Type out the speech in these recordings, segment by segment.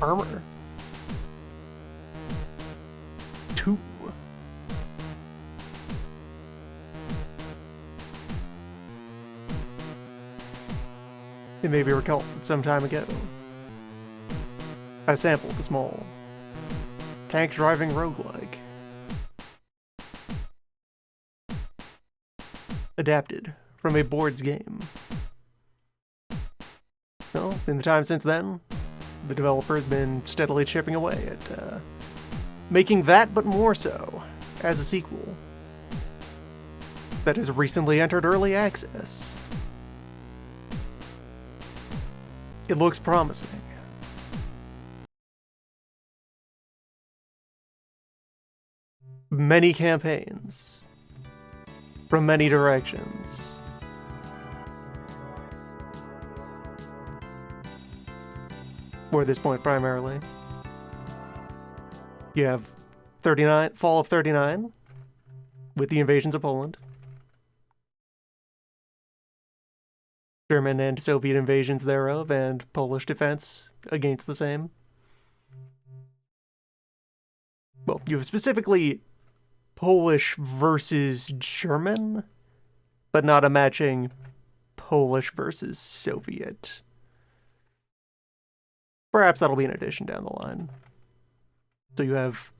Armor. 2. It may be recalled that some time ago, I sampled the small tank driving roguelike. Adapted from a boards game. Well, in the time since then, the developer has been steadily chipping away at making that, but more so, as a sequel that has recently entered early access. It looks promising. Many campaigns from many directions. Or at this point, primarily. You have 39, Fall of 39, with the invasions of Poland. German and Soviet invasions thereof, and Polish defense against the same. Well, you have specifically Polish versus German, but not a matching Polish versus Soviet. Perhaps that'll be an addition down the line. So you have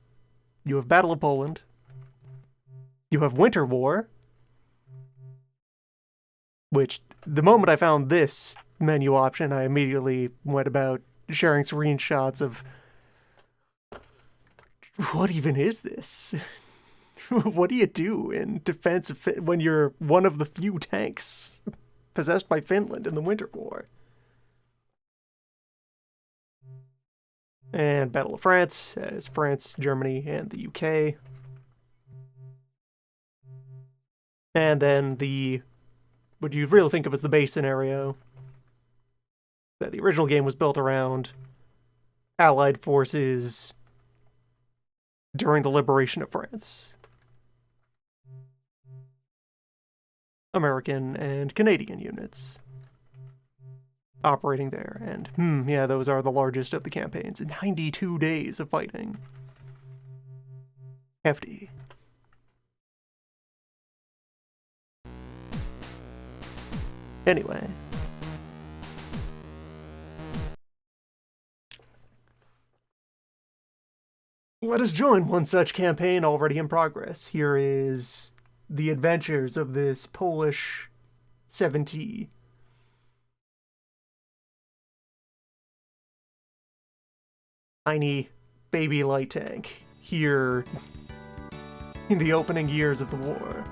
Battle of Poland. You have Winter War, which the moment I found this menu option, I immediately went about sharing screenshots of what even is this? What do you do in defense of when you're one of the few tanks possessed by Finland in the Winter War? And Battle of France, as France, Germany, and the UK. And then what you really think of as the base scenario, that the original game was built around Allied forces during the liberation of France. American and Canadian units operating there, and yeah, those are the largest of the campaigns. 92 days of fighting. Hefty. Anyway. Let us join one such campaign already in progress. Here is the adventures of this Polish 7T. Tiny baby light tank here in the opening years of the war.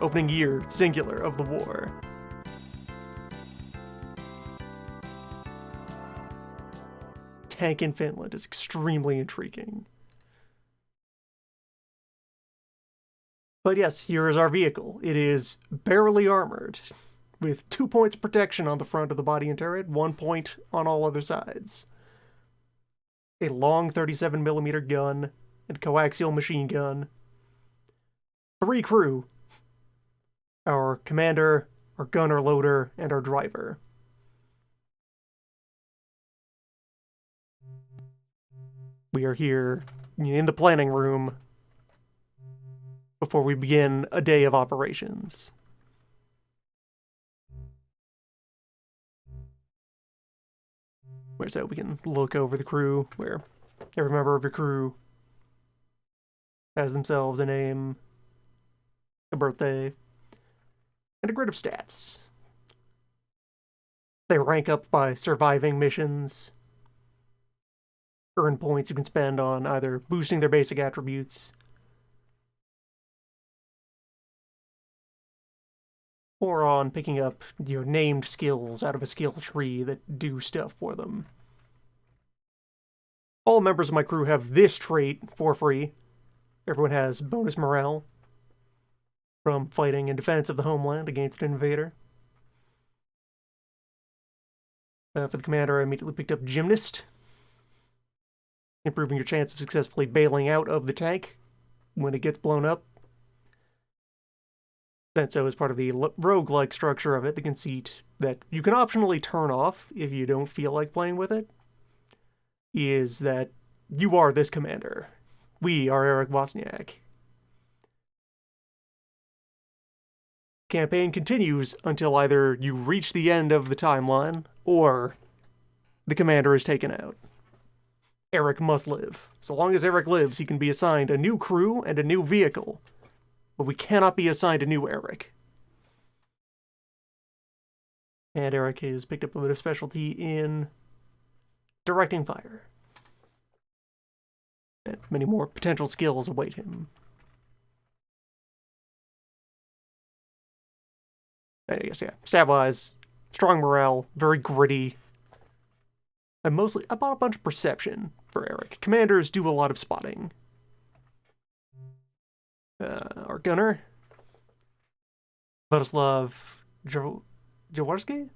Opening year, singular, of the war. Tank in Finland is extremely intriguing. But yes, here is our vehicle. It is barely armored, with 2 points of protection on the front of the body and turret, 1 point on all other sides. A long 37mm gun and coaxial machine gun. 3 crew. Our commander, our gunner loader, and our driver. We are here in the planning room before we begin a day of operations. So we can look over the crew, where every member of your crew has themselves a name, a birthday, and a grid of stats. They rank up by surviving missions, earn points you can spend on either boosting their basic attributes, or on picking up, named skills out of a skill tree that do stuff for them. All members of my crew have this trait for free. Everyone has bonus morale from fighting in defense of the homeland against an invader. For the commander, I immediately picked up Gymnast, improving your chance of successfully bailing out of the tank when it gets blown up. And so as part of the roguelike structure of it, the conceit that you can optionally turn off if you don't feel like playing with it. is that you are this commander. We are Eric Wozniak. Campaign continues until either you reach the end of the timeline or the commander is taken out. Eric must live. So long as Eric lives, he can be assigned a new crew and a new vehicle. But we cannot be assigned a new Eric. And Eric has picked up a bit of specialty in directing fire. And many more potential skills await him. I guess, yeah. Stat-wise, strong morale, very gritty. I bought a bunch of perception for Eric. Commanders do a lot of spotting. Our gunner, Vladislav Jaworski?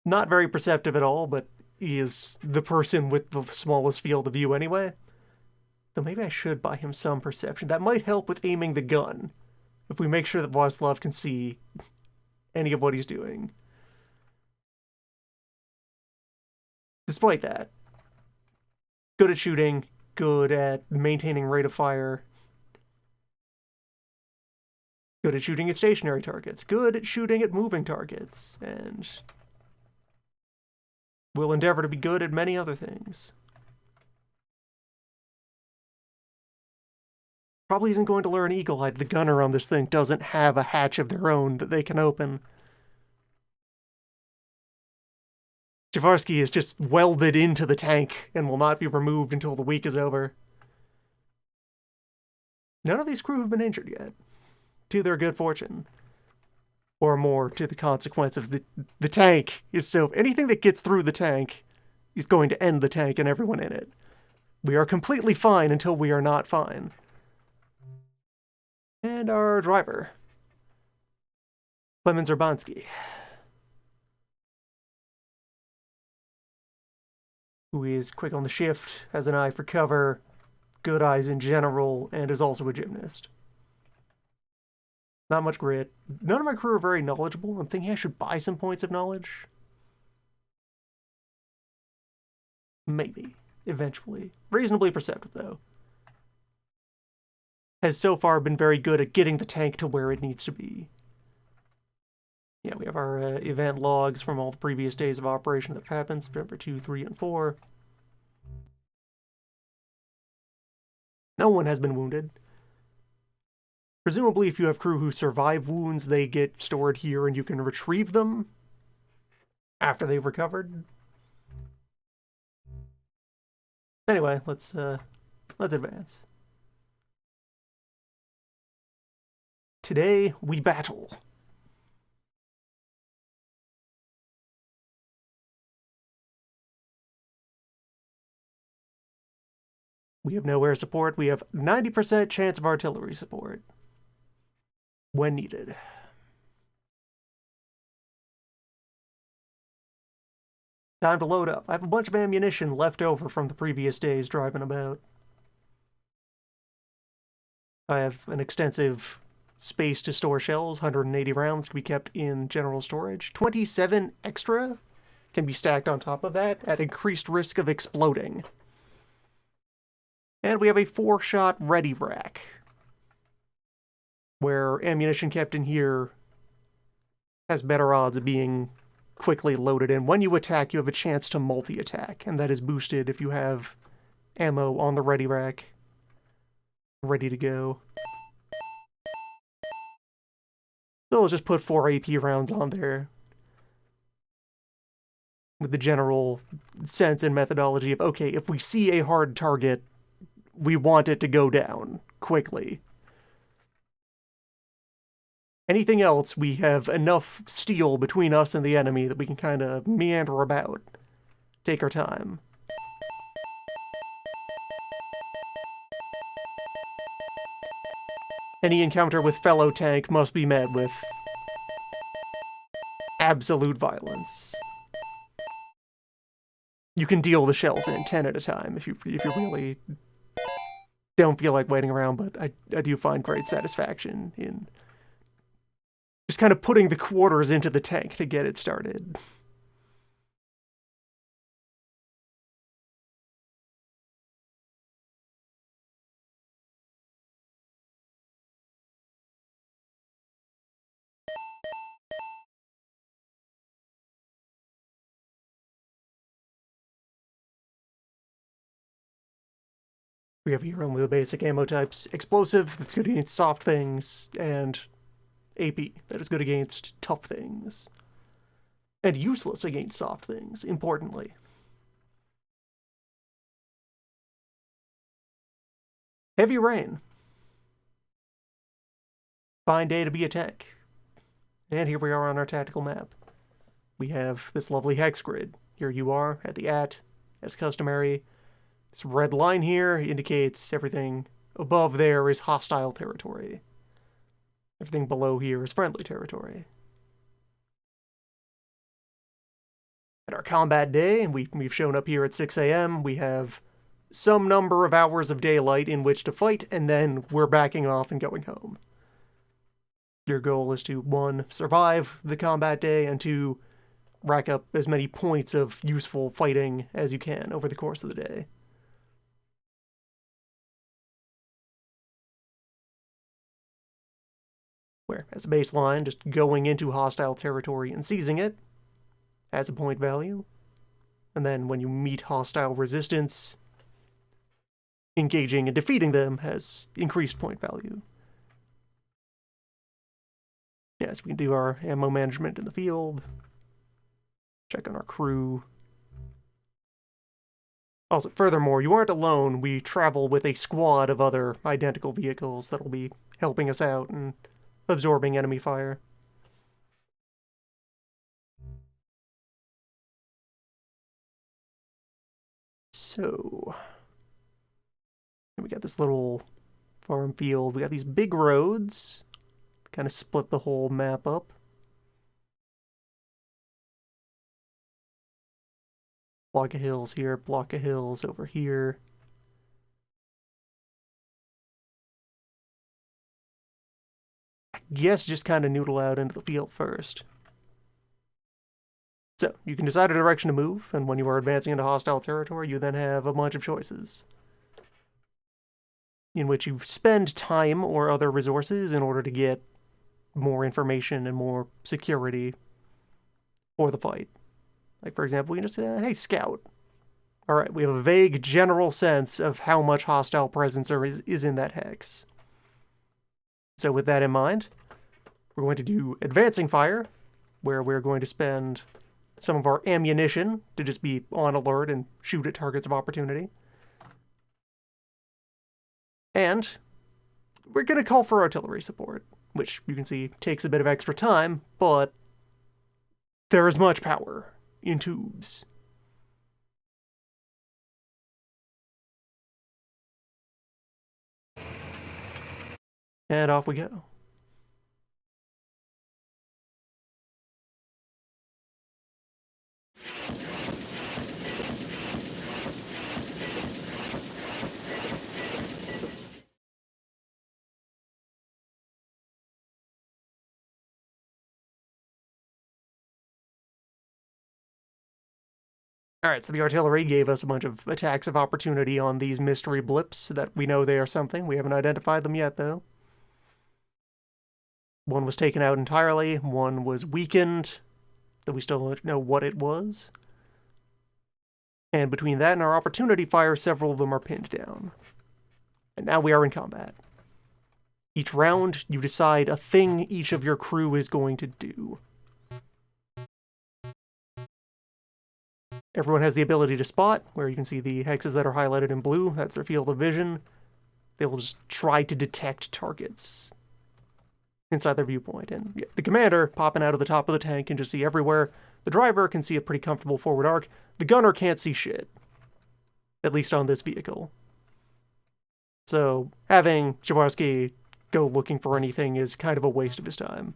Not very perceptive at all, but he is the person with the smallest field of view anyway. Though maybe I should buy him some perception. That might help with aiming the gun, if we make sure that Vladislav can see any of what he's doing. Despite that, good at shooting, good at maintaining rate of fire, good at shooting at stationary targets, good at shooting at moving targets, and will endeavor to be good at many other things. Probably isn't going to learn Eagle Eye. The gunner on this thing doesn't have a hatch of their own that they can open. Javarsky is just welded into the tank and will not be removed until the week is over. None of these crew have been injured yet, to their good fortune. Or more, to the consequence of the tank is so... Anything that gets through the tank is going to end the tank and everyone in it. We are completely fine until we are not fine. And our driver, Clemens Urbanski, who is quick on the shift, has an eye for cover, good eyes in general, and is also a gymnast. Not much grit. None of my crew are very knowledgeable. I'm thinking I should buy some points of knowledge. Maybe, eventually. Reasonably perceptive, though. Has so far been very good at getting the tank to where it needs to be. Yeah, we have our event logs from all the previous days of operation that have happened, September 2, 3, and 4. No one has been wounded. Presumably, if you have crew who survive wounds, they get stored here and you can retrieve them after they've recovered. Anyway, let's advance. Today, we battle. We have no air support. We have 90% chance of artillery support when needed. Time to load up. I have a bunch of ammunition left over from the previous days driving about. I have an extensive space to store shells. 180 rounds can be kept in general storage. 27 extra can be stacked on top of that at increased risk of exploding. And we have a 4-shot ready rack, where ammunition kept in here has better odds of being quickly loaded in. When you attack, you have a chance to multi-attack, and that is boosted if you have ammo on the ready rack ready to go. So let's just put 4 AP rounds on there with the general sense and methodology of, okay, if we see a hard target, we want it to go down quickly. Anything else, we have enough steel between us and the enemy that we can kind of meander about. Take our time. Any encounter with fellow tank must be met with absolute violence. You can deal the shells in 10 at a time if you really don't feel like waiting around, but I do find great satisfaction in just kind of putting the quarters into the tank to get it started. We have here only the basic ammo types. Explosive, that's good against soft things, and AP, that is good against tough things. And useless against soft things, importantly. Heavy Rain. Fine day to be a tank. And here we are on our tactical map. We have this lovely hex grid. Here you are at the as customary. This red line here indicates everything above there is hostile territory. Everything below here is friendly territory. At our combat day, we've shown up here at 6 a.m. We have some number of hours of daylight in which to fight, and then we're backing off and going home. Your goal is to, 1, survive the combat day, and 2, rack up as many points of useful fighting as you can over the course of the day. Where, as a baseline, just going into hostile territory and seizing it has a point value. And then when you meet hostile resistance, engaging and defeating them has increased point value. Yes, we can do our ammo management in the field. Check on our crew. Also, furthermore, you aren't alone. We travel with a squad of other identical vehicles that'll be helping us out and absorbing enemy fire. So, we got this little farm field. We got these big roads. Kind of split the whole map up. Block of hills here, block of hills over here. I guess just kind of noodle out into the field first. So, you can decide a direction to move, and when you are advancing into hostile territory, you then have a bunch of choices, in which you spend time or other resources in order to get more information and more security for the fight. Like, for example, we can just say, hey, scout. Alright, we have a vague general sense of how much hostile presence is in that hex. So with that in mind, we're going to do advancing fire, where we're going to spend some of our ammunition to just be on alert and shoot at targets of opportunity. And we're going to call for artillery support, which you can see takes a bit of extra time, but there is much power in tubes. And off we go. Alright, so the artillery gave us a bunch of attacks of opportunity on these mystery blips that we know they are something. We haven't identified them yet, though. One was taken out entirely, one was weakened, though we still don't know what it was. And between that and our opportunity fire, several of them are pinned down. And now we are in combat. Each round, you decide a thing each of your crew is going to do. Everyone has the ability to spot, where you can see the hexes that are highlighted in blue. That's their field of vision. They will just try to detect targets inside their viewpoint. And the commander, popping out of the top of the tank, can just see everywhere. The driver can see a pretty comfortable forward arc. The gunner can't see shit. At least on this vehicle. So, having Jaworski go looking for anything is kind of a waste of his time.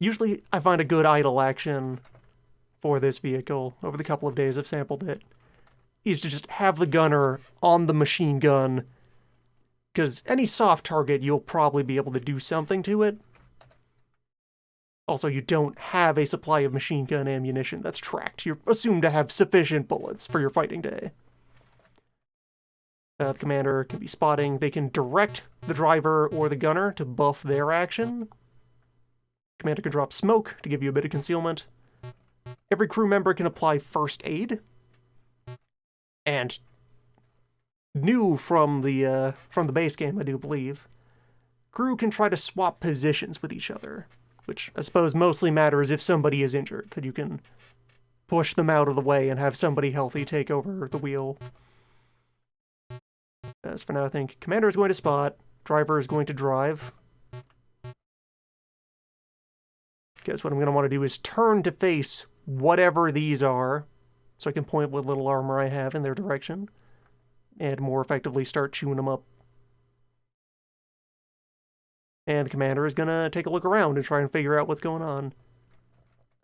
Usually, I find a good idle action for this vehicle, over the couple of days I've sampled it, is to just have the gunner on the machine gun, because any soft target, you'll probably be able to do something to it. Also, you don't have a supply of machine gun ammunition that's tracked. You're assumed to have sufficient bullets for your fighting day. The commander can be spotting. They can direct the driver or the gunner to buff their action. Commander can drop smoke to give you a bit of concealment. Every crew member can apply first aid. And new from the base game, I do believe, crew can try to swap positions with each other, which I suppose mostly matters if somebody is injured, that you can push them out of the way and have somebody healthy take over the wheel. As for now, I think commander is going to spot, driver is going to drive. Because what I'm going to want to do is turn to face whatever these are, so I can point what little armor I have in their direction, and more effectively start chewing them up. And the commander is going to take a look around and try and figure out what's going on.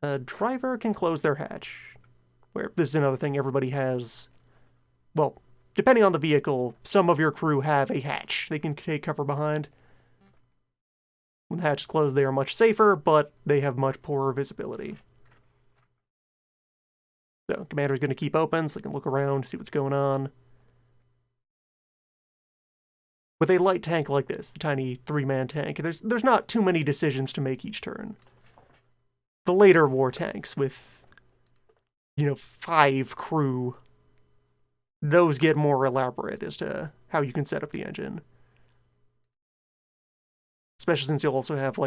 A driver can close their hatch, where this is another thing everybody has. Well, depending on the vehicle, some of your crew have a hatch they can take cover behind. When the hatch is closed, they are much safer, but they have much poorer visibility. So, commander's going to keep open so they can look around, see what's going on. With a light tank like this, the tiny 3-man tank, there's not too many decisions to make each turn. The later war tanks with, 5 crew, those get more elaborate as to how you can set up the engine. Especially since you'll also have,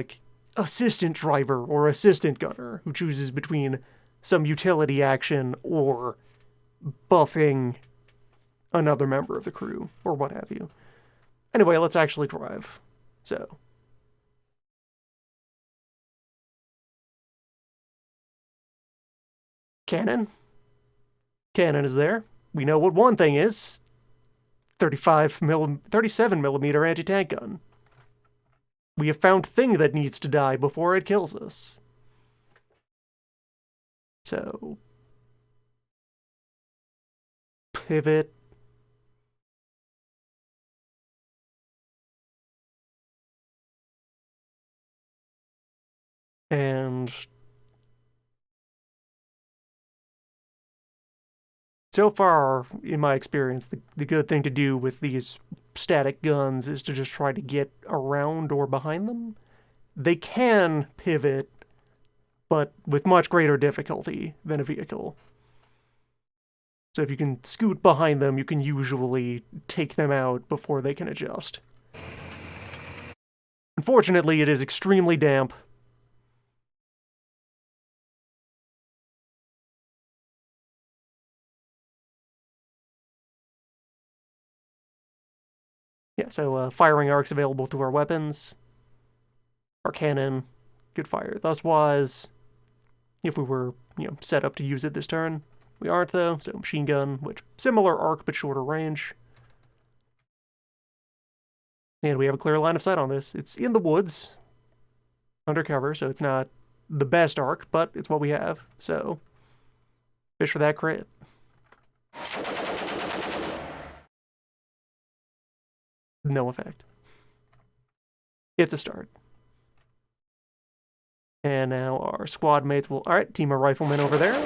assistant driver or assistant gunner who chooses between some utility action or buffing another member of the crew, or what have you. Anyway, let's actually drive. So. Cannon. Cannon is there. We know what one thing is. 37mm anti-tank gun. We have found thing that needs to die before it kills us. So. Pivot. And so far, in my experience, the good thing to do with these static guns is to just try to get around or behind them. They can pivot, but with much greater difficulty than a vehicle. So if you can scoot behind them, you can usually take them out before they can adjust. Unfortunately, it is extremely damp. Yeah, so firing arcs available to our weapons. Our cannon could fire thus was, if we were, set up to use it this turn. We aren't, though, so machine gun, which similar arc but shorter range. And we have a clear line of sight on this. It's in the woods, undercover, so it's not the best arc, but it's what we have, so fish for that crit. No effect. It's a start. And now our squad mates will... Alright, team of riflemen over there.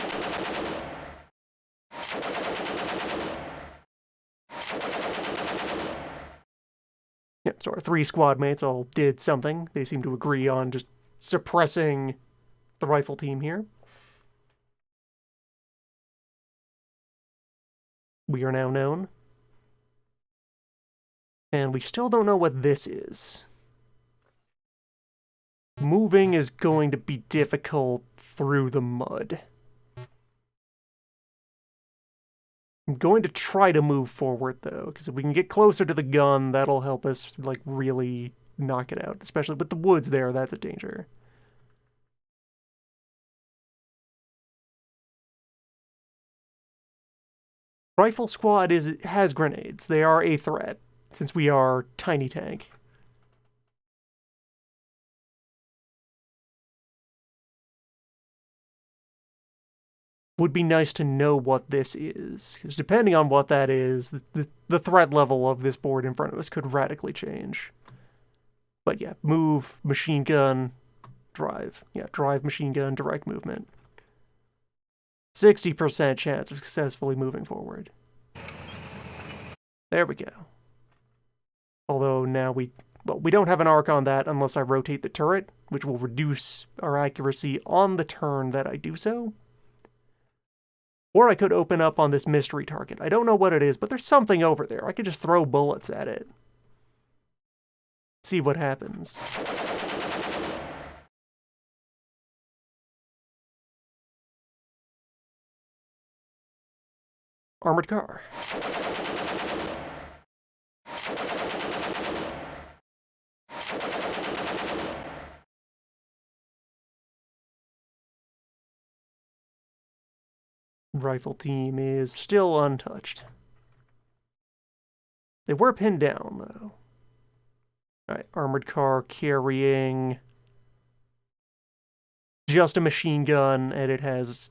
Yep, so our 3 squad mates all did something. They seem to agree on just suppressing the rifle team here. We are now known. And we still don't know what this is. Moving is going to be difficult through the mud. I'm going to try to move forward, though, because if we can get closer to the gun, that'll help us, really knock it out. Especially with the woods there, that's a danger. Rifle squad has grenades. They are a threat, since we are tiny tank. Would be nice to know what this is, because depending on what that is, the threat level of this board in front of us could radically change. But yeah, move, machine gun, drive. Yeah, drive, machine gun, direct movement. 60% chance of successfully moving forward. There we go. Although now we don't have an arc on that unless I rotate the turret, which will reduce our accuracy on the turn that I do so. Or I could open up on this mystery target. I don't know what it is, but there's something over there. I could just throw bullets at it. See what happens. Armored car. Rifle team is still untouched. They were pinned down, though. Alright, armored car carrying just a machine gun, and it has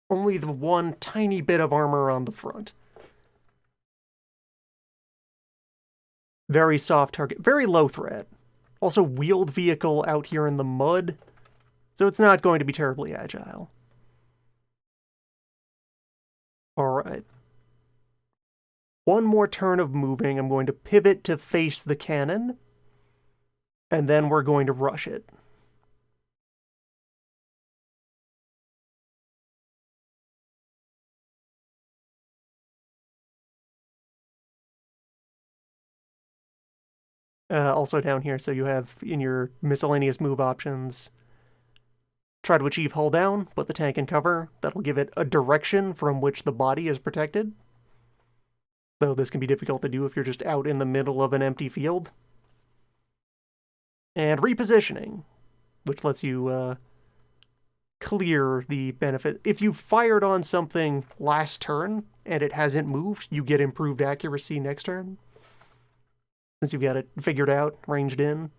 only the one tiny bit of armor on the front. Very soft target, very low threat. Also wheeled vehicle out here in the mud, so it's not going to be terribly agile. Alright. One more turn of moving, I'm going to pivot to face the cannon, and then we're going to rush it. Also down here, so you have in your miscellaneous move options, try to achieve hull down, put the tank in cover. That'll give it a direction from which the body is protected. Though this can be difficult to do if you're just out in the middle of an empty field. And repositioning, which lets you clear the benefit. If you fired on something last turn and it hasn't moved, you get improved accuracy next turn. Since you've got it figured out, ranged in.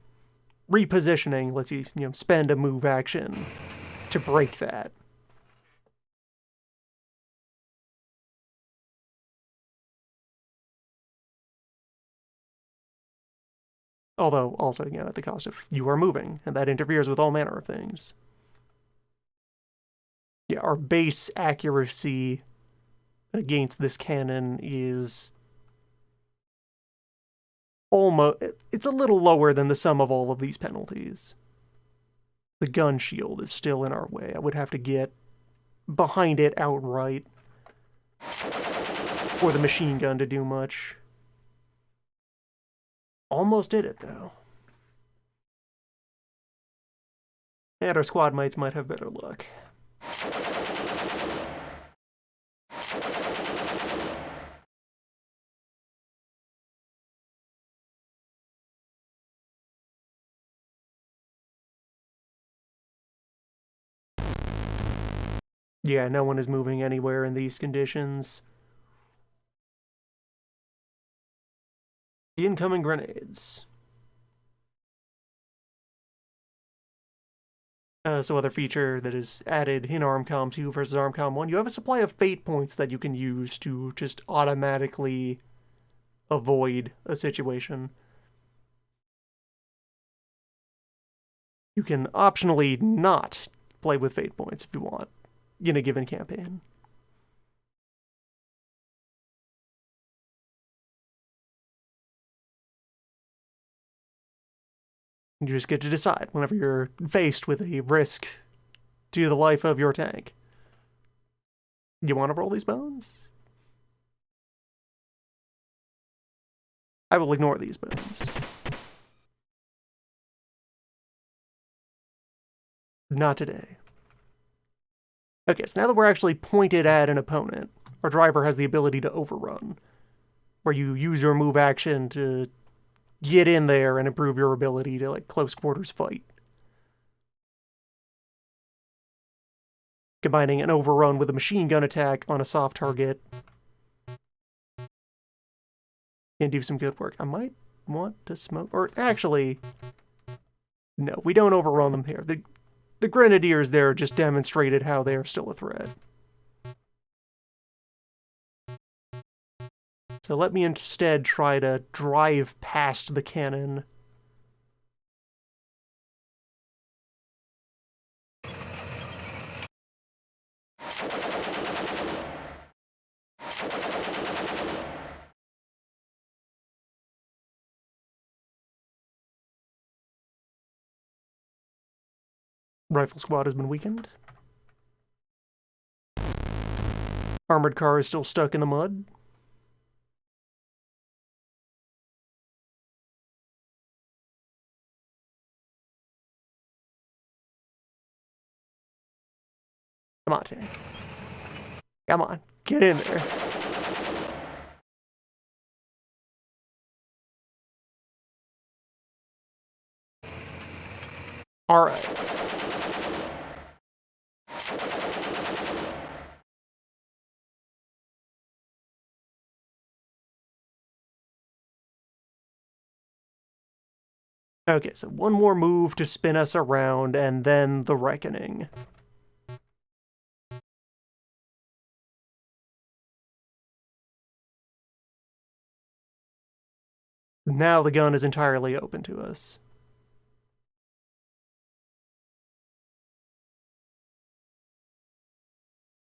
Repositioning lets you, spend a move action to break that. Although, also, at the cost of you are moving, and that interferes with all manner of things. Yeah, our base accuracy against this cannon is almost, it's a little lower than the sum of all of these penalties. The gun shield is still in our way. I would have to get behind it outright for the machine gun to do much. Almost did it, though. And our squad mates might have better luck. Yeah, no one is moving anywhere in these conditions. Incoming grenades. So other feature that is added in ARMCOM 2 versus ARMCOM 1, you have a supply of fate points that you can use to just automatically avoid a situation. You can optionally not play with fate points if you want in a given campaign. You just get to decide whenever you're faced with a risk to the life of your tank. You want to roll these bones? I will ignore these bones. Not today. Okay, so now that we're actually pointed at an opponent, our driver has the ability to overrun, where you use your move action to get in there and improve your ability to, close quarters fight. Combining an overrun with a machine gun attack on a soft target can do some good work. I might want to smoke, or actually, no, we don't overrun them here. The Grenadiers there just demonstrated how they are still a threat. So let me instead try to drive past the cannon. Rifle squad has been weakened. Armored car is still stuck in the mud. Come on, tank. Come on, get in there. All right. Okay, so one more move to spin us around, and then the Reckoning. Now the gun is entirely open to us.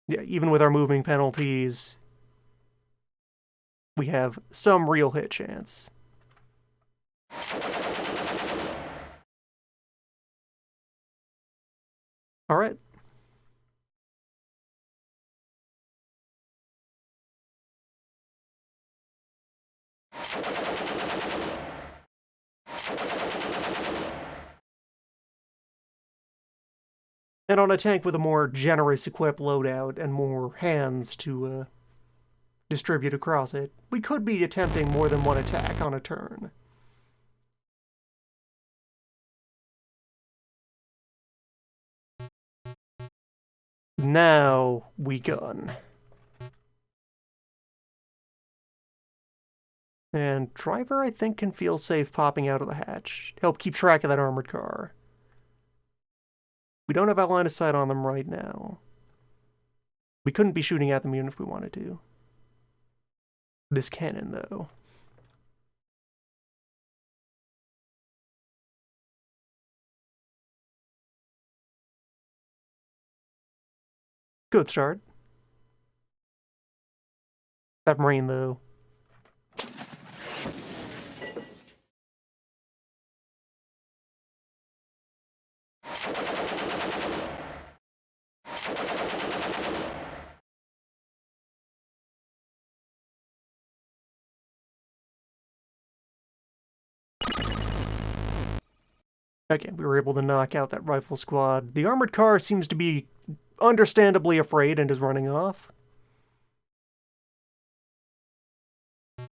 Yeah, even with our moving penalties, we have some real hit chance. All right. And on a tank with a more generous equipped loadout and more hands to distribute across it, we could be attempting more than one attack on a turn. Now we gun. And driver, I think, can feel safe popping out of the hatch. Help keep track of that armored car. We don't have a line of sight on them right now. We couldn't be shooting at them even if we wanted to. This cannon, though. Good start. That Marine, though. Okay, we were able to knock out that rifle squad. The armored car seems to be understandably afraid and is running off. I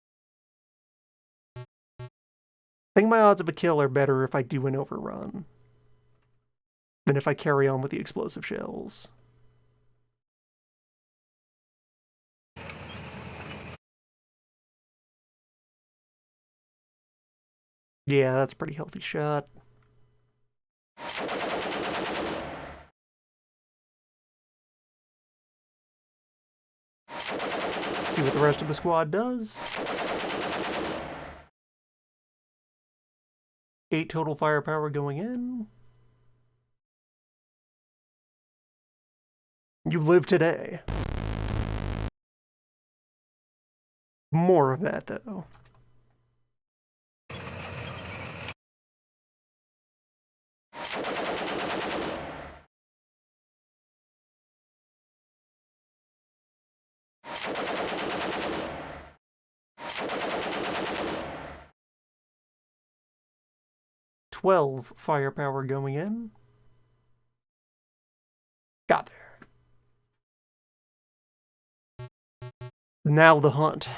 think my odds of a kill are better if I do an overrun than if I carry on with the explosive shells. Yeah, that's a pretty healthy shot. Let's see what the rest of the squad does. 8 total firepower going in. You live today. More of that, though. "12 firepower going in. Got there. Now the hunt.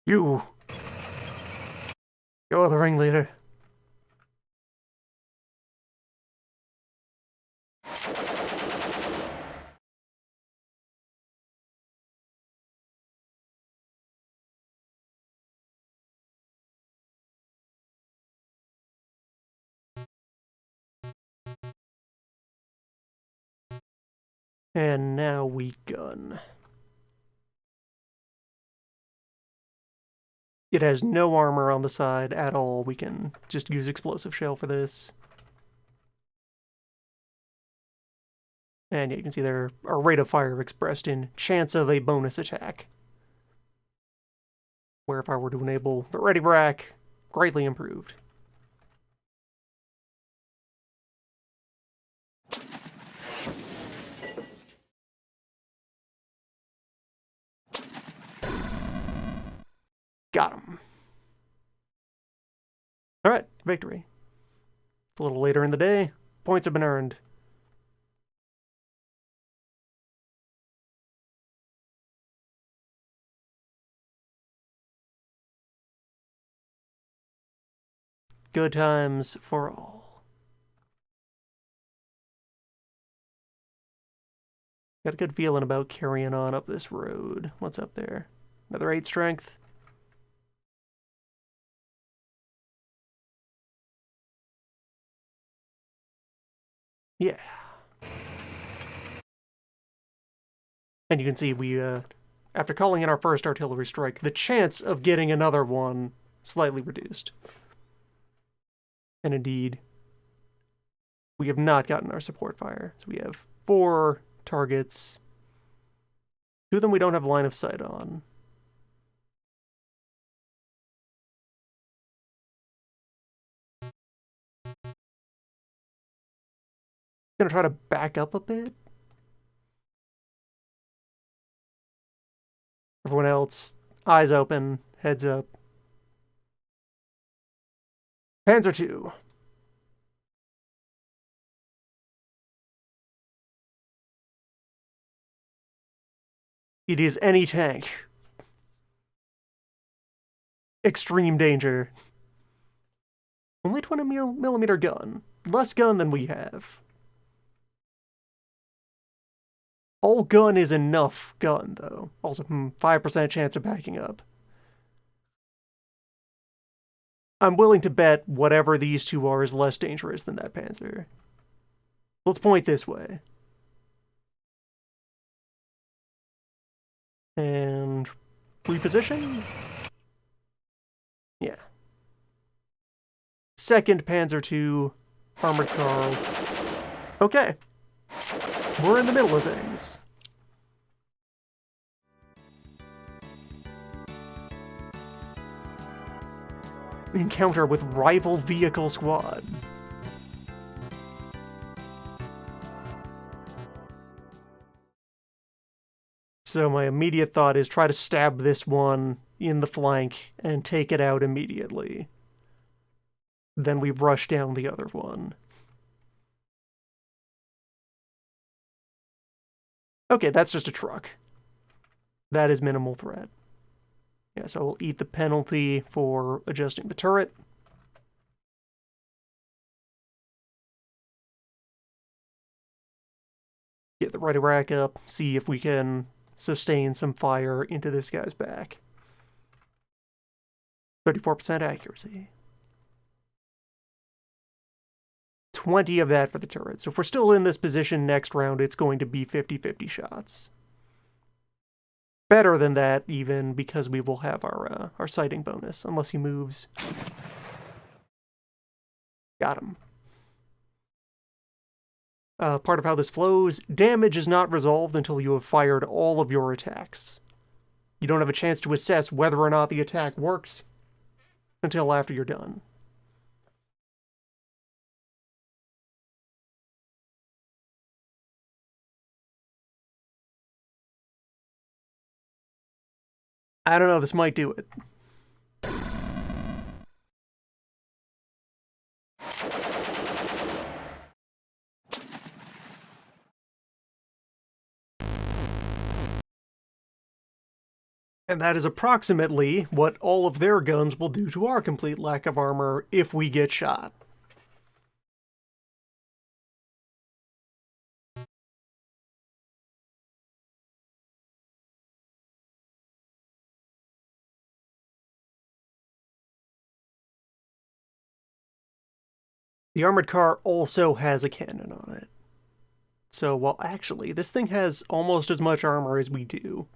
You. You're the ringleader. And now we gun. It has no armor on the side at all. We can just use explosive shell for this. And yeah, you can see there our rate of fire expressed in chance of a bonus attack. Where if I were to enable the ready rack, greatly improved. Got him. All right, victory. It's a little later in the day. Points have been earned. Good times for all. Got a good feeling about carrying on up this road. What's up there? Another 8 strength. Yeah. And you can see we, after calling in our first artillery strike, the chance of getting another one slightly reduced. And indeed, we have not gotten our support fire. So we have 4 targets. 2 of them we don't have line of sight on. Gonna try to back up a bit. Everyone else, eyes open, heads up. Panzer II. It is any tank. Extreme danger. Only 20mm gun. Less gun than we have. All gun is enough gun, though. Also, 5% chance of backing up. I'm willing to bet whatever these two are is less dangerous than that Panzer. Let's point this way. And reposition? Yeah. Second Panzer II, Armored Car. Okay. We're in the middle of things. Encounter with rival vehicle squad. So my immediate thought is try to stab this one in the flank and take it out immediately. Then we rush down the other one. Okay, that's just a truck. That is minimal threat. Yeah, so we'll eat the penalty for adjusting the turret. Get the ready rack up, see if we can sustain some fire into this guy's back. 34% accuracy. 20 of that for the turret. So if we're still in this position next round, it's going to be 50-50 shots. Better than that, even, because we will have our sighting bonus, unless he moves. Got him. Part of how this flows, damage is not resolved until you have fired all of your attacks. You don't have a chance to assess whether or not the attack worked until after you're done. I don't know, this might do it. And that is approximately what all of their guns will do to our complete lack of armor if we get shot. The armored car also has a cannon on it. So, well, actually, this thing has almost as much armor as we do.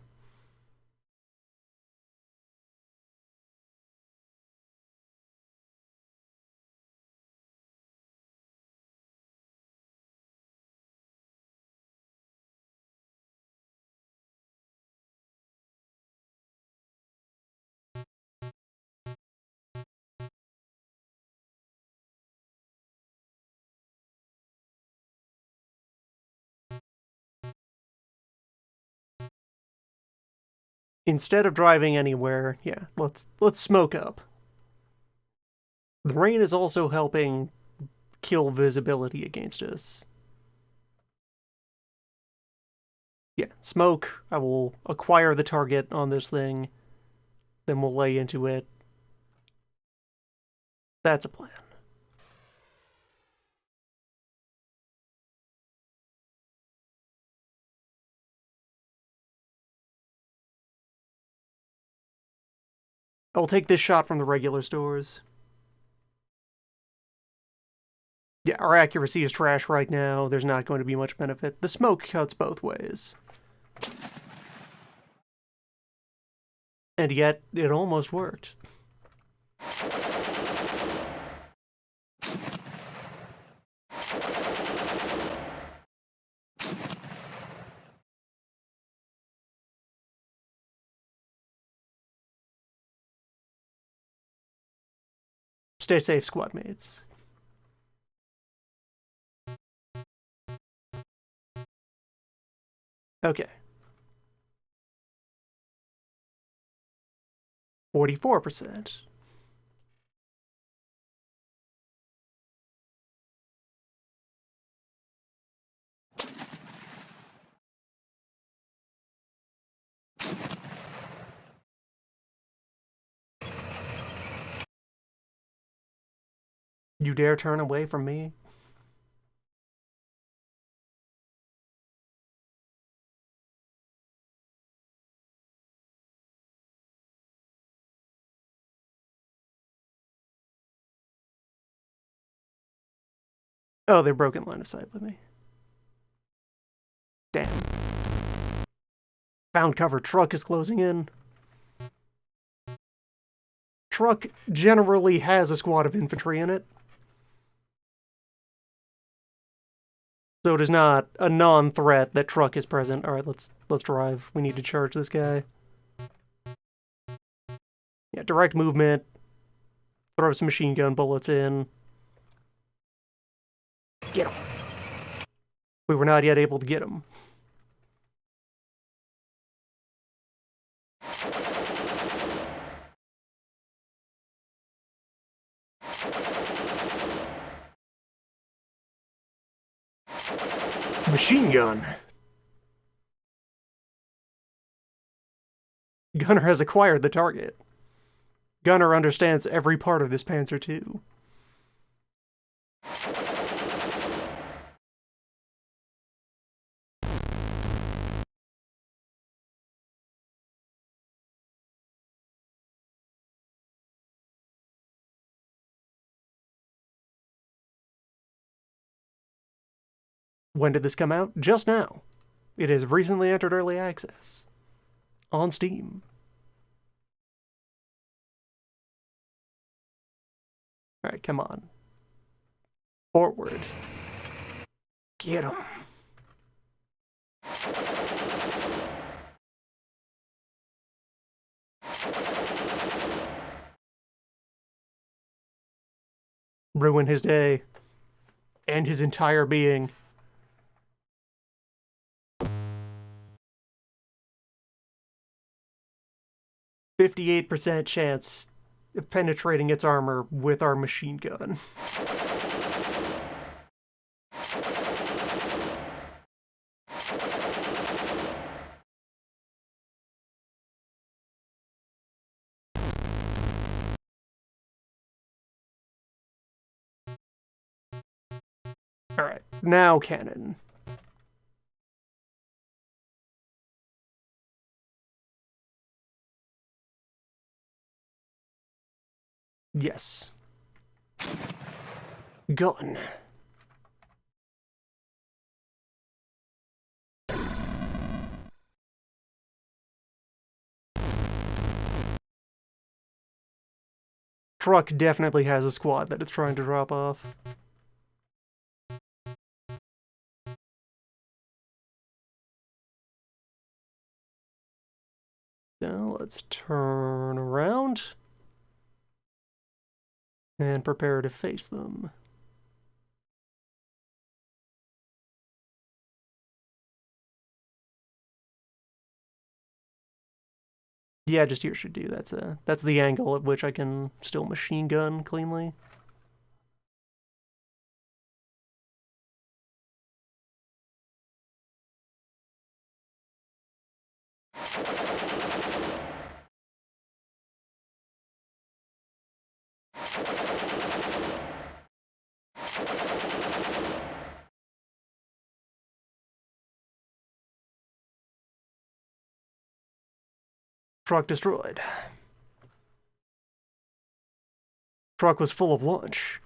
Instead of driving anywhere, yeah, let's smoke up. The rain is also helping kill visibility against us. Yeah, smoke. I will acquire the target on this thing. Then we'll lay into it. That's a plan. I'll take this shot from the regular stores. Yeah, our accuracy is trash right now. There's not going to be much benefit. The smoke cuts both ways. And yet, it almost worked. Stay safe, squad mates. Okay. 44%. You dare turn away from me? Oh, they broke in line of sight with me. Damn. Found cover. Truck is closing in. Truck generally has a squad of infantry in it. So it is not a non-threat that truck is present. Alright, let's drive. We need to charge this guy. Yeah, direct movement. Throw some machine gun bullets in. Get him. We were not yet able to get him. Machine gun. Gunner has acquired the target. Gunner understands every part of this Panzer II. When did this come out? Just now. It has recently entered early access. On Steam. Alright, come on. Forward. Get him. Ruin his day. And his entire being. %58 chance of penetrating its armor with our machine gun. Alright, now cannon. Yes. Gun. Truck definitely has a squad that it's trying to drop off. Now let's turn around and prepare to face them. Yeah, just here should do. That's the angle at which I can still machine gun cleanly. Truck destroyed. Truck was full of lunch.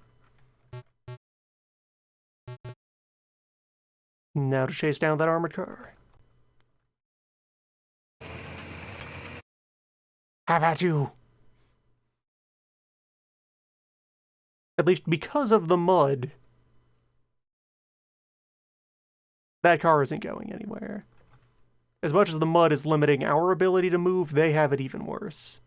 Now to chase down that armored car. Have at you. At least because of the mud, that car isn't going anywhere. As much as the mud is limiting our ability to move, they have it even worse.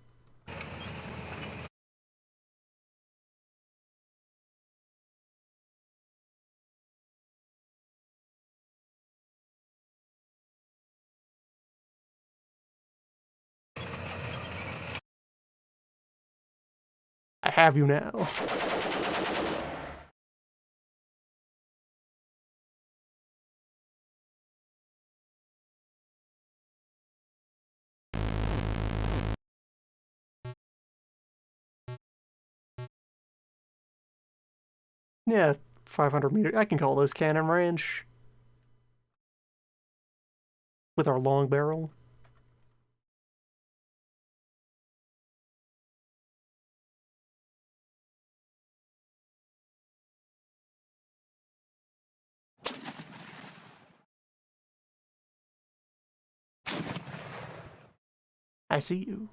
I have you now. Yeah, 500 meters. I can call this cannon range with our long barrel. I see you.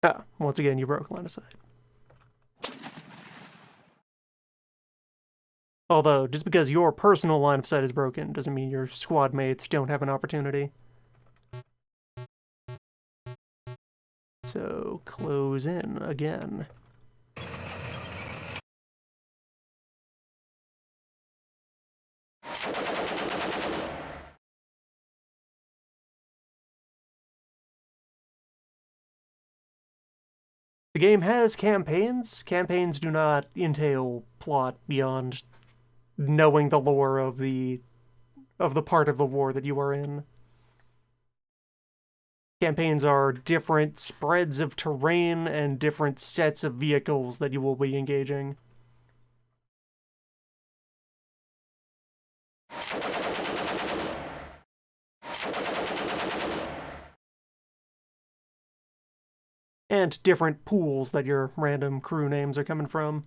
Ah, once again, you broke line of sight. Although, just because your personal line of sight is broken doesn't mean your squad mates don't have an opportunity. So, close in again. The game has campaigns. Campaigns do not entail plot beyond knowing the lore of the part of the war that you are in. Campaigns are different spreads of terrain and different sets of vehicles that you will be engaging. And different pools that your random crew names are coming from.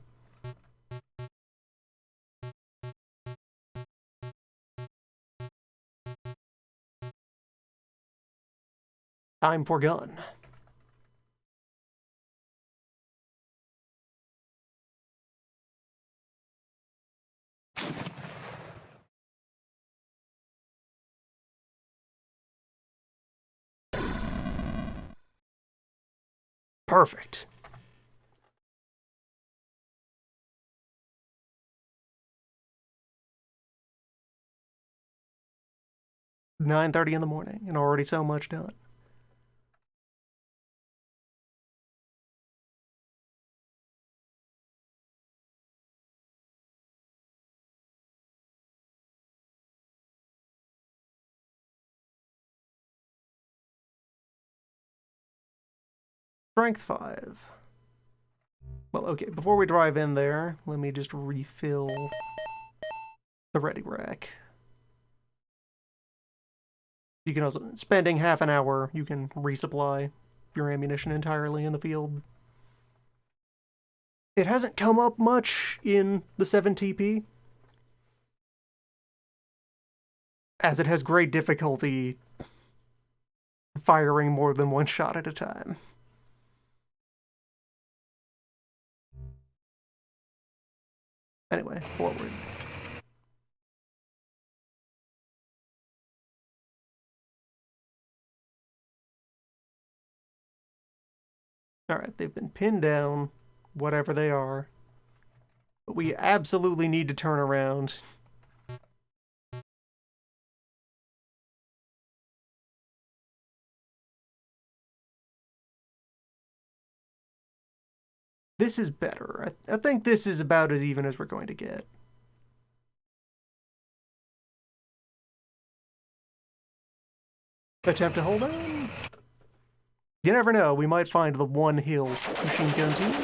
Time for gun. Perfect. "9:30 in the morning and already so much done." Strength 5. Well, okay, before we drive in there, let me just refill the ready rack. You can also, spending half an hour, you can resupply your ammunition entirely in the field. It hasn't come up much in the 7TP, as it has great difficulty firing more than one shot at a time. Anyway, forward. Alright, they've been pinned down, whatever they are. But we absolutely need to turn around. This is better. I think this is about as even as we're going to get. Attempt to hold on. You never know, we might find the one hill machine gun team.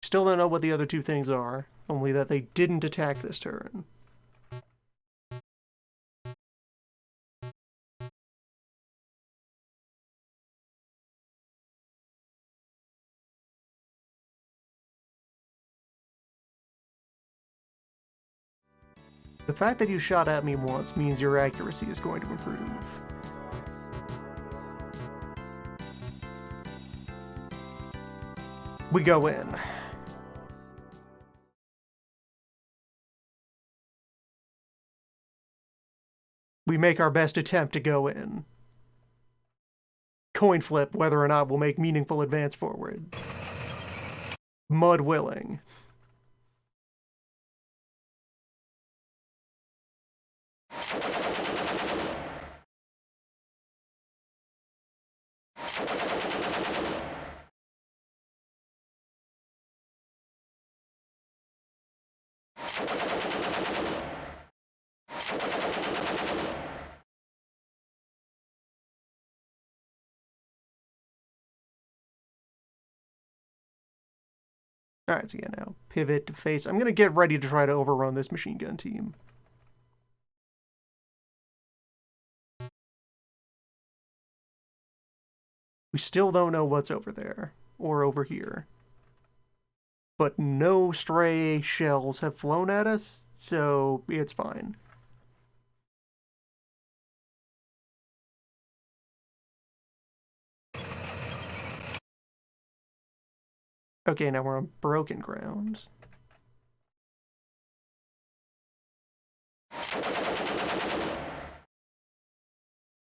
Still don't know what the other two things are, only that they didn't attack this turn. The fact that you shot at me once means your accuracy is going to improve. We go in. We make our best attempt to go in. Coin flip whether or not we'll make meaningful advance forward. Mud willing. Alright, so yeah, now pivot to face. I'm gonna get ready to try to overrun this machine gun team. We still don't know what's over there, or over here. But no stray shells have flown at us, so it's fine. Okay, now we're on broken ground.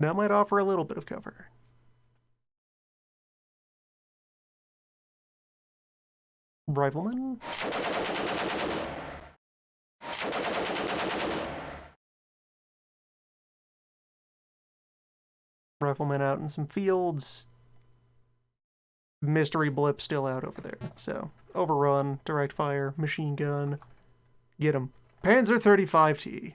That might offer a little bit of cover. Rifleman? Rifleman out in some fields. Mystery blip still out over there. So, overrun, direct fire, machine gun. Get him. Panzer 35T.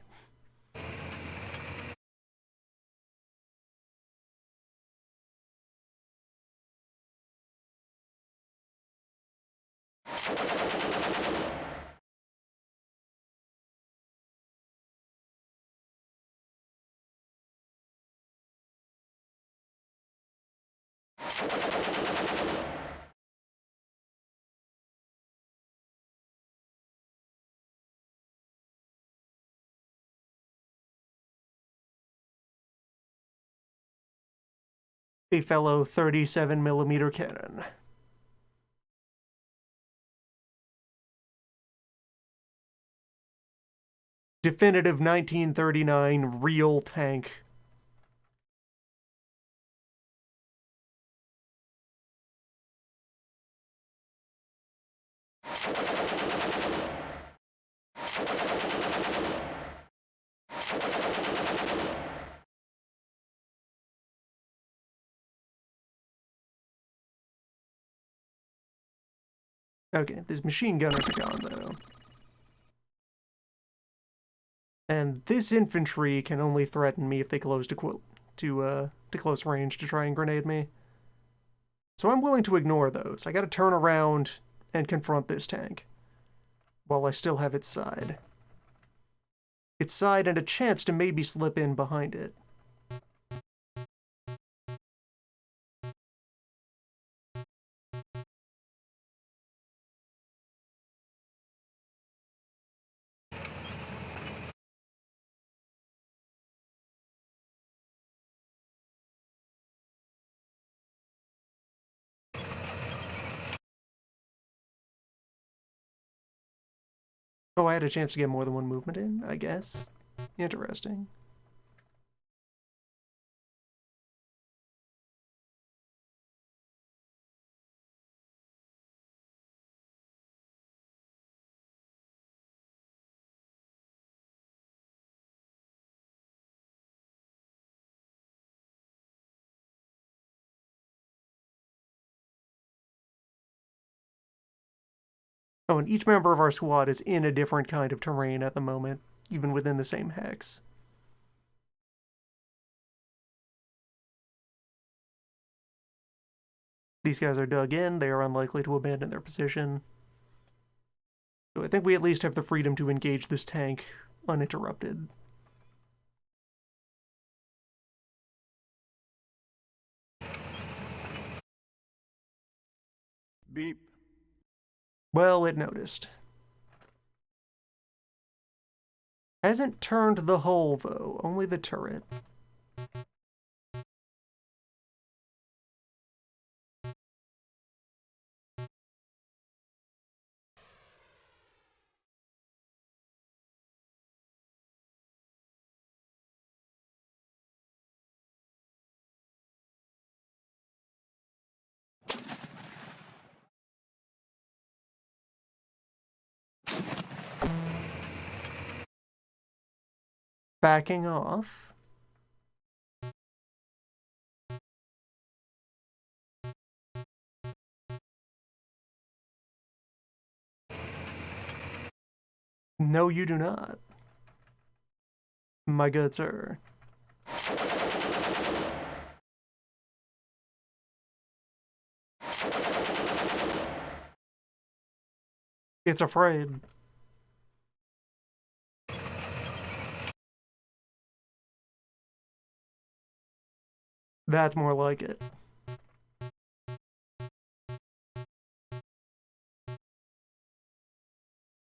A fellow 37mm cannon. Definitive 1939 real tank. Okay, these machine gunners are gone, though. And this infantry can only threaten me if they close to close range to try and grenade me. So I'm willing to ignore those. I gotta turn around and confront this tank. While I still have its side. Its side and a chance to maybe slip in behind it. Oh, I had a chance to get more than one movement in, I guess. Interesting. Oh, and each member of our squad is in a different kind of terrain at the moment, even within the same hex. These guys are dug in, they are unlikely to abandon their position. So I think we at least have the freedom to engage this tank uninterrupted. Beep. Well, it noticed. Hasn't turned the hull, though, only the turret. Backing off. No, you do not. My good sir. It's afraid. That's more like it.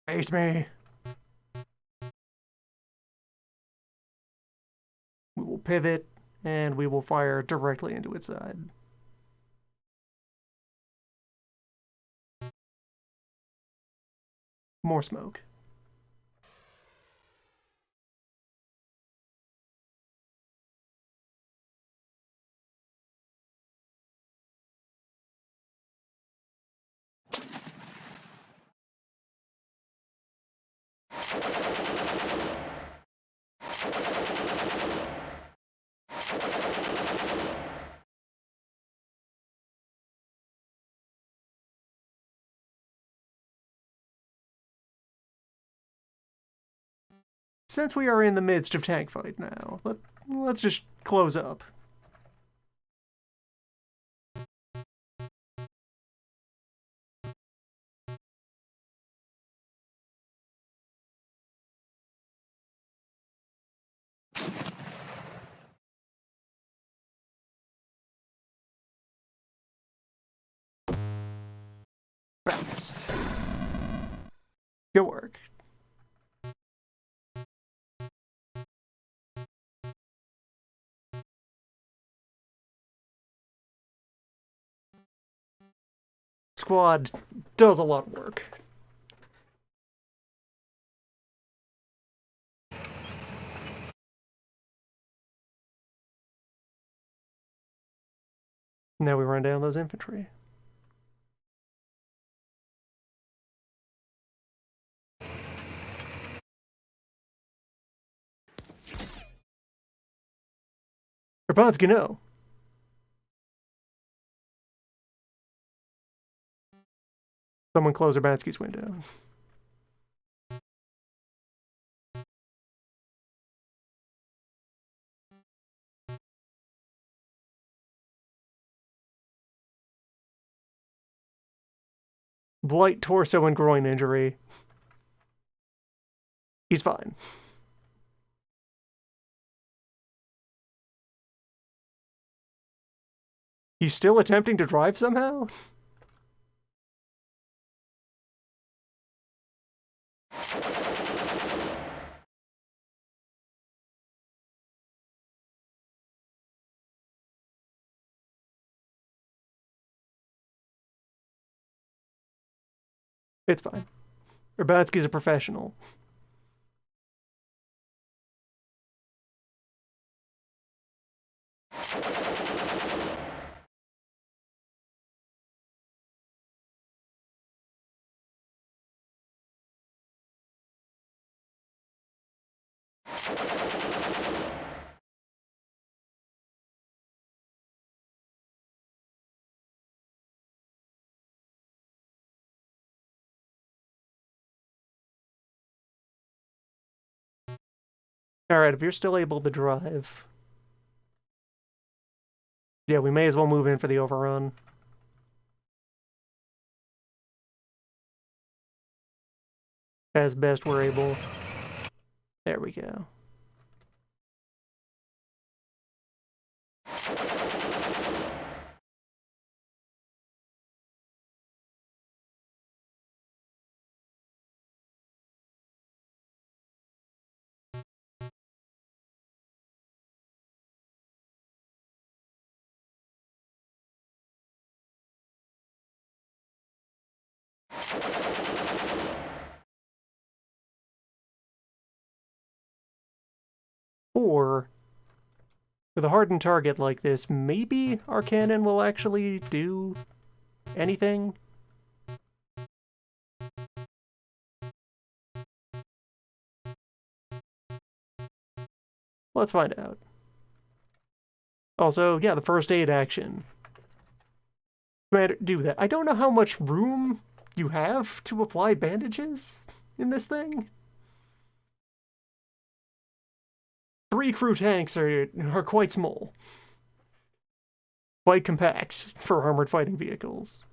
Face me. We will pivot, and we will fire directly into its side. More smoke. Since we are in the midst of tank fight now, let's just close up. Bounce. Good work. Squad does a lot of work. Now we run down those infantry. Raponski, no. Someone close Urbanski's window. Light torso and groin injury. He's fine. He's still attempting to drive somehow? It's fine. Urbanski's a professional. Alright, if you're still able to drive. Yeah, we may as well move in for the overrun. As best we're able. There we go. Or, with a hardened target like this, maybe our cannon will actually do anything? Let's find out. Also, yeah, the first aid action. Commander, do that. I don't know how much room you have to apply bandages in this thing. 3 crew tanks are quite small. Quite compact for armored fighting vehicles.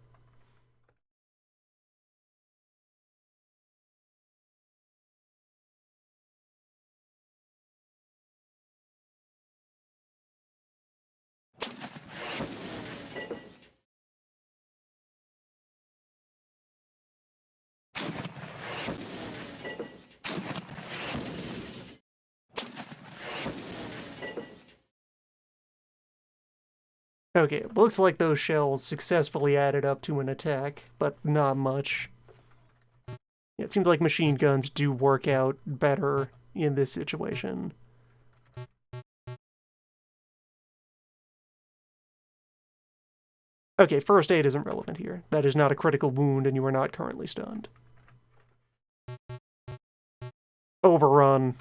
Okay, it looks like those shells successfully added up to an attack, but not much. Yeah, it seems like machine guns do work out better in this situation. Okay, first aid isn't relevant here. That is not a critical wound and you are not currently stunned. Overrun.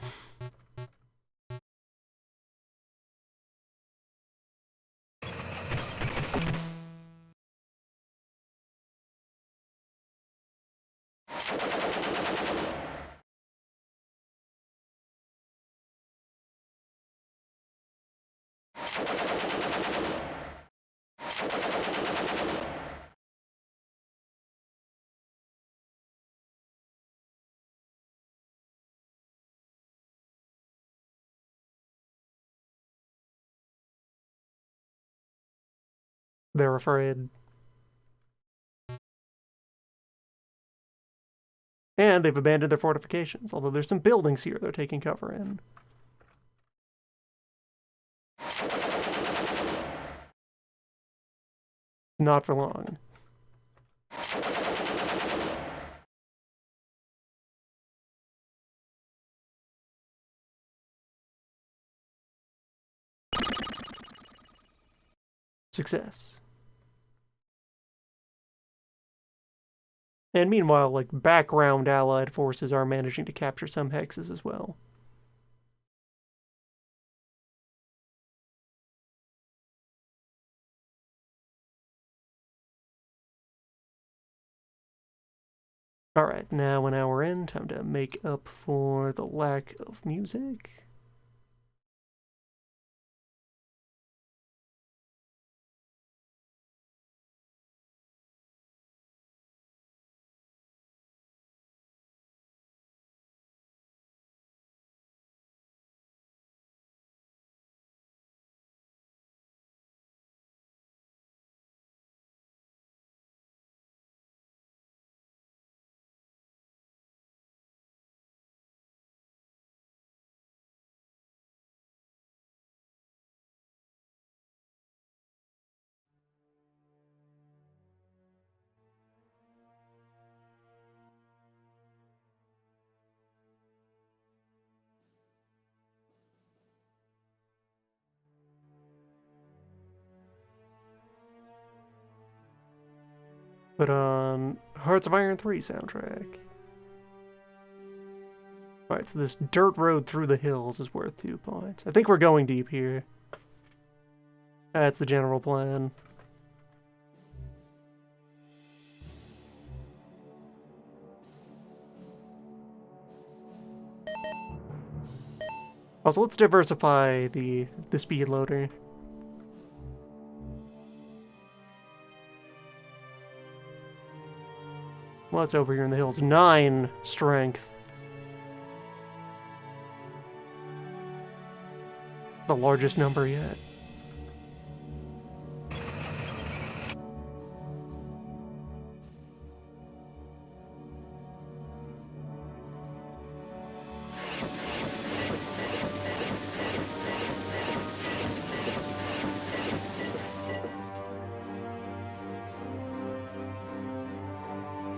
They're afraid. And they've abandoned their fortifications, although there's some buildings here they're taking cover in. Not for long. Success. And meanwhile, like, background allied forces are managing to capture some hexes as well. Alright, now an hour in, time to make up for the lack of music. Put on Hearts of Iron 3 soundtrack. Alright, so this dirt road through the hills is worth 2 points. I think we're going deep here. That's the general plan. Also, let's diversify the speed loader. Well, it's over here in the hills. 9 strength. The largest number yet.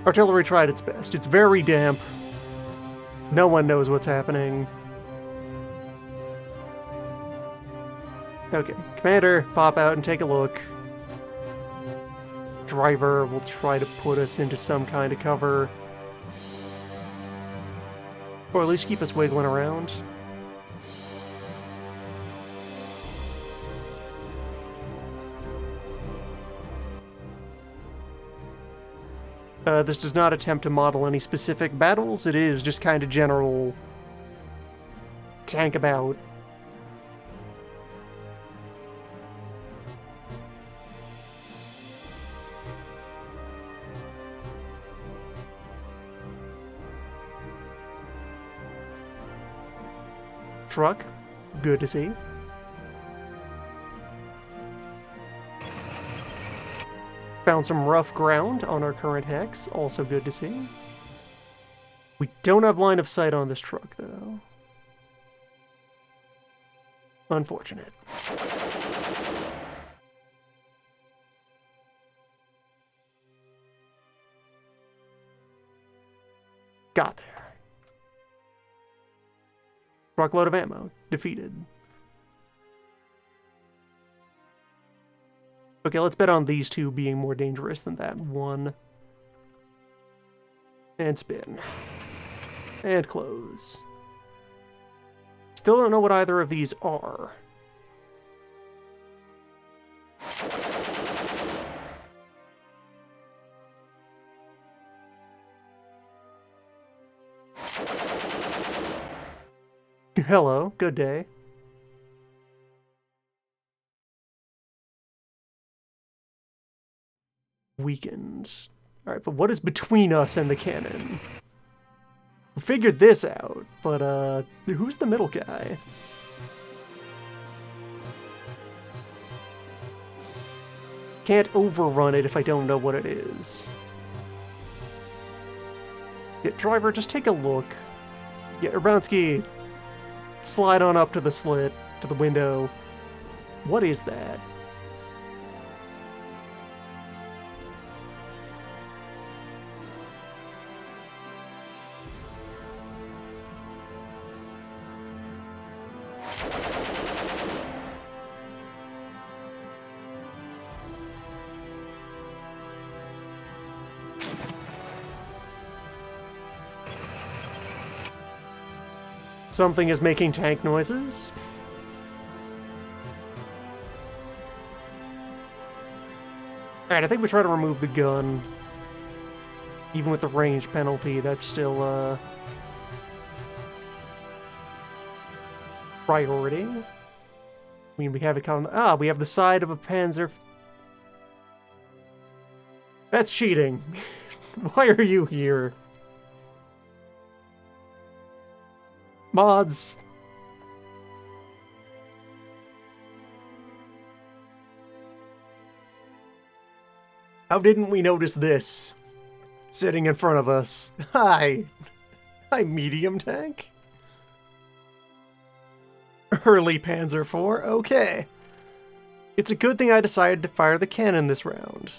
Artillery tried its best. It's very damp. No one knows what's happening. Okay, Commander, pop out and take a look. Driver will try to put us into some kind of cover. Or at least keep us wiggling around. This does not attempt to model any specific battles. It is just kind of general tank about. Truck, good to see. Found some rough ground on our current hex, also good to see. We don't have line of sight on this truck, though. Unfortunate. Got there. Truckload of ammo. Defeated. Okay, let's bet on these two being more dangerous than that one. And spin. And close. Still don't know what either of these are. Hello, good day. Weakened. Alright, but what is between us and the cannon? We figured this out, but who's the middle guy? Can't overrun it if I don't know what it is. Yeah, driver, just take a look. Yeah, Urbanski, slide on up to the slit, to the window. What is that? Something is making tank noises. Alright, I think we try to remove the gun. Even with the range penalty, that's still, priority. I mean, we have it we have the side of a Panzer. That's cheating. Why are you here? Mods. How didn't we notice this? Sitting in front of us. Hi. Hi, medium tank. Early Panzer IV? Okay. It's a good thing I decided to fire the cannon this round.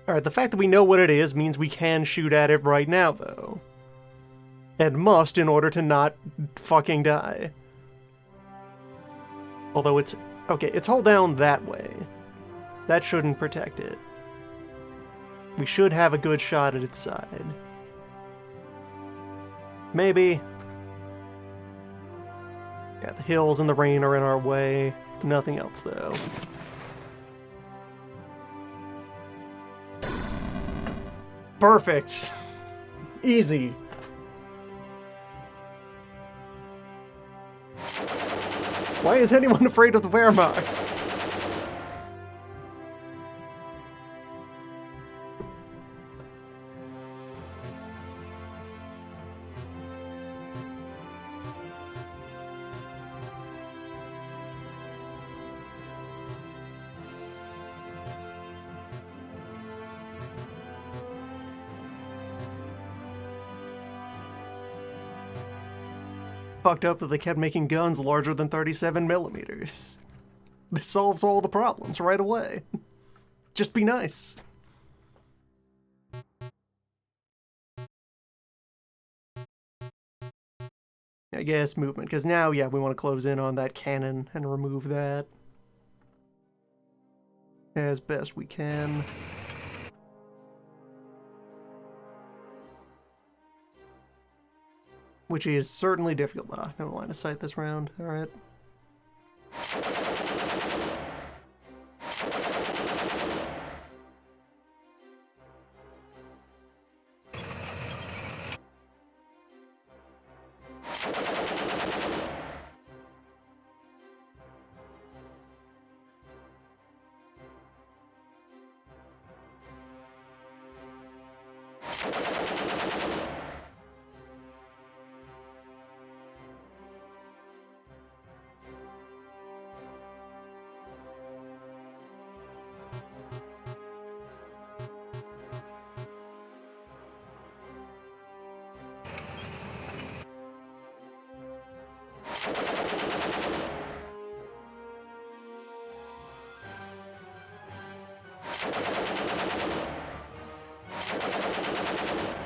Alright, the fact that we know what it is means we can shoot at it right now, though. And must in order to not fucking die. Although it's... okay, it's hold down that way. That shouldn't protect it. We should have a good shot at its side. Maybe. Yeah, the hills and the rain are in our way. Nothing else, though. Perfect. Easy. Why is anyone afraid of the Wehrmachts? Fucked up that they kept making guns larger than 37 millimeters. This solves all the problems right away. Just be nice. I guess movement, because now, yeah, we want to close in on that cannon and remove that as best we can. Which is certainly difficult. Ah, no line of sight this round. Alright.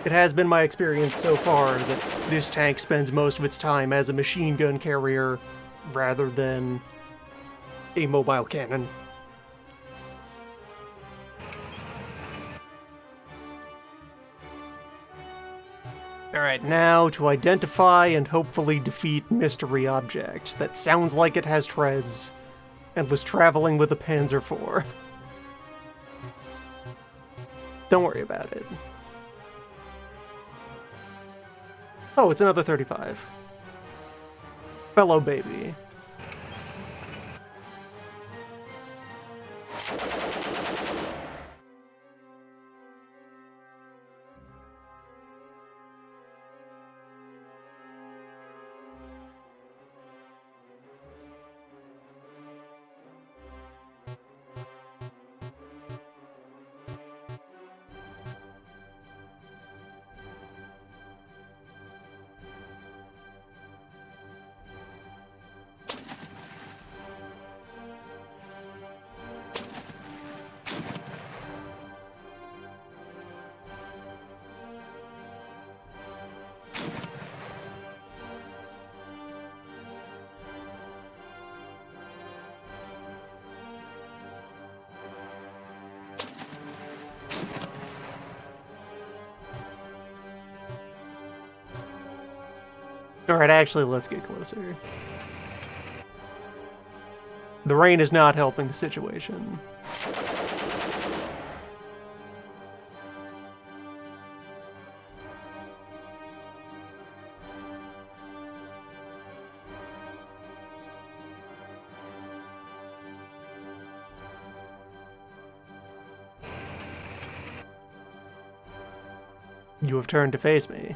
It has been my experience so far that this tank spends most of its time as a machine gun carrier rather than a mobile cannon. Alright, now to identify and hopefully defeat mystery object that sounds like it has treads and was traveling with a Panzer IV. Don't worry about it. Oh, it's another 35. Fellow baby. Alright, actually, let's get closer. The rain is not helping the situation. You have turned to face me.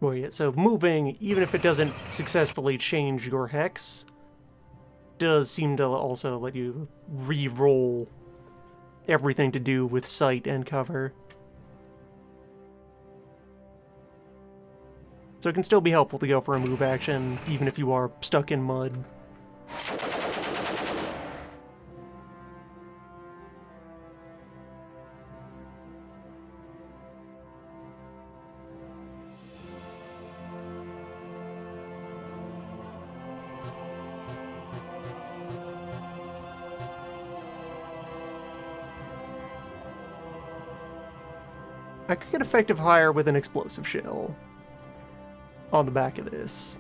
Well, yeah, so moving, even if it doesn't successfully change your hex, does seem to also let you re-roll everything to do with sight and cover. So it can still be helpful to go for a move action, even if you are stuck in mud. I could get effective higher with an explosive shell on the back of this.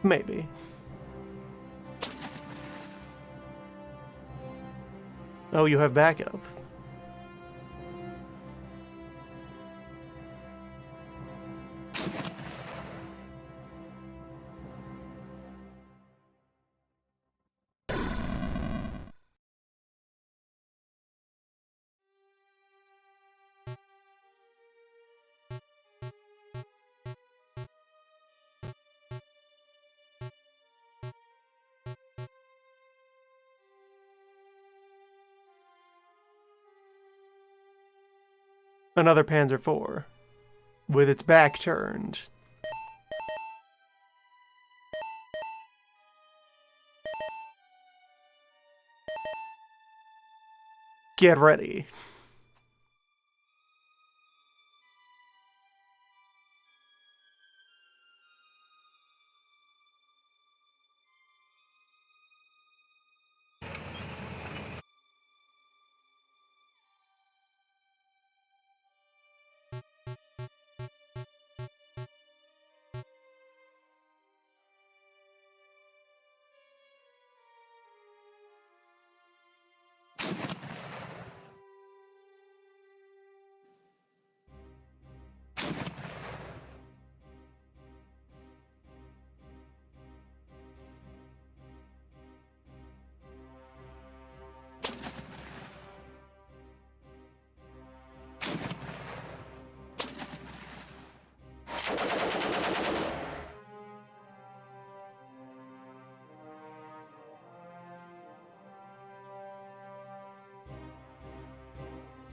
Maybe. Oh, you have backup. Another Panzer IV, with its back turned. Get ready.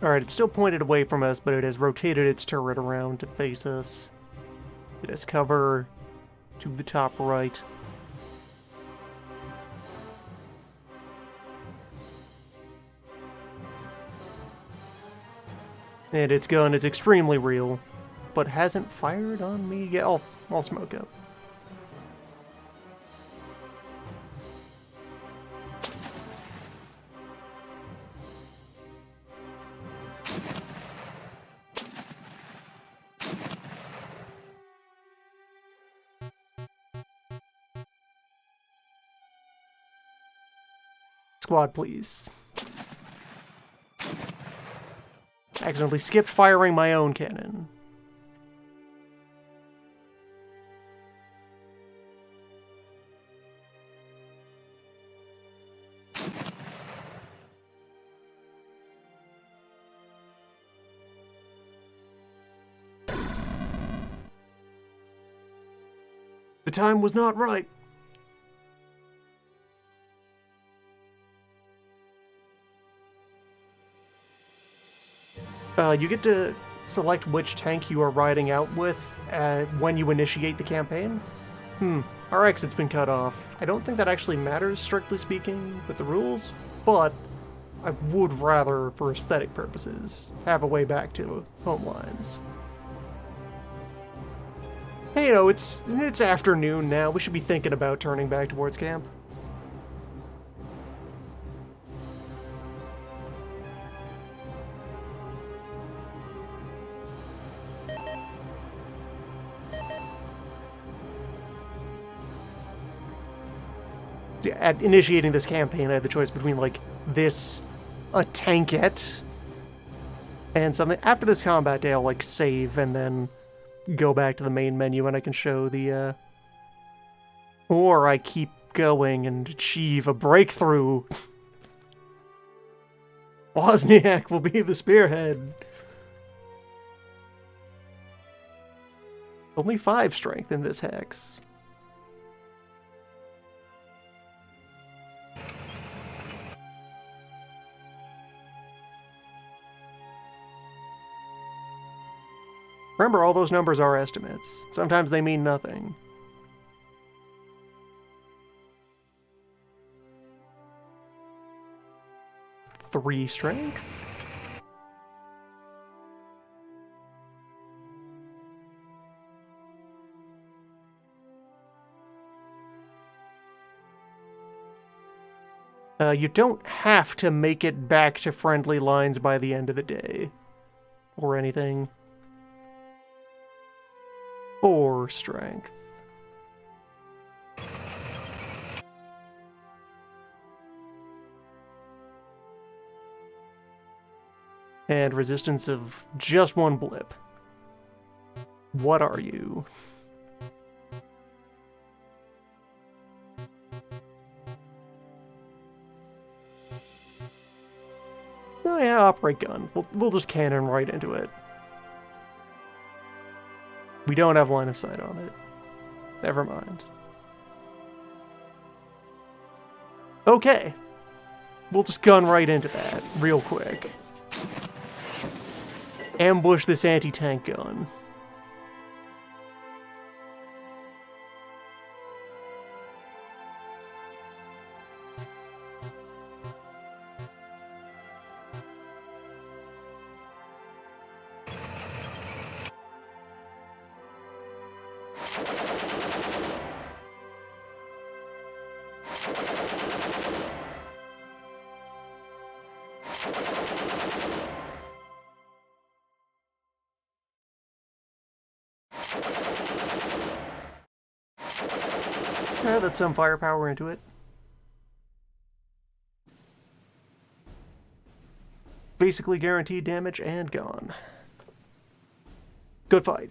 Alright, it's still pointed away from us, but it has rotated its turret around to face us. It has cover to the top right. And its gun is extremely real, but hasn't fired on me yet. I'll smoke up. Squad, please. Accidentally skipped firing my own cannon. The time was not right. You get to select which tank you are riding out with when you initiate the campaign. Our exit's been cut off. I don't think that actually matters, strictly speaking, with the rules, but I would rather, for aesthetic purposes, have a way back to home lines. Hey, you know, it's afternoon now. We should be thinking about turning back towards camp. At initiating this campaign, I had the choice between, like, this, a tankette, and something. After this combat day, I'll, like, save and then go back to the main menu and I can show the, or I keep going and achieve a breakthrough. Wozniak will be the spearhead. Only 5 strength in this hex. Remember, all those numbers are estimates. Sometimes they mean nothing. Three strength? You don't have to make it back to friendly lines by the end of the day. Or anything. 4 strength. And resistance of just 1 blip. What are you? Oh yeah, operate gun. We'll just cannon right into it. We don't have line of sight on it. Never mind. Okay. We'll just gun right into that real quick. Ambush this anti-tank gun. That's some firepower into it. Basically guaranteed damage and gone. Good fight.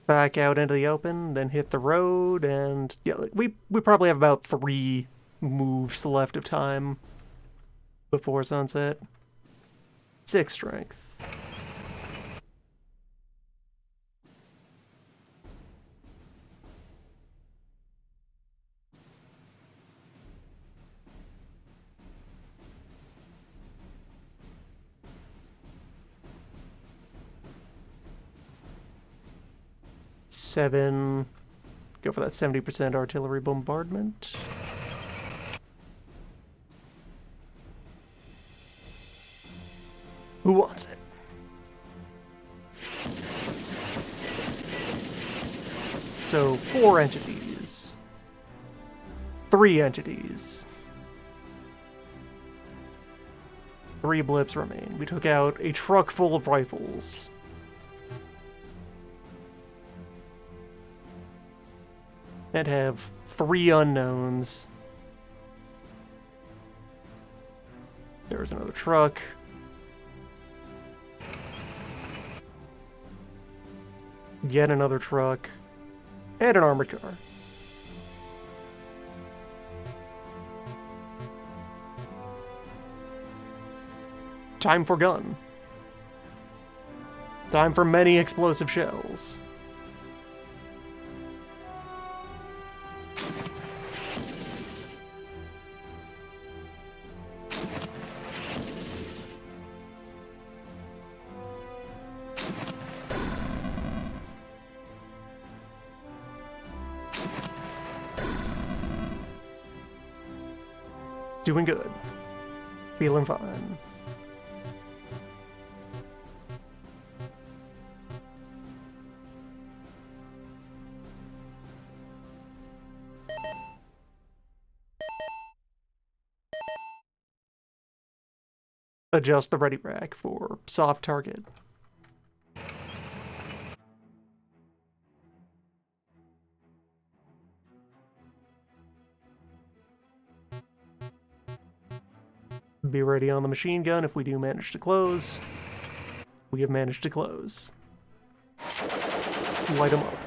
Back out into the open, then hit the road, and yeah, we probably have about 3 moves left of time before sunset. 6 strength. Seven. Go for that 70% artillery bombardment. Who wants it? So 4 entities. 3 entities. 3 blips remain. We took out a truck full of rifles. And have 3 unknowns. There's another truck. Yet another truck. And an armored car. Time for gun. Time for many explosive shells. Doing good. Feeling fine. Adjust the ready rack for soft target. Be ready on the machine gun if we do manage to close. We have managed to close. Light them up.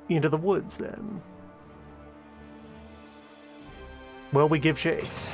Into the woods, then. Well, we give chase.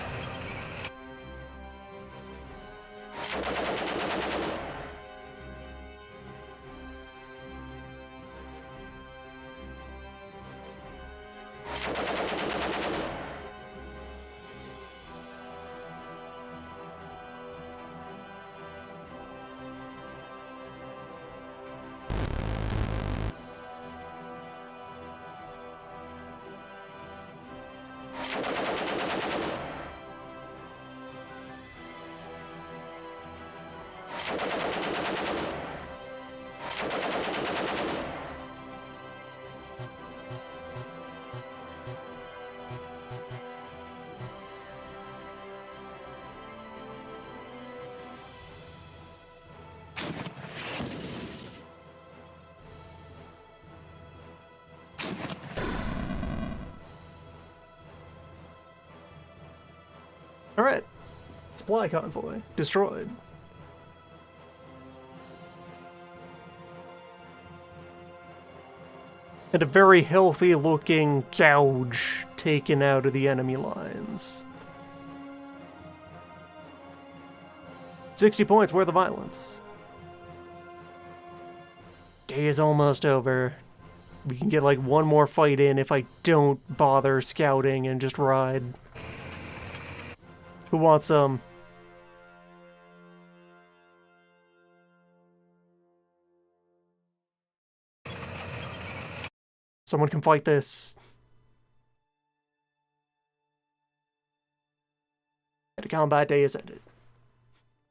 Alright. Supply convoy. Destroyed. And a very healthy looking gouge taken out of the enemy lines. 60 points worth of violence. Day is almost over. We can get like one more fight in if I don't bother scouting and just ride. Who wants some? Someone can fight this. The combat day is ended.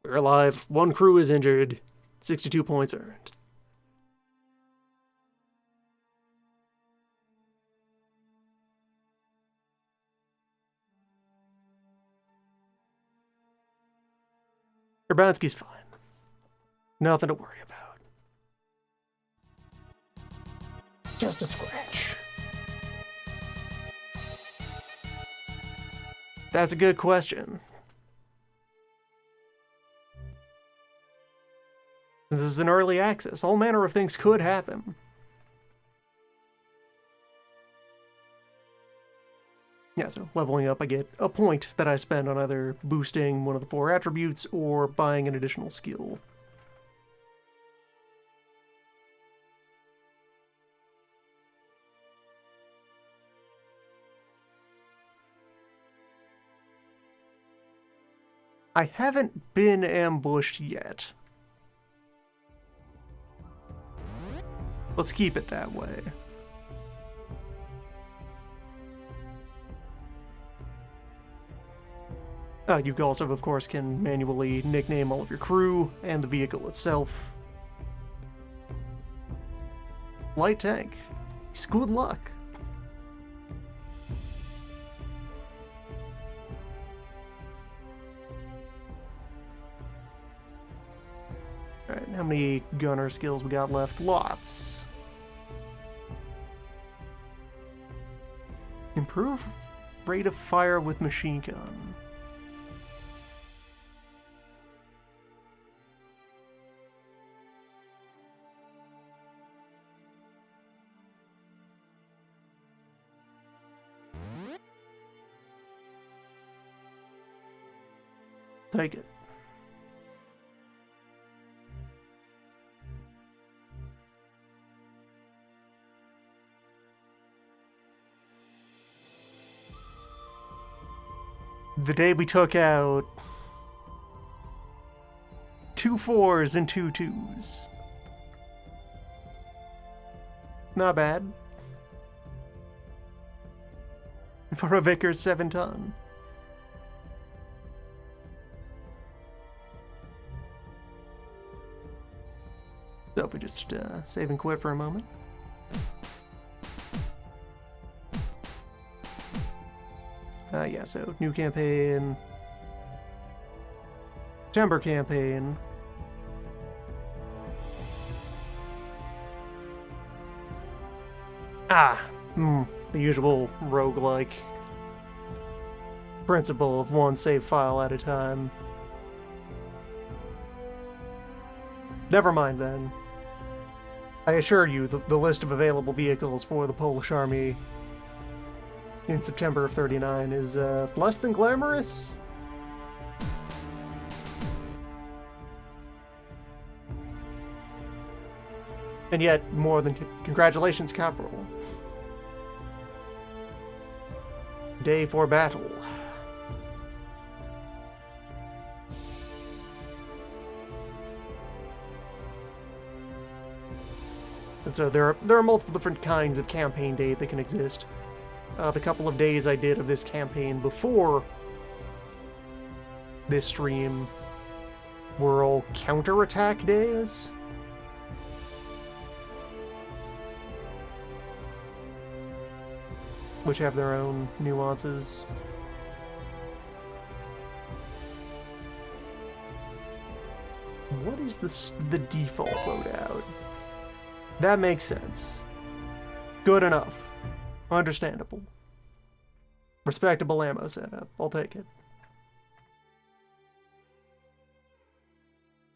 We're alive. One crew is injured. 62 points earned. Urbanski's fine. Nothing to worry about. Just a scratch. That's a good question. This is an early access. All manner of things could happen. Yeah, so leveling up, I get a point that I spend on either boosting one of the 4 attributes or buying an additional skill. I haven't been ambushed yet. Let's keep it that way. You also, of course, can manually nickname all of your crew and the vehicle itself. Light tank. It's good luck. Alright, how many gunner skills we got left? Lots. Improve rate of fire with machine gun. Take it. The day we took out 2 4s and 2 2s. Not bad. For a Vickers 7-ton. So if we just save and quit for a moment. Yeah, so new campaign. September campaign. The usual roguelike principle of one save file at a time. Never mind then. I assure you, the list of available vehicles for the Polish army in September of 39 is less than glamorous. And yet, more than congratulations, Capital. Day for battle. And so there are multiple different kinds of campaign day that can exist. The couple of days I did of this campaign before this stream were all counterattack days. Which have their own nuances. What is the default loadout? That makes sense. Good enough. Understandable. Respectable ammo setup. I'll take it.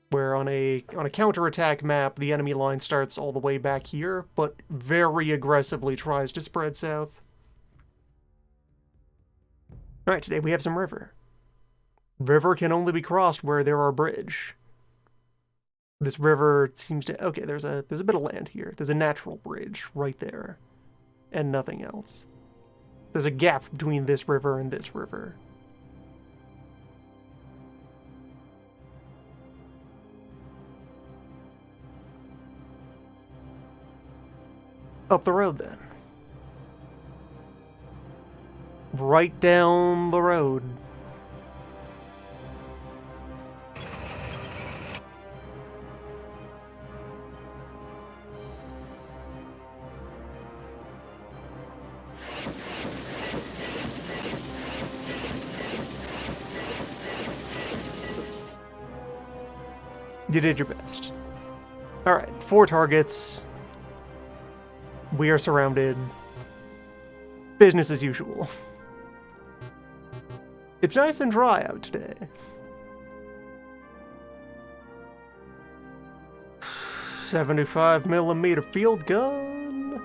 Where on a counterattack map, the enemy line starts all the way back here, but very aggressively tries to spread south. Alright, today we have some river. River can only be crossed where there are bridge. This river seems to... Okay, there's a bit of land here. There's a natural bridge right there. And nothing else. There's a gap between this river and this river. Up the road, then. Right down the road. You did your best. Alright, 4 targets. We are surrounded. Business as usual. It's nice and dry out today. .75mm field gun.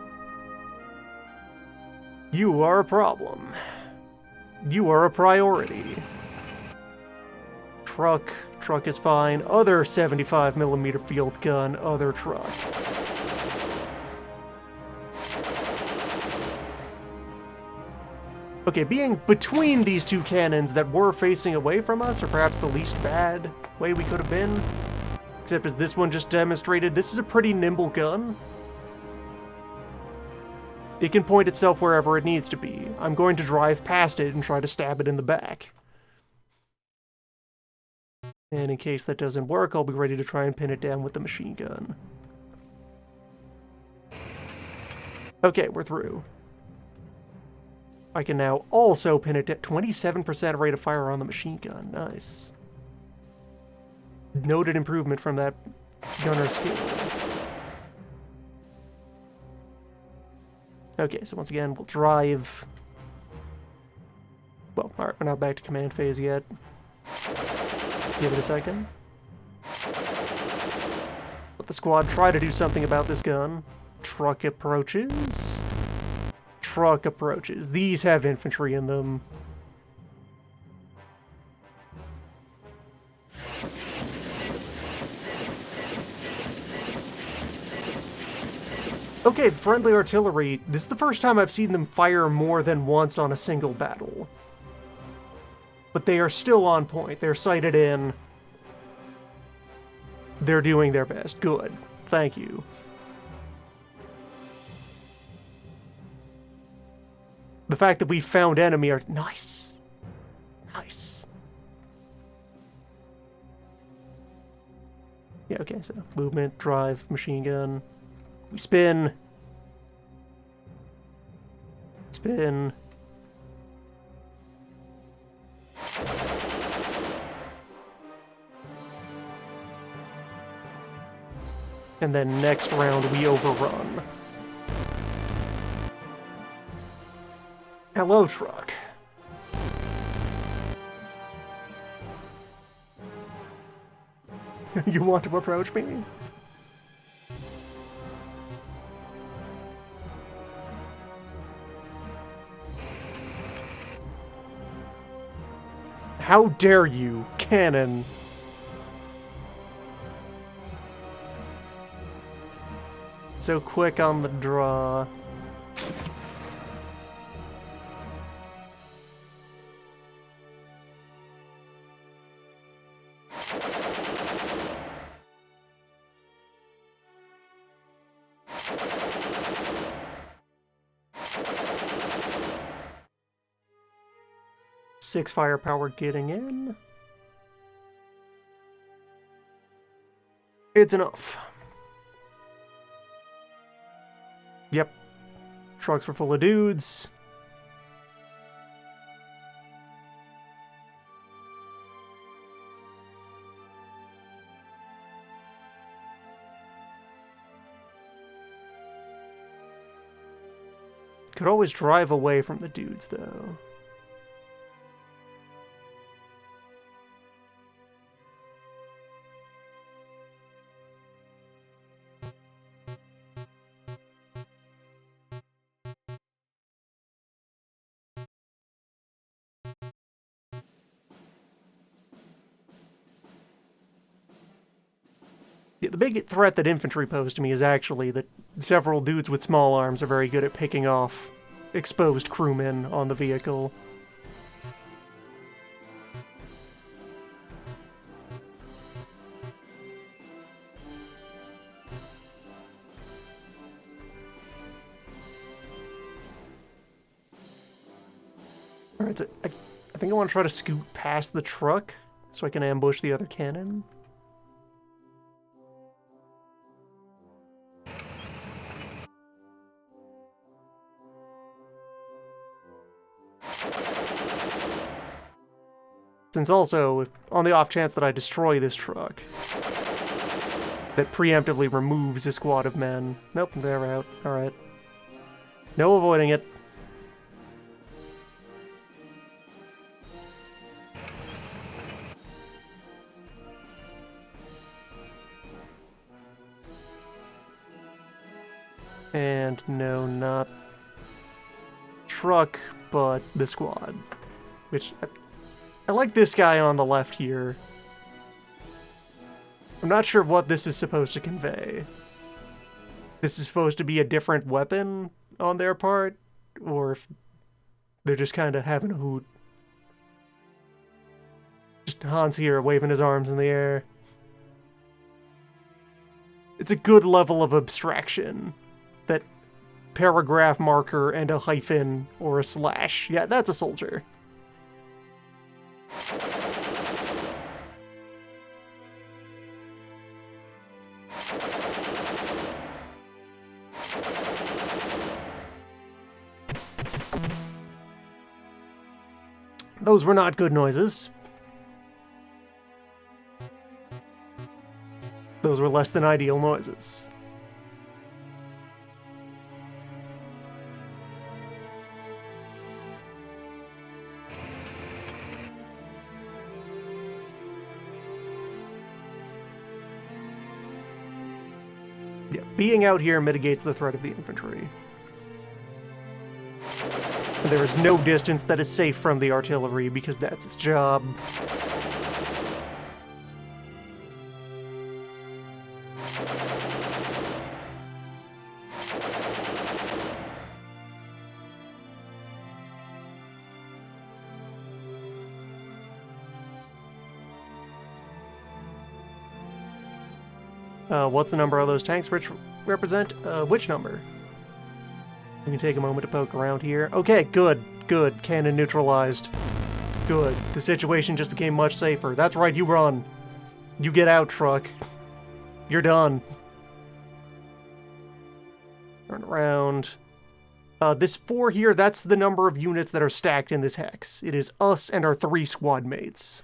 You are a problem. You are a priority. Truck is fine. Other .75mm field gun, other truck. Okay, being between these two cannons that were facing away from us, or perhaps the least bad way we could have been, except as this one just demonstrated, this is a pretty nimble gun. It can point itself wherever it needs to be. I'm going to drive past it and try to stab it in the back. And in case that doesn't work, I'll be ready to try and pin it down with the machine gun. Okay, we're through. I can now also pin it at 27% rate of fire on the machine gun. Nice. Noted improvement from that gunner skill. Okay, so once again, we'll drive... Well, alright, we're not back to command phase yet. Give it a second. Let the squad try to do something about this gun. Truck approaches. Truck approaches. These have infantry in them. Okay, friendly artillery. This is the first time I've seen them fire more than once on a single battle. But they are still on point. They're sighted in. They're doing their best. Good. Thank you. The fact that we found enemy are... Nice. Nice. Yeah, okay, so movement, drive, machine gun. We spin. Spin. And then next round we overrun. Hello, truck. You want to approach me? How dare you, cannon! So quick on the draw. Six firepower getting in. It's enough. Yep. Trucks were full of dudes. Could always drive away from the dudes, though. Yeah, the big threat that infantry pose to me is actually that several dudes with small arms are very good at picking off exposed crewmen on the vehicle. Alright, so I think I want to try to scoot past the truck so I can ambush the other cannon. Since also, on the off chance that I destroy this truck, that preemptively removes a squad of men. Nope, they're out. Alright. No avoiding it. And no, not truck, but the squad. Which, I like this guy on the left here. I'm not sure what this is supposed to convey. This is supposed to be a different weapon on their part, or if they're just kind of having a hoot. Just Hans here waving his arms in the air. It's a good level of abstraction. That paragraph marker and a hyphen or a slash. Yeah, that's a soldier. Those were not good noises. Those were less than ideal noises. Yeah, being out here mitigates the threat of the infantry. There is no distance that is safe from the artillery because that's its job. What's the number of those tanks which represent? Which number? We can take a moment to poke around here. Okay, good, good. Cannon neutralized. Good. The situation just became much safer. That's right, you run. You get out, truck. You're done. Turn around. This 4 here, that's the number of units that are stacked in this hex. It is us and our 3 squad mates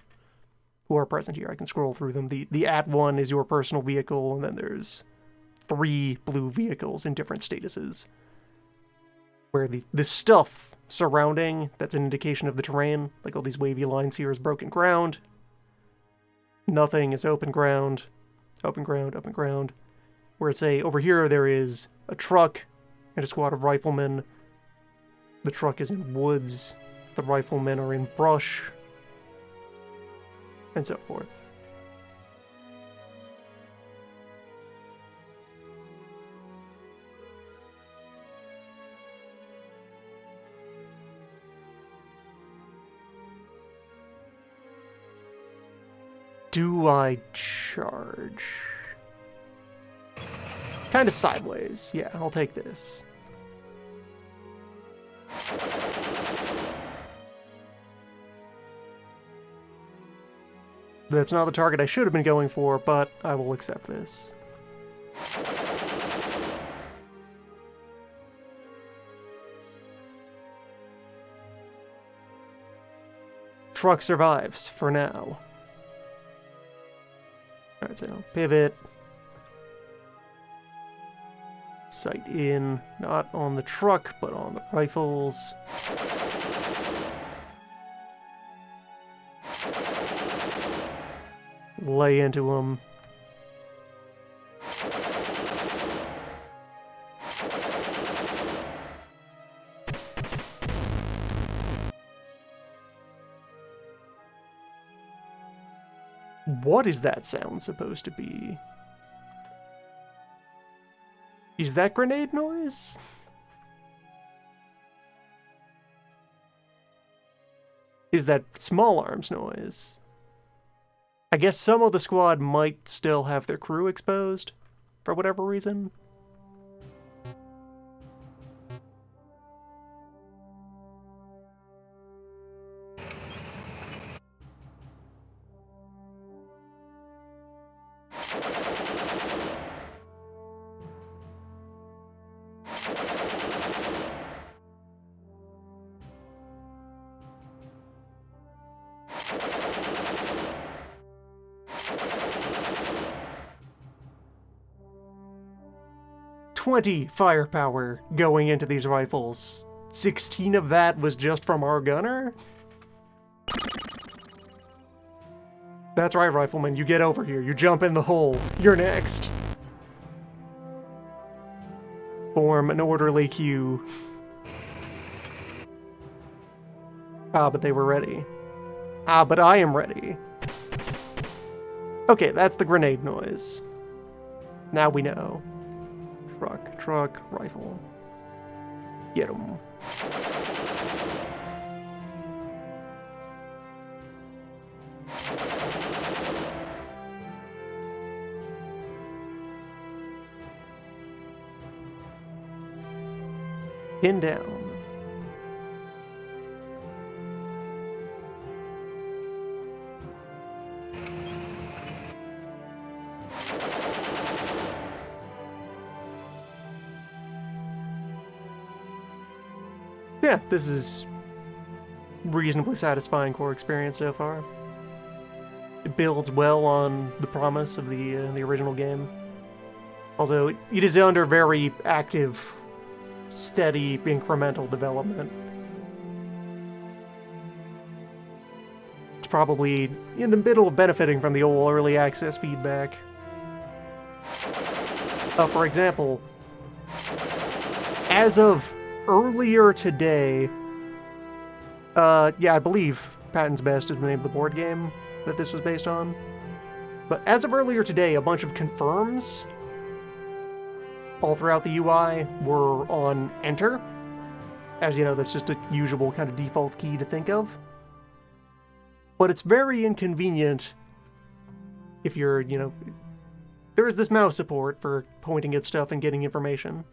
who are present here. I can scroll through them. The @1 is your personal vehicle, and then there's 3 blue vehicles in different statuses. Where the stuff surrounding, that's an indication of the terrain, like all these wavy lines here, is broken ground. Nothing is open ground. Open ground, open ground. Where, say, over here there is a truck and a squad of riflemen. The truck is in woods. The riflemen are in brush. and so forth. Do I charge? Kind of sideways. Yeah, I'll take this. That's not the target I should have been going for, but I will accept this. Truck survives for now. Alright, so pivot. Sight in, not on the truck, but on the rifles. Lay into them. What is that sound supposed to be? Is that grenade noise? Is that small arms noise? I guess some of the squad might still have their crew exposed, for whatever reason. Firepower going into these rifles. 16 of that was just from our gunner? That's right, Rifleman, you get over here. You jump in the hole. You're next. Form an orderly queue. Ah, but they were ready. Ah, but I am ready. Okay, that's the grenade noise. Now we know. Truck, rifle. Get 'em. Pin down. Yeah, this is reasonably satisfying core experience so far. It builds well on the promise of the original game. Also, it is under very active, steady, incremental development. It's probably in the middle of benefiting from the old early access feedback. For example, as of earlier today, yeah, I believe Patton's Best is the name of the board game that this was based on. But as of earlier today, a bunch of confirms all throughout the UI were on enter. As you know, that's just a usual kind of default key to think of. But it's very inconvenient if you're, there is this mouse support for pointing at stuff and getting information.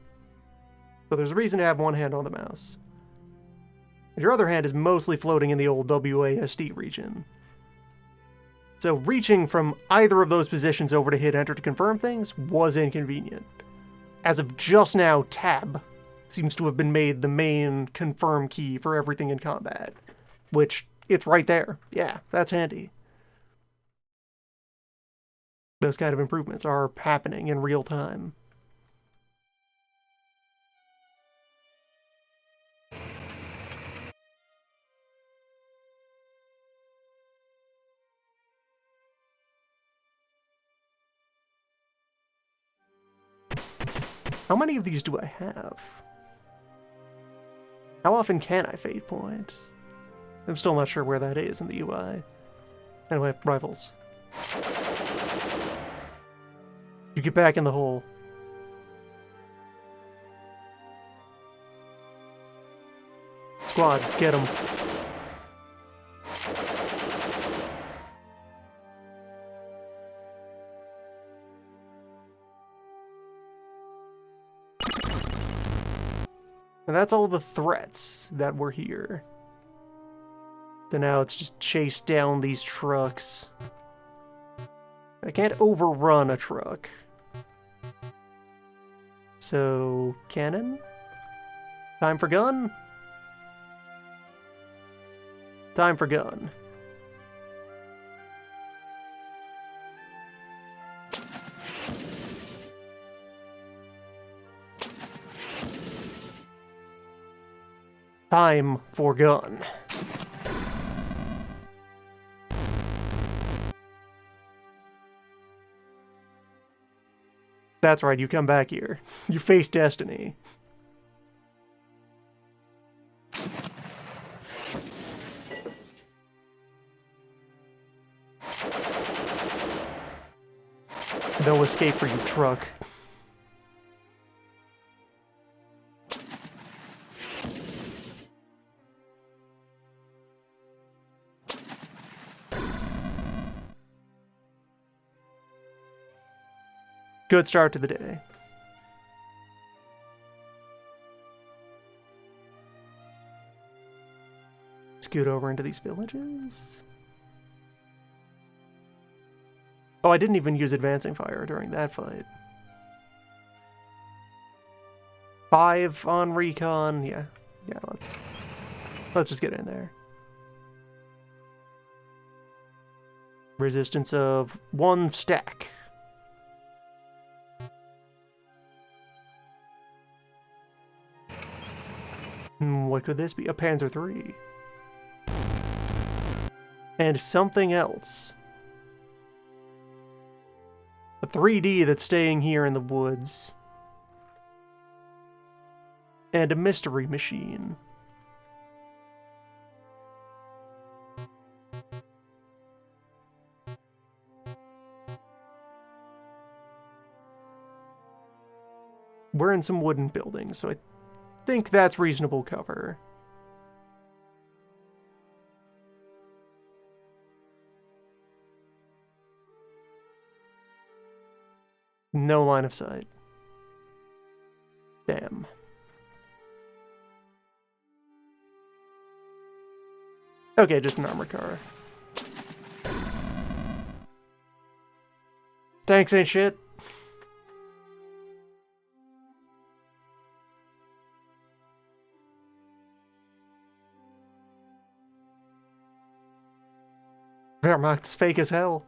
So there's a reason to have one hand on the mouse. And your other hand is mostly floating in the old WASD region. So reaching from either of those positions over to hit enter to confirm things was inconvenient. As of just now, tab seems to have been made the main confirm key for everything in combat. Which, it's right there. Yeah, that's handy. Those kind of improvements are happening in real time. How many of these do I have? How often can I fate point? I'm still not sure where that is in the UI. Anyway, rifles. You get back in the hole. Squad, get him. And that's all the threats that were here. So now it's just chase down these trucks. I can't overrun a truck. So, cannon? Time for gun? Time for gun. Time for gun. That's right, you come back here. You face destiny. No escape for you, truck. Good start to the day. Scoot over into these villages. Oh, I didn't even use advancing fire during that fight. 5 on recon. Yeah, let's just get in there. Resistance of 1 stack. What could this be? A Panzer III. And something else. A 3D that's staying here in the woods. And a mystery machine. We're in some wooden buildings, so I think that's reasonable cover. No line of sight. Damn. Okay, just an armored car. Tanks ain't shit. Wehrmacht's fake as hell.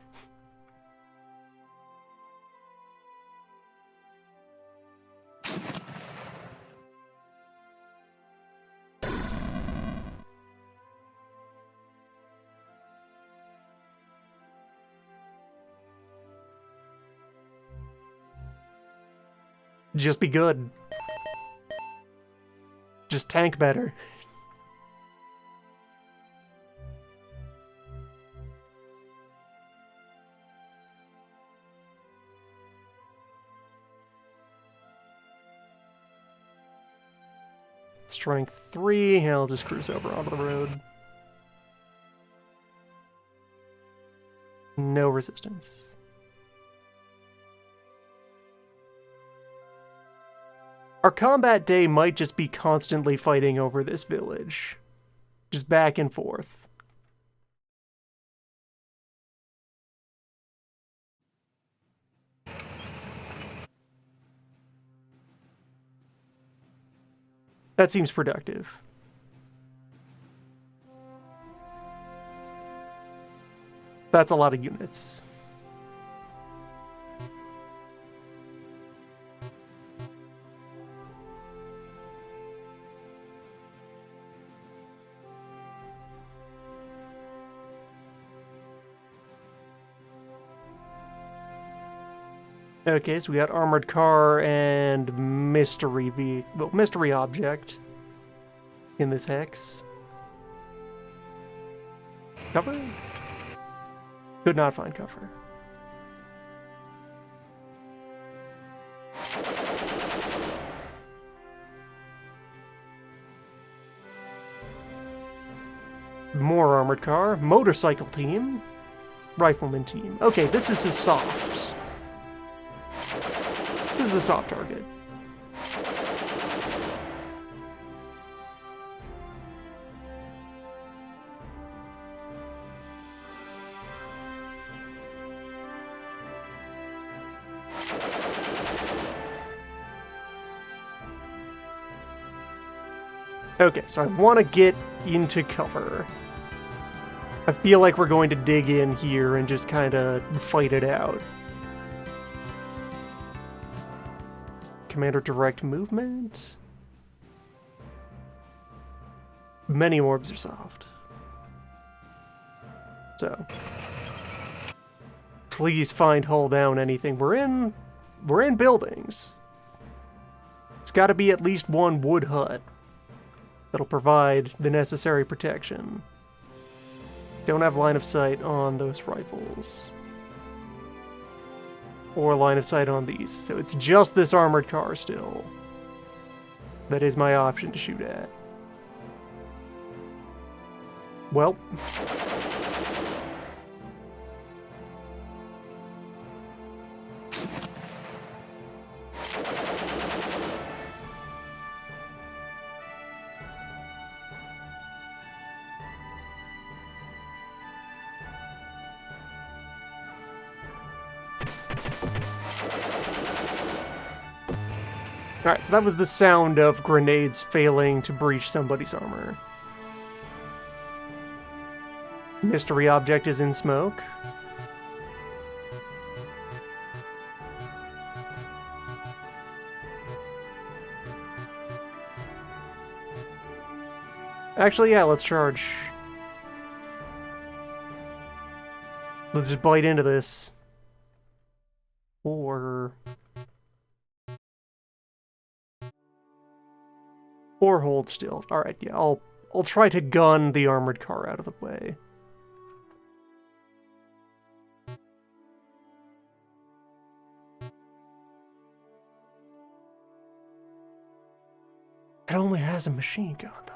Just be good. Just tank better. Strength 3, I'll just cruise over onto the road. No resistance. Our combat day might just be constantly fighting over this village. Just back and forth. That seems productive. That's a lot of units. Okay, so we got armored car and mystery object in this hex. Cover? Could not find cover. More armored car. Motorcycle team. Rifleman team. Okay, this is a soft. This is a soft target. Okay, so I want to get into cover. I feel like we're going to dig in here and just kind of fight it out. Commander direct movement. Many orbs are soft. So, please find hull down anything. We're in buildings. It's got to be at least one wood hut that'll provide the necessary protection. Don't have line of sight on those rifles. Or line of sight on these. So it's just this armored car still. That is my option to shoot at. Well. Alright, so that was the sound of grenades failing to breach somebody's armor. Mystery object is in smoke. Actually, yeah, let's charge. Let's just bite into this. Or hold still. Alright, yeah, I'll try to gun the armored car out of the way. It only has a machine gun, though.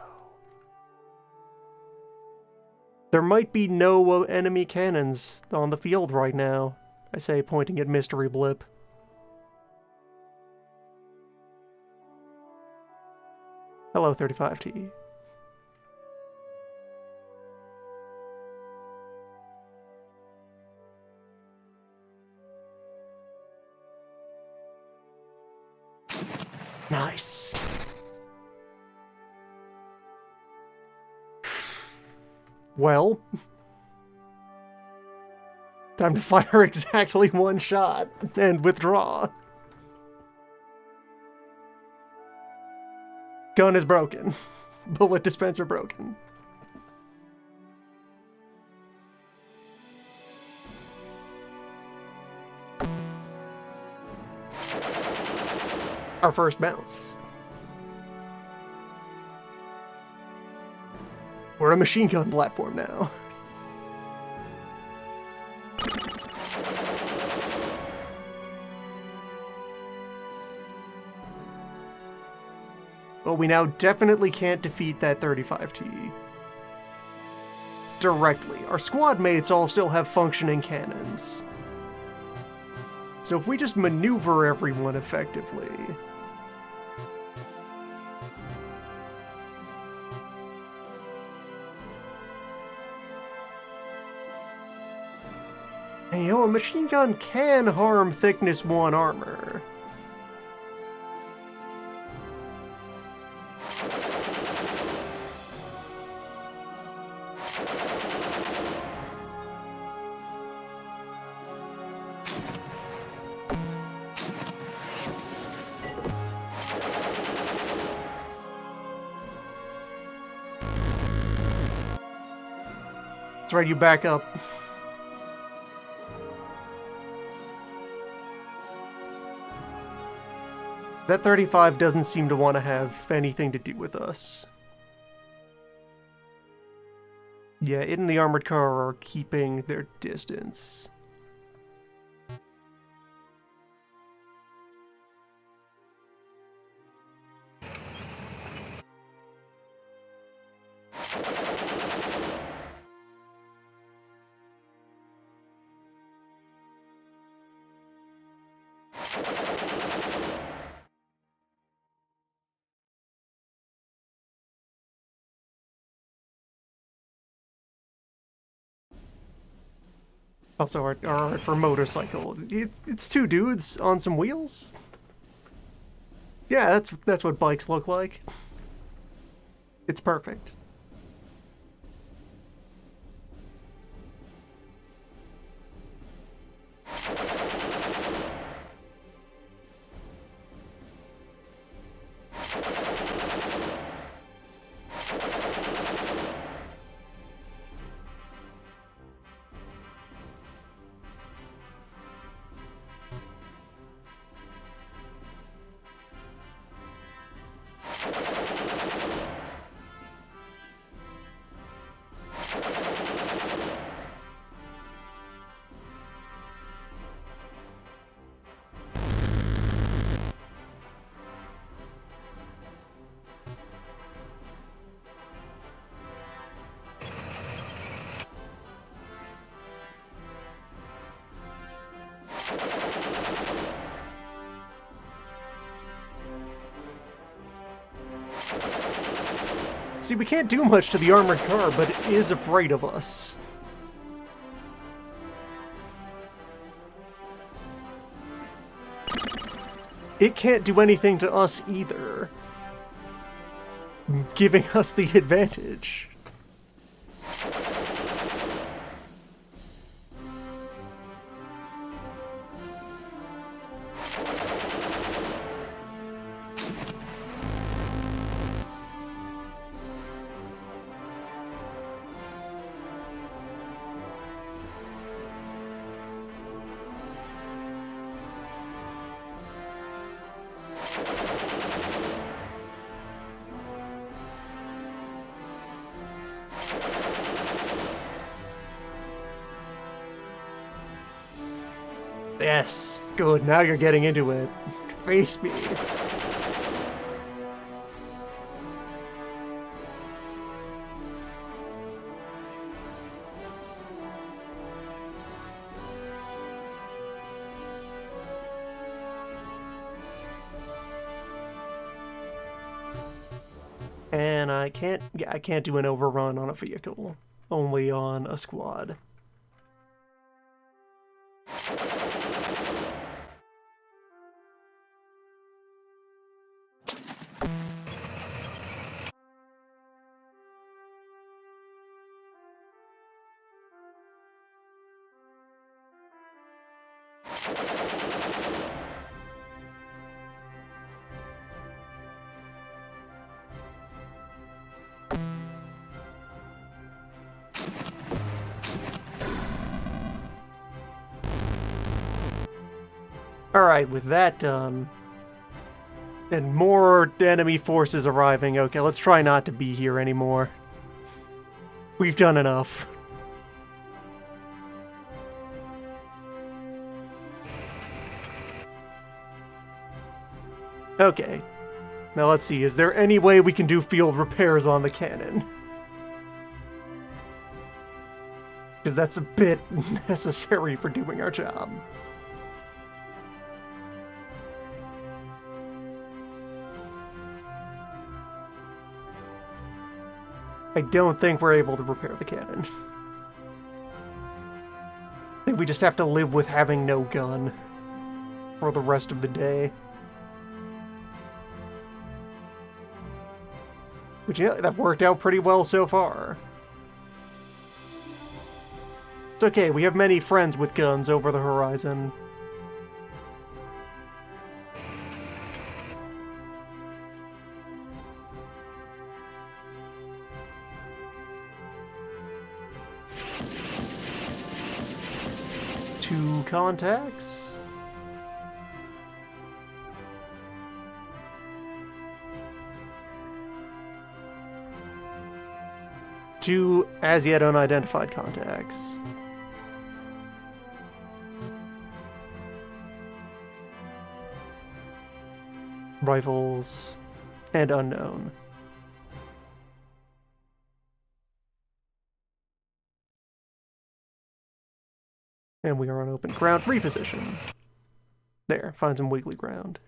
There might be no enemy cannons on the field right now, I say, pointing at Mystery Blip. Hello, 35T. Nice. Well, time to fire exactly one shot and withdraw. Gun is broken. Bullet dispenser broken. Our first bounce. We're a machine gun platform now. But we now definitely can't defeat that 35T. Directly. Our squad mates all still have functioning cannons. So if we just maneuver everyone effectively... And, you know, a machine gun can harm thickness 1 armor. That's right, you back up. That 35 doesn't seem to want to have anything to do with us. Yeah, it and the armored car are keeping their distance. Also, our art for motorcycle. It's two dudes on some wheels. Yeah, that's what bikes look like. It's perfect. See, we can't do much to the armored car, but it is afraid of us. It can't do anything to us either, giving us the advantage. Yes, good, now you're getting into it. Face me. And I can't do an overrun on a vehicle, only on a squad. Alright, with that done, and more enemy forces arriving, okay, let's try not to be here anymore. We've done enough. Okay. Now let's see, is there any way we can do field repairs on the cannon? Because that's a bit necessary for doing our job. I don't think we're able to repair the cannon. I think we just have to live with having no gun for the rest of the day. But you know, that worked out pretty well so far. It's okay, we have many friends with guns over the horizon. Two contacts. 2 as yet unidentified contacts. Rifles and unknown. And we are on open ground. Reposition. There, find some wiggly ground.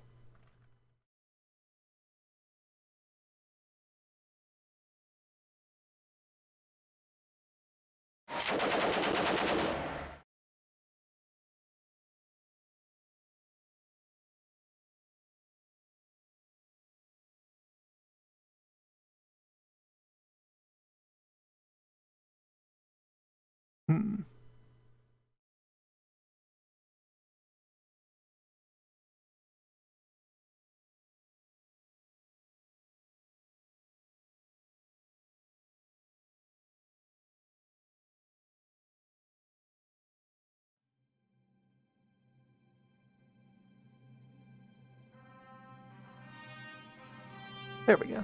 There we go.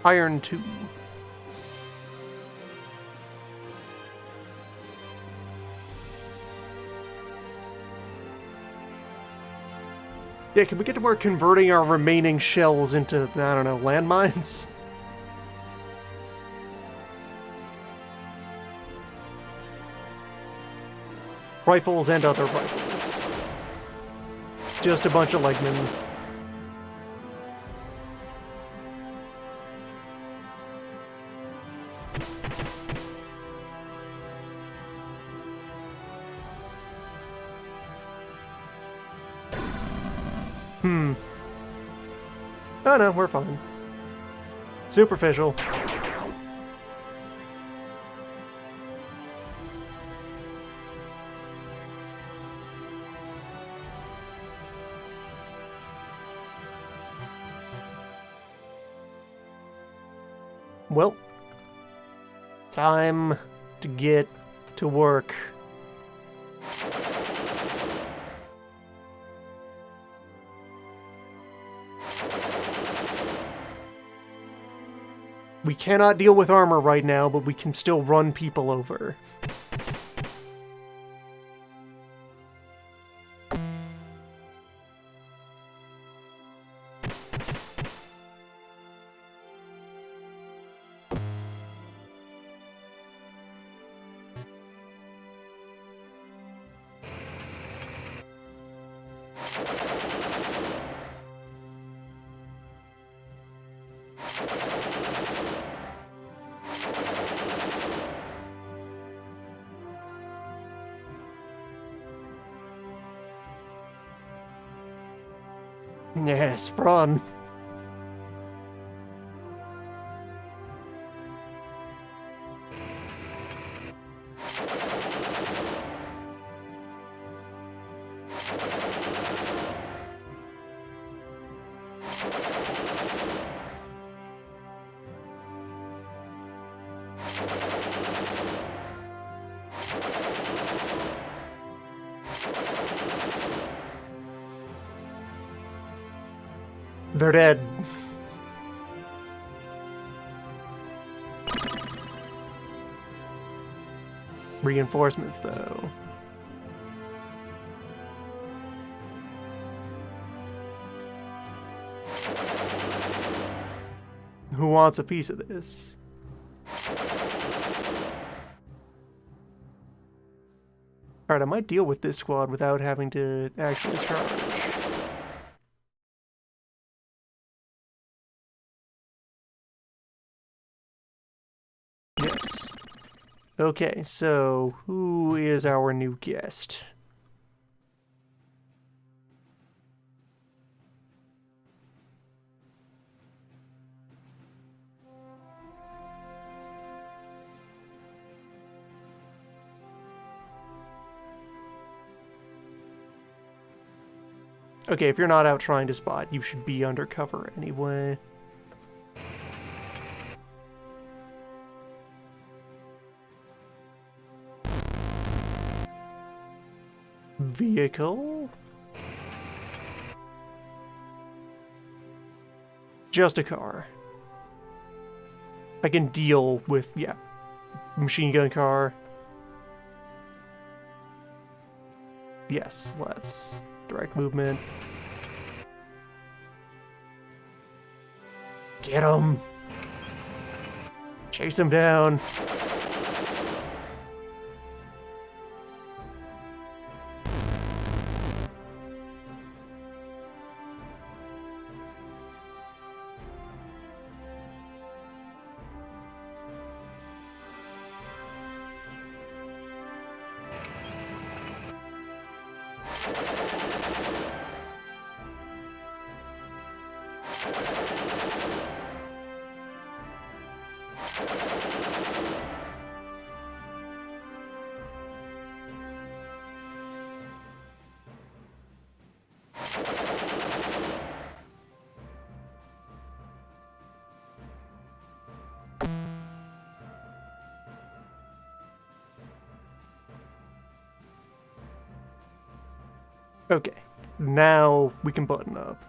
Iron 2. Yeah, can we get to work converting our remaining shells into, I don't know, landmines? Rifles and other rifles. Just a bunch of legmen. Oh no, we're fine. Superficial. Well, time to get to work. We cannot deal with armor right now, but we can still run people over. Yes, run. They're dead. Reinforcements, though. Who wants a piece of this? Alright, I might deal with this squad without having to actually charge. Yes. Okay, so who is our new guest? Okay, if you're not out trying to spot, you should be undercover anyway. Vehicle? Just a car. I can deal with, yeah, machine gun car. Yes, let's direct movement. Get him! Chase him down. Okay, now we can button up.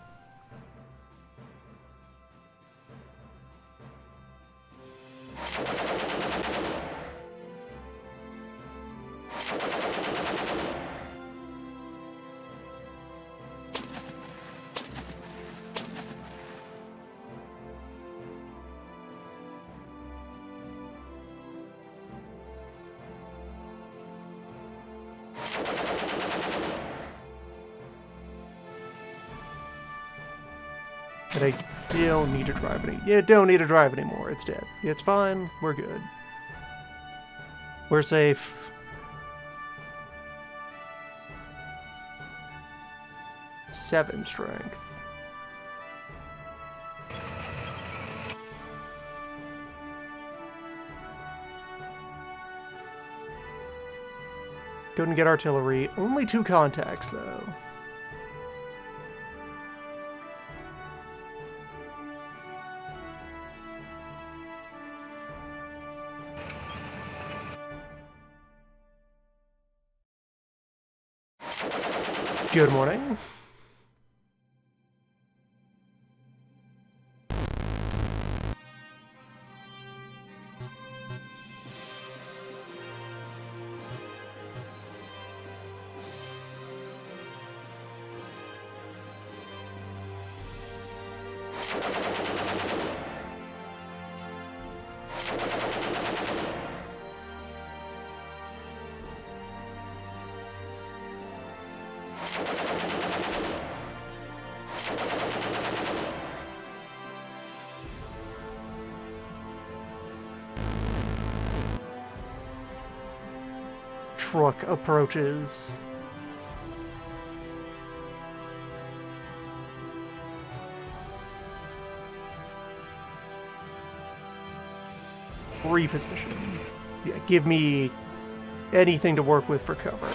But I don't need to drive any. Yeah, don't need to drive anymore. It's dead. It's fine. We're good. We're safe. Seven strength. Couldn't get artillery. Only 2 contacts, though. Good morning. Truck approaches. Reposition. Yeah, give me anything to work with for cover.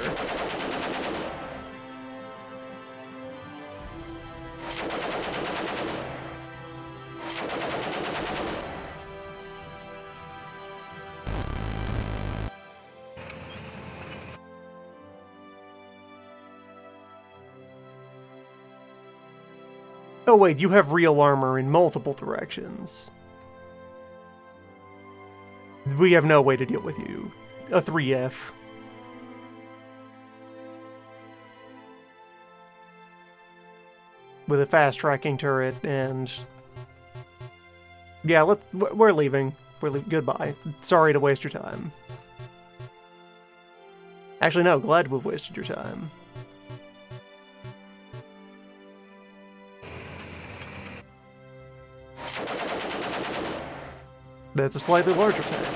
Oh wait, you have real armor in multiple directions. We have no way to deal with you. A 3F. With a fast tracking turret and... Yeah, we're leaving. Goodbye. Sorry to waste your time. Actually, no, glad to have wasted your time. That's a slightly larger tank.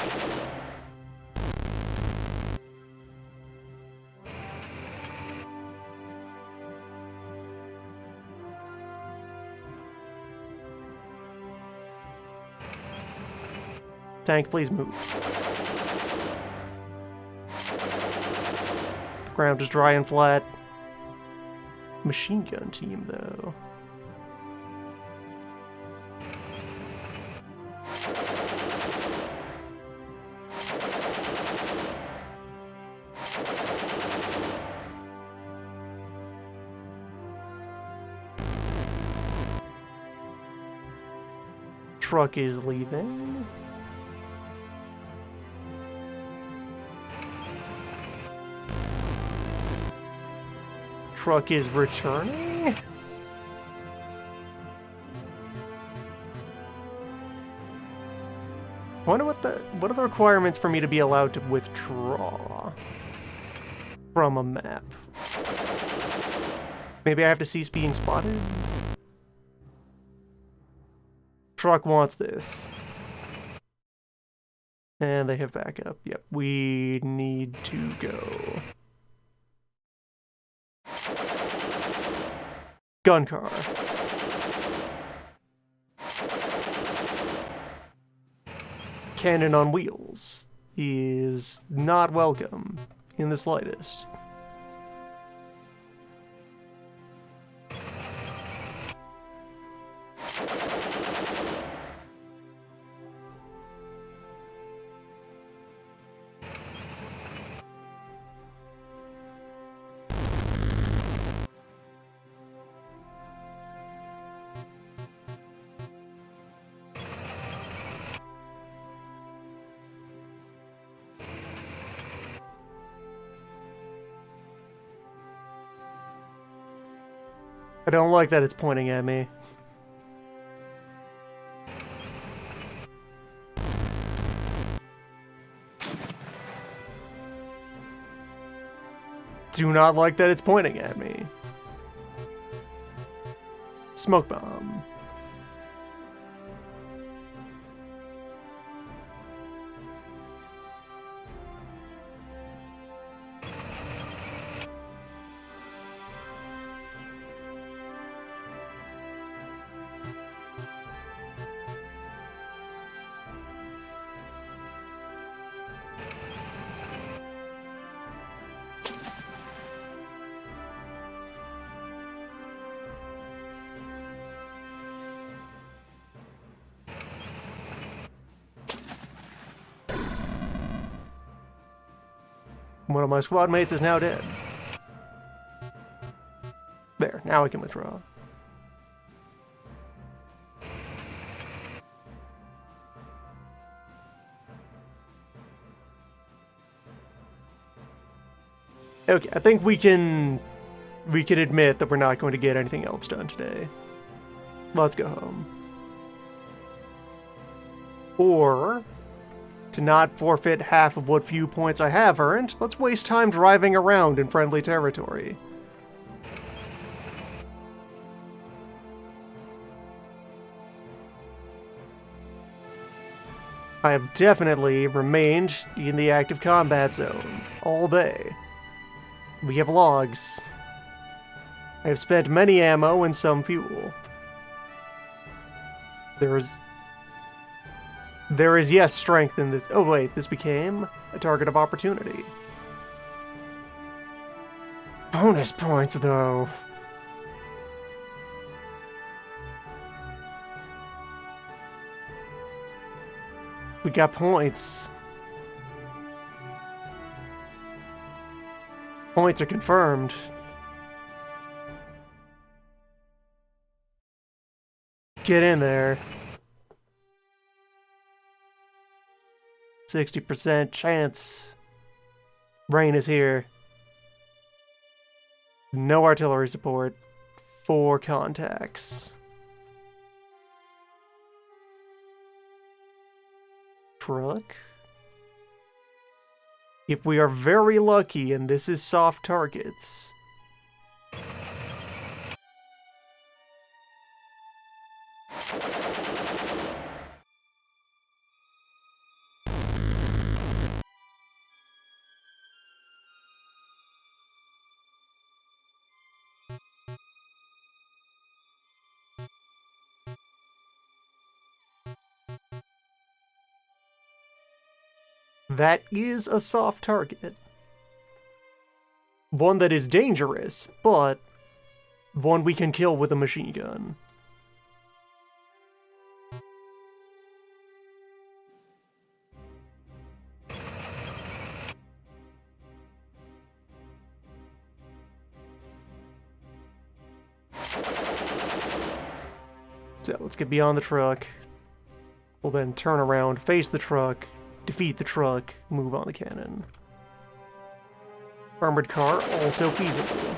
Tank, please move. The ground is dry and flat. Machine gun team, though. Truck is leaving. truck is returning? I wonder what are the requirements for me to be allowed to withdraw from a map? Maybe I have to cease being spotted? Truck wants this. And they have backup. Yep, we need to go. Gun car. Cannon on wheels is not welcome in the slightest. I don't like that it's pointing at me. Do not like that it's pointing at me. Smoke bomb. One of my squad mates is now dead. There, now I can withdraw. Okay, I think we can admit that we're not going to get anything else done today. Let's go home. Or, to not forfeit half of what few points I have earned, let's waste time driving around in friendly territory. I have definitely remained in the active combat zone all day. We have logs. I have spent many ammo and some fuel. There is, yes, strength in this. Oh, wait, this became a target of opportunity. Bonus points, though. We got points. Points are confirmed. Get in there. 60% chance. Rain is here. No artillery support. 4 contacts. Truck? If we are very lucky and this is soft targets. That is a soft target. One that is dangerous, but one we can kill with a machine gun. So let's get beyond the truck. We'll then turn around, face the truck, defeat the truck, move on the cannon. Armored car, also feasible.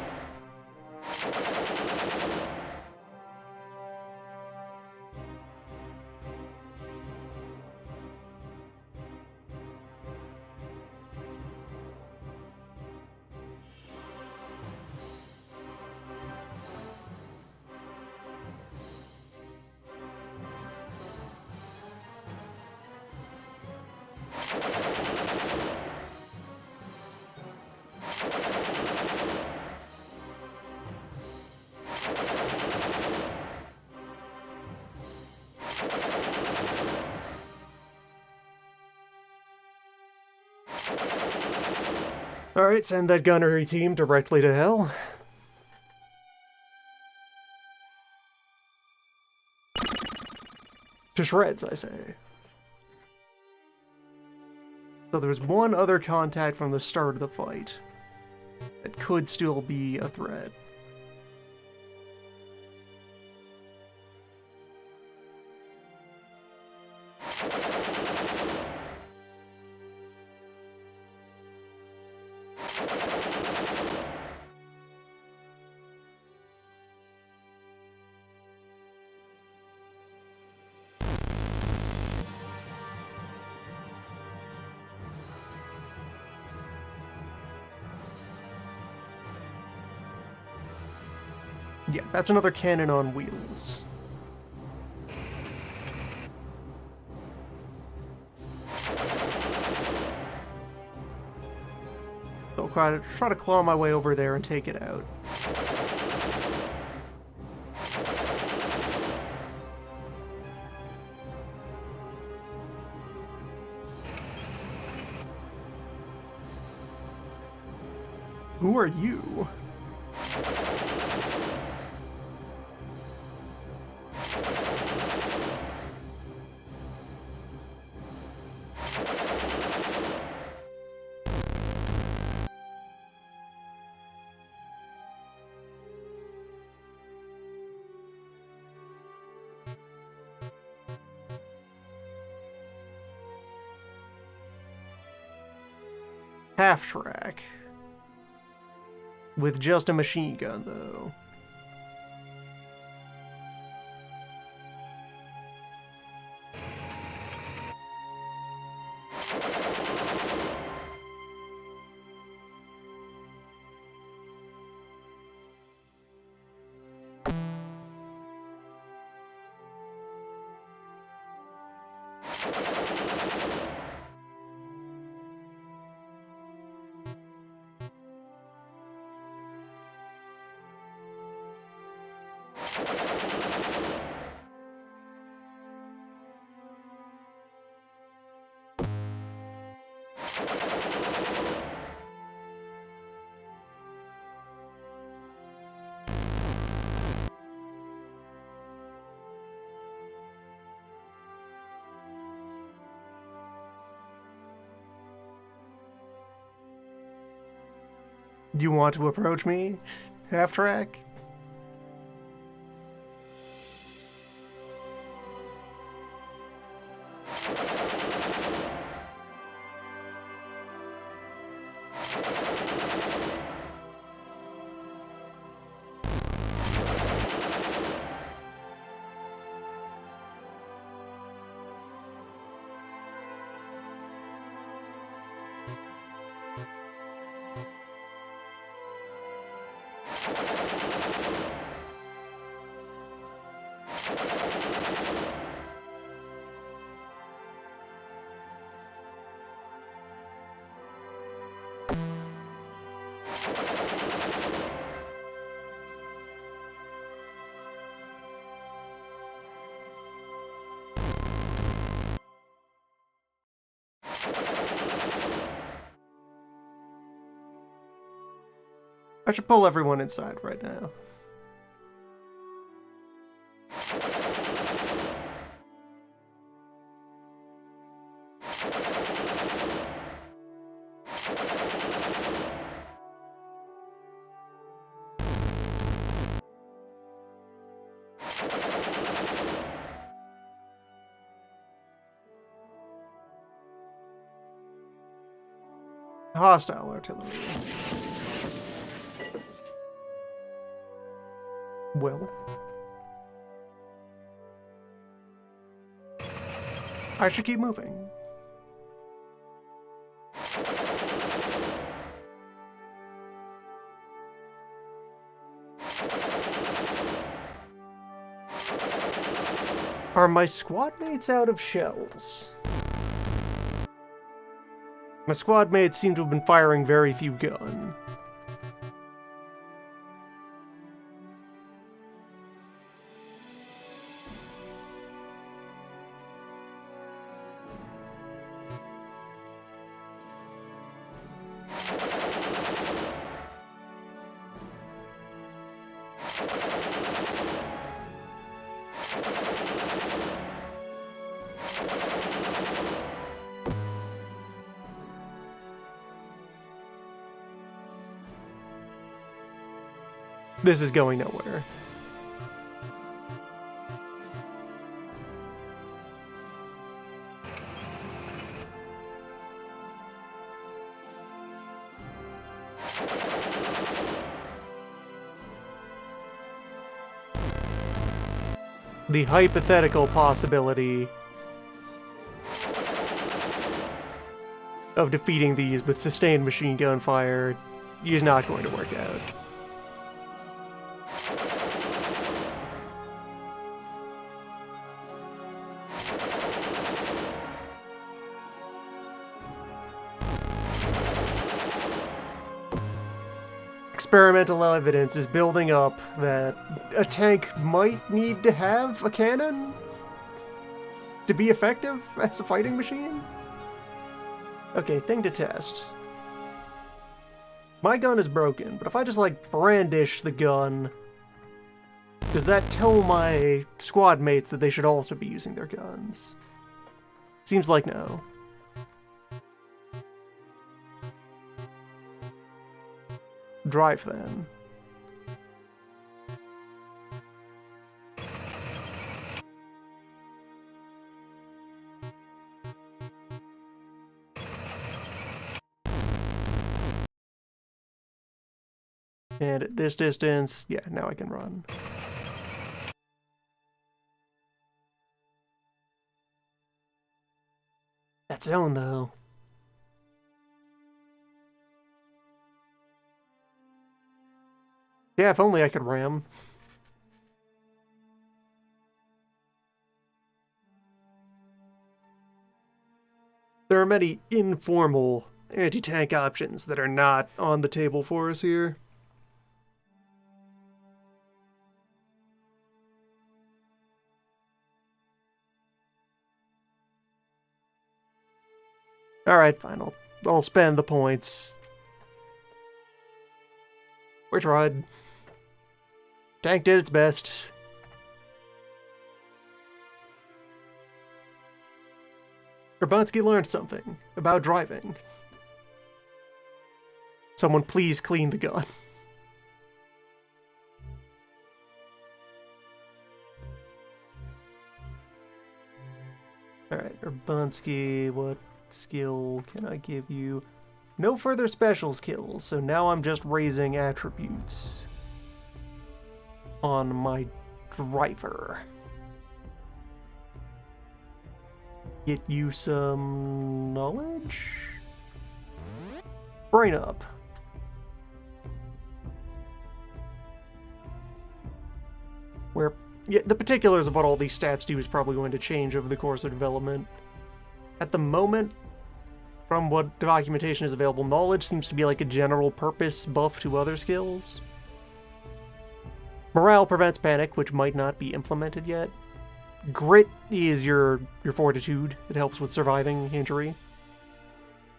Alright, send that gunnery team directly to hell. To shreds, I say. So there's one other contact from the start of the fight that could still be a threat. Yeah, that's another cannon on wheels. So I'll try to claw my way over there and take it out. Who are you? Half track. With just a machine gun, though. You want to approach me, half track? I should pull everyone inside right now. Hostile artillery. Well, I should keep moving. Are my squad mates out of shells? My squad mates seem to have been firing very few guns. This is going nowhere. The hypothetical possibility of defeating these with sustained machine gun fire is not going to work out. Experimental evidence is building up that a tank might need to have a cannon to be effective as a fighting machine. Okay, thing to test. My gun is broken, but if I just like brandish the gun, does that tell my squad mates that they should also be using their guns? Seems like no. Drive then. And at this distance, yeah, now I can run. That zone, though. Yeah, if only I could ram. There are many informal anti-tank options that are not on the table for us here. Alright, fine, I'll spend the points. We tried. Tank did its best. Urbanski learned something about driving. Someone please clean the gun. Alright, Urbanski, what skill can I give you? No further special skills, so now I'm just raising attributes on my driver. Get you some knowledge? Brain up. Where, yeah, the particulars of what all these stats do is probably going to change over the course of development. At the moment, from what documentation is available, knowledge seems to be like a general purpose buff to other skills. Morale prevents panic, which might not be implemented yet. Grit is your fortitude. It helps with surviving injury.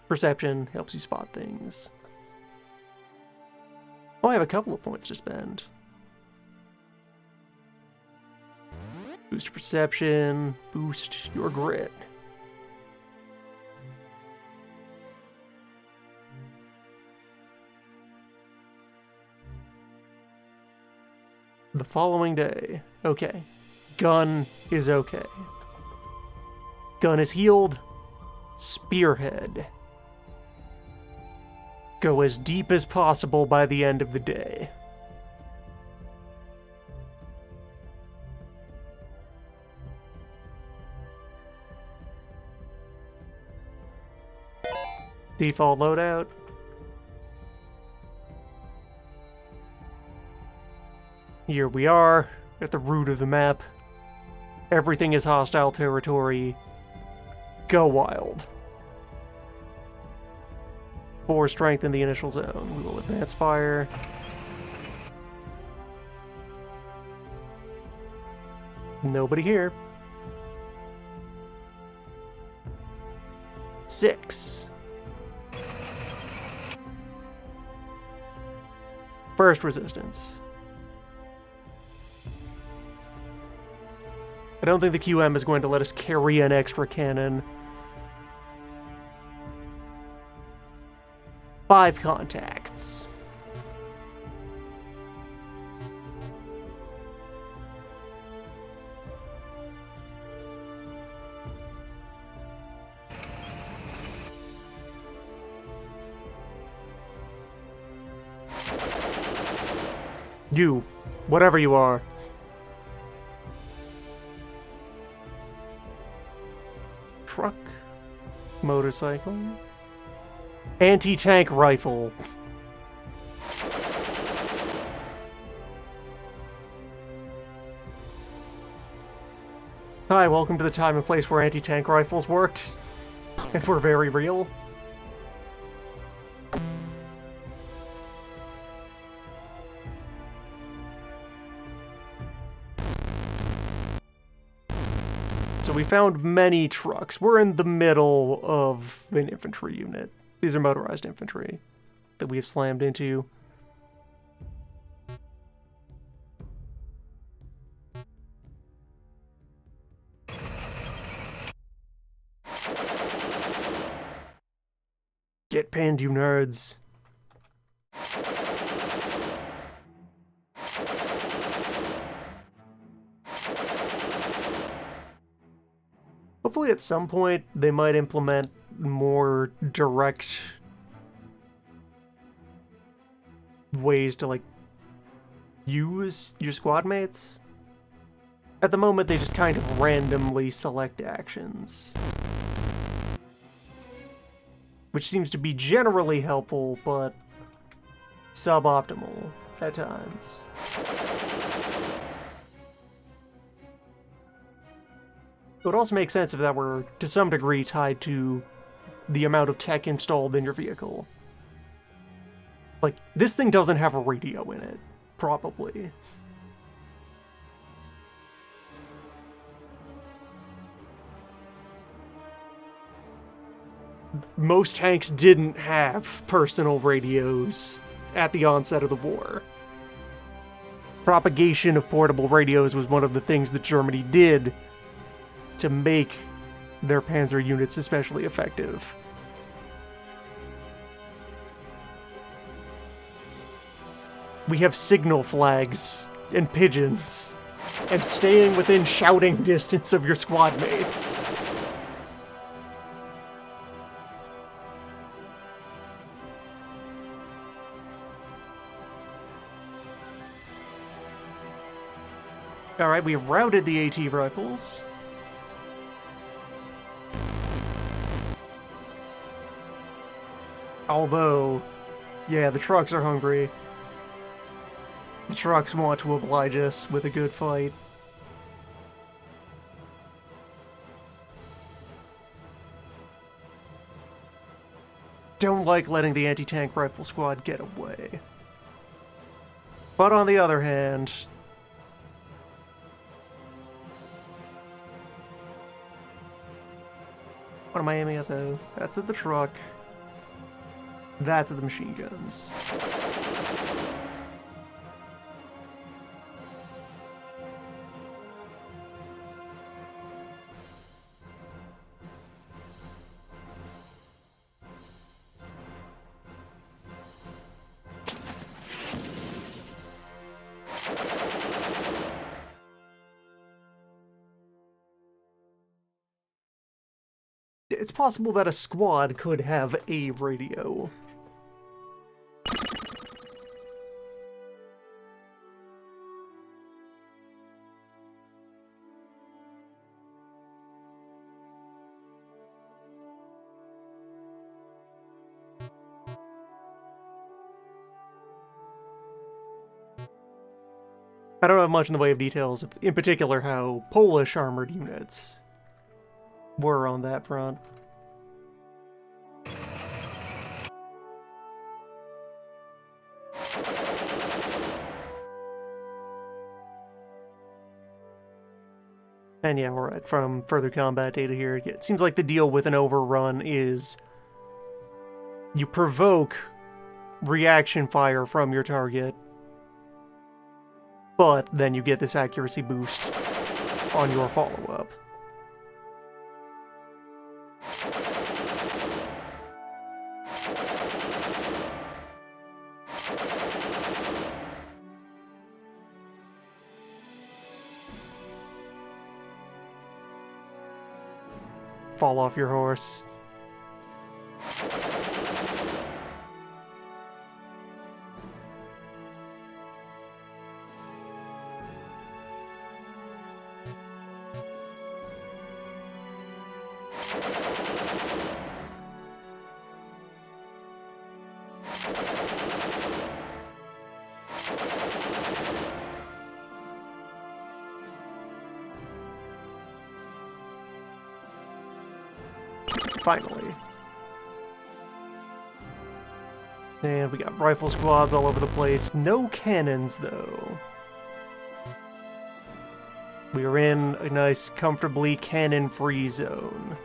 Perception helps you spot things. Oh, I have a couple of points to spend. Boost perception, boost your grit. The following day. Okay. Gun is okay. Gun is healed. Spearhead. Go as deep as possible by the end of the day. Default loadout. Here we are, at the root of the map. Everything is hostile territory. Go wild. 4 strength in the initial zone. We will advance fire. Nobody here. 6. First resistance. I don't think the QM is going to let us carry an extra cannon. 5 contacts. You, whatever you are. Truck, motorcycle, anti-tank rifle. Hi, welcome to the time and place where anti-tank rifles worked and were very real. So we found many trucks. We're in the middle of an infantry unit. These are motorized infantry that we have slammed into. Get pinned, you nerds. Hopefully at some point they might implement more direct ways to, like, use your squad mates. At the moment they just kind of randomly select actions, which seems to be generally helpful, but suboptimal at times. It would also make sense if that were, to some degree, tied to the amount of tech installed in your vehicle. Like, this thing doesn't have a radio in it, probably. Most tanks didn't have personal radios at the onset of the war. Propagation of portable radios was one of the things that Germany did to make their panzer units especially effective. We have signal flags and pigeons, and staying within shouting distance of your squad mates. Alright, we have routed the AT rifles. Although, yeah, the trucks are hungry. The trucks want to oblige us with a good fight. Don't like letting the anti-tank rifle squad get away. But on the other hand, what am I aiming at though? That's at the truck. That's at the machine guns. It's possible that a squad could have a radio. I don't have much in the way of details, in particular how Polish armored units were on that front. And yeah, alright, from further combat data here, it seems like the deal with an overrun is you provoke reaction fire from your target, but then you get this accuracy boost on your follow-up. Fall off your horse. Finally. And we got rifle squads all over the place. No cannons, though. We are in a nice, comfortably cannon-free zone.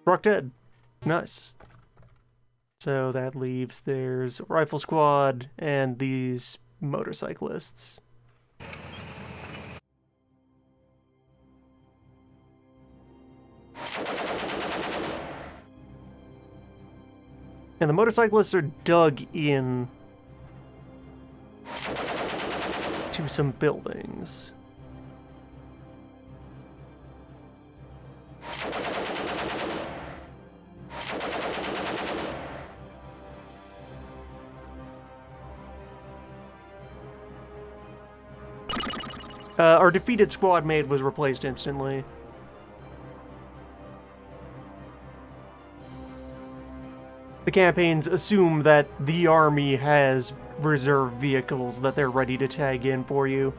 Rock dead. Nice. So that leaves there's a rifle squad and these motorcyclists. And the motorcyclists are dug in to some buildings. Our defeated squad mate was replaced instantly. The campaigns assume that the army has reserve vehicles that they're ready to tag in for you.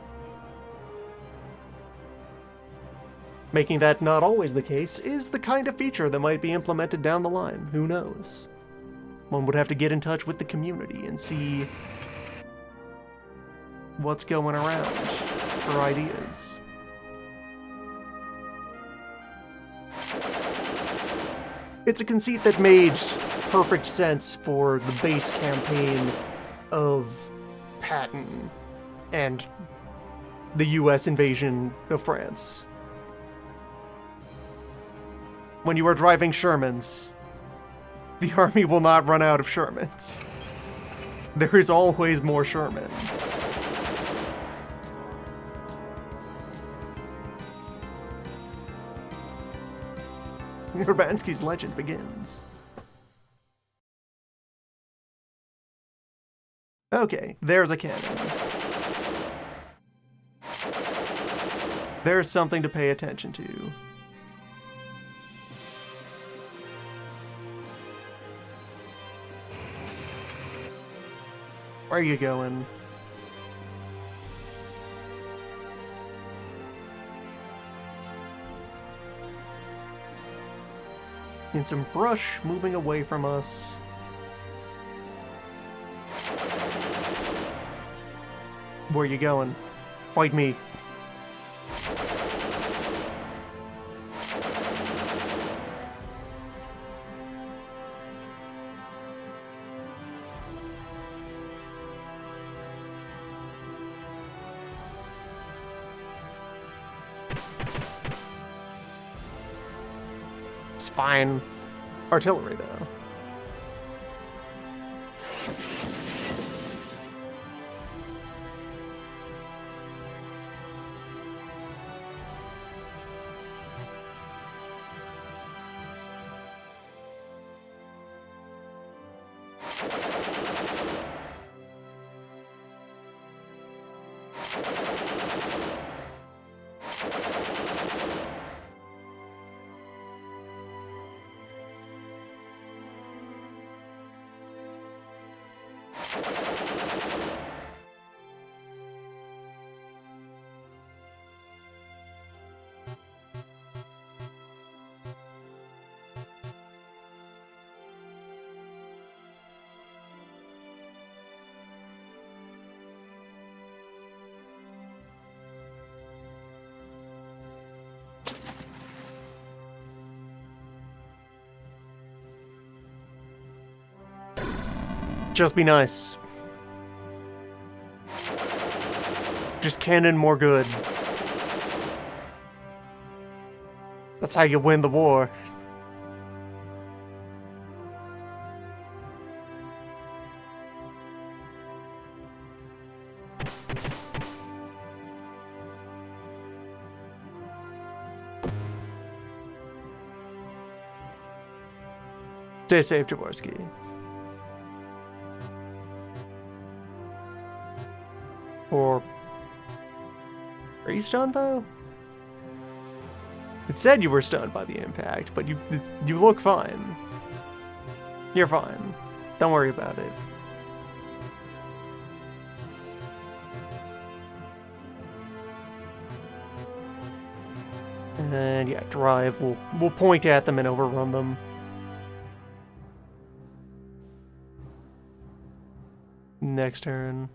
Making that not always the case is the kind of feature that might be implemented down the line. Who knows? One would have to get in touch with the community and see what's going around for ideas. It's a conceit that made perfect sense for the base campaign of Patton and the US invasion of France. When you are driving Shermans, the army will not run out of Shermans. There is always more Sherman. Urbanski's legend begins. Okay, there's a cannon. There's something to pay attention to. Where are you going? In some brush moving away from us. Where are you going? Fight me. It's fine. Artillery, though. Just be nice. Just cannon more good. That's how you win the war. Stay safe, Jaworski. Or... Are you stunned, though? It said you were stunned by the impact, but you look fine. You're fine. Don't worry about it. And yeah, drive. We'll point at them and overrun them. Next turn.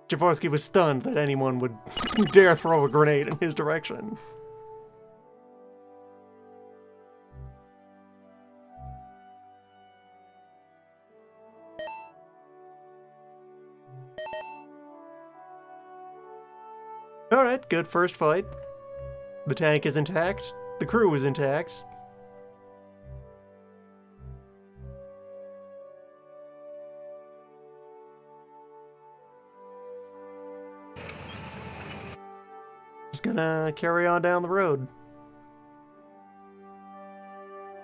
Jaworski was stunned that anyone would dare throw a grenade in his direction. Alright, good first fight. The tank is intact. The crew is intact. Just gonna carry on down the road.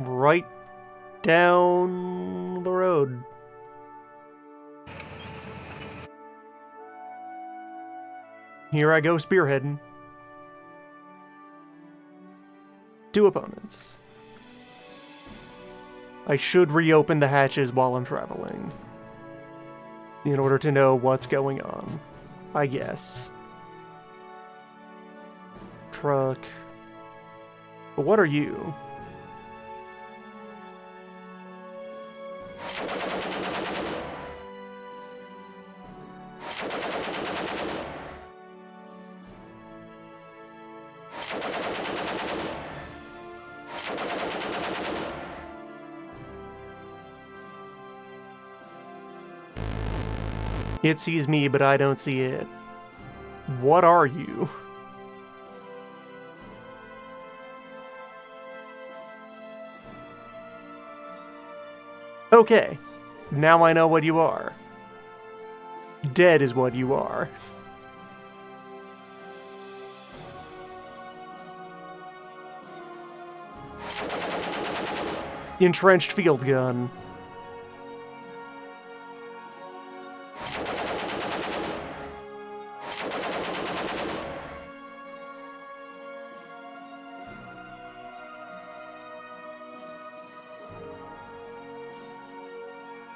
Right down the road. Here I go spearheading. 2 opponents. I should reopen the hatches while I'm traveling, in order to know what's going on, I guess. Truck. But what are you? It sees me, but I don't see it. What are you? Okay, now I know what you are. Dead is what you are. Entrenched field gun.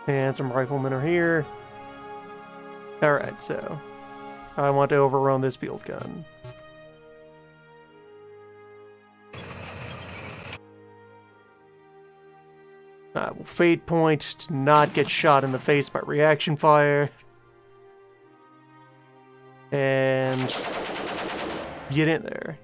And some riflemen are here. Alright, so I want to overrun this field gun. I will fate point to not get shot in the face by reaction fire. And get in there.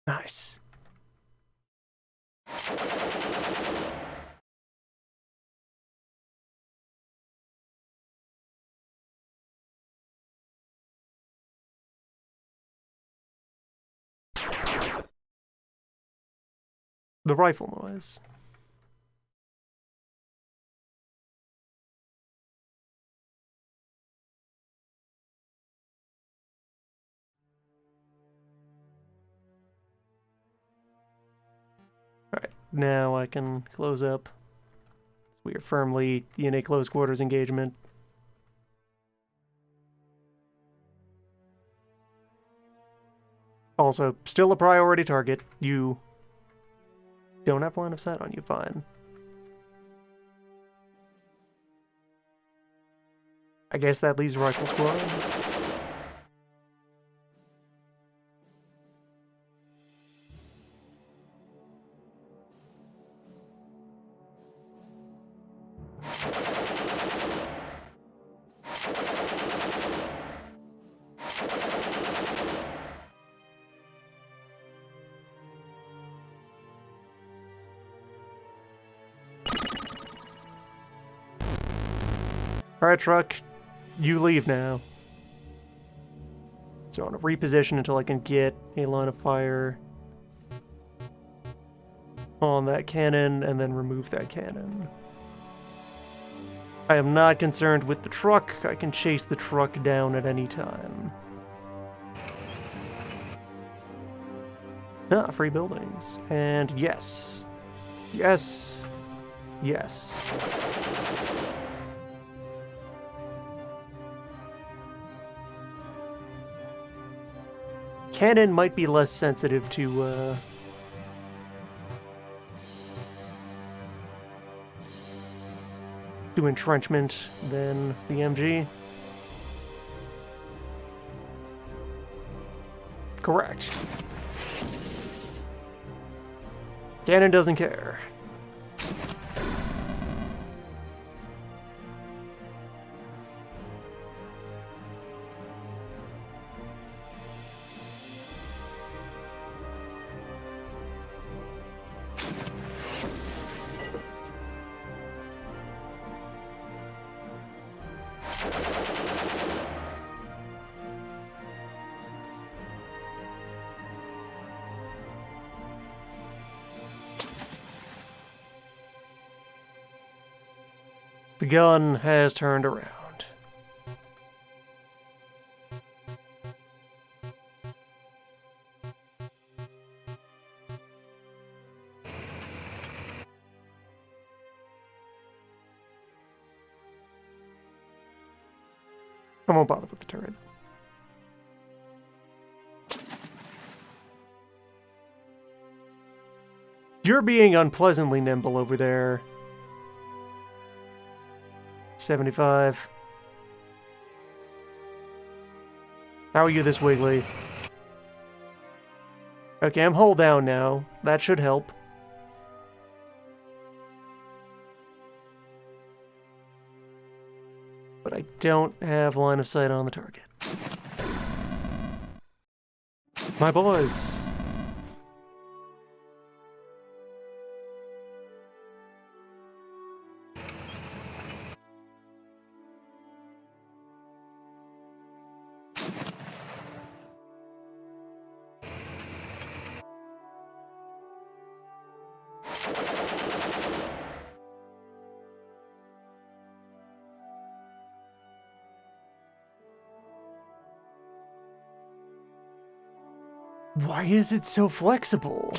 Nice. The rifle noise. Alright, now I can close up. We are firmly in a close quarters engagement. Also, still a priority target. You don't have line of sight on you, fine. I guess that leaves Rifle Squad. Alright, truck, you leave now. So I want to reposition until I can get a line of fire on that cannon and then remove that cannon. I am not concerned with the truck. I can chase the truck down at any time. Ah, free buildings. And yes. Yes. Yes. Cannon might be less sensitive to entrenchment than the MG. Correct. Cannon doesn't care. The gun has turned around. I won't bother with the turret. You're being unpleasantly nimble over there. 75. How are you this wiggly? Okay, I'm hull down now. That should help. But I don't have line of sight on the target. My boys. Why is it so flexible?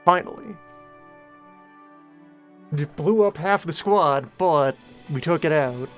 Finally. It blew up half the squad, but we took it out.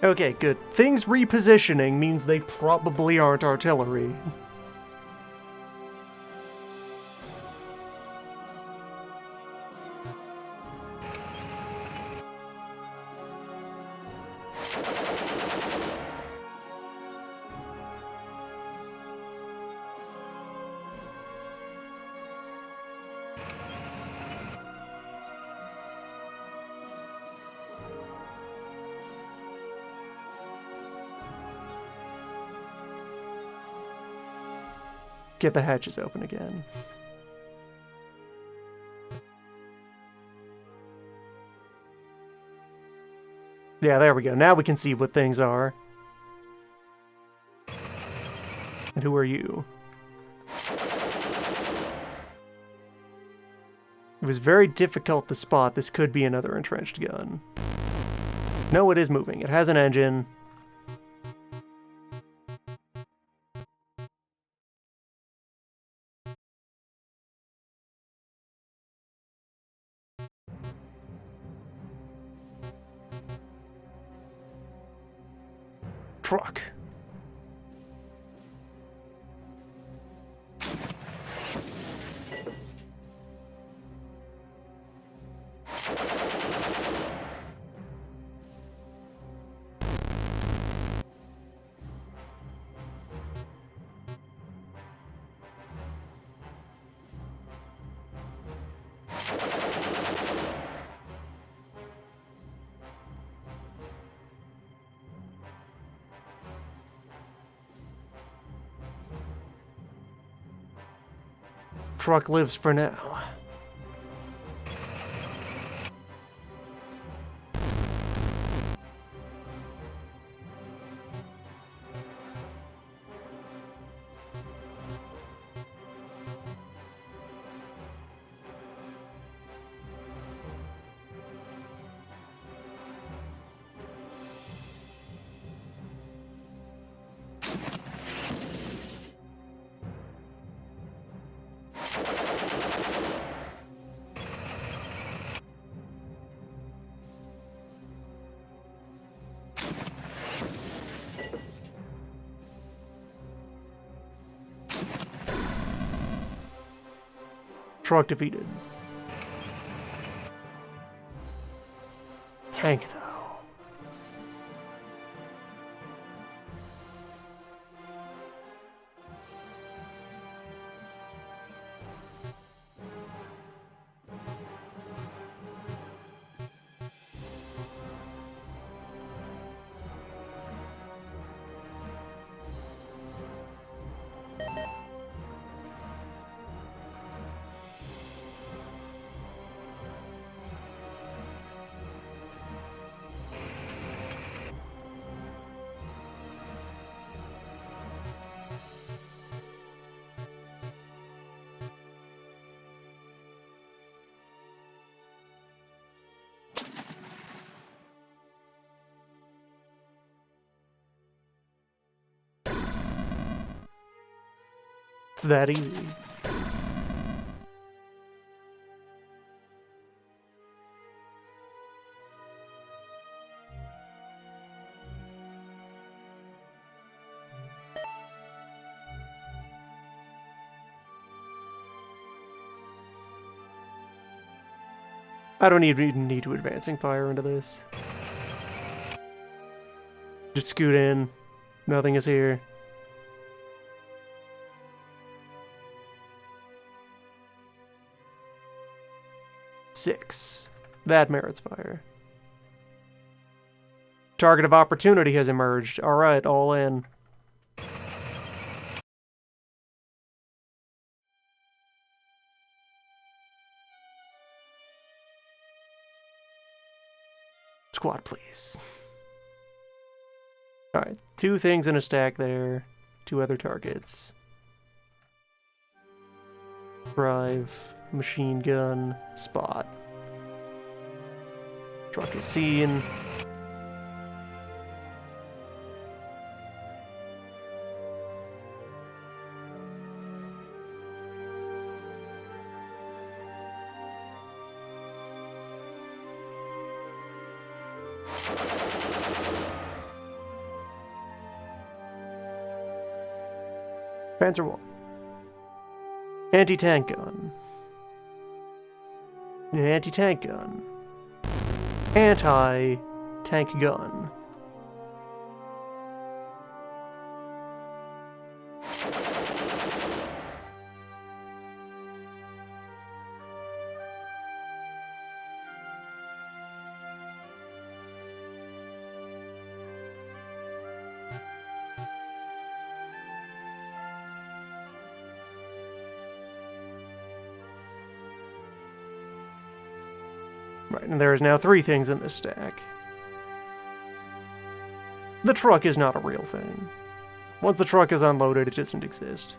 Okay, good. Things repositioning means they probably aren't artillery. Get the hatches open again. Yeah, there we go. Now we can see what things are. And who are you? It was very difficult to spot. This could be another entrenched gun. No, it is moving. It has an engine. Truck. Truck lives for now. Truck defeated. Tank, though. It's that easy. I don't even need to advancing fire into this. Just scoot in. Nothing is here. Six. That merits fire. Target of opportunity has emerged. Alright, all in. Squad, please. Alright, 2 things in a stack there. 2 other targets. Drive, machine gun, spot. Truck is seen. Panzer 1. Anti-tank gun. Anti-tank gun. Anti-tank gun. Right, and there is now 3 things in this stack. The truck is not a real thing. Once the truck is unloaded, it doesn't exist.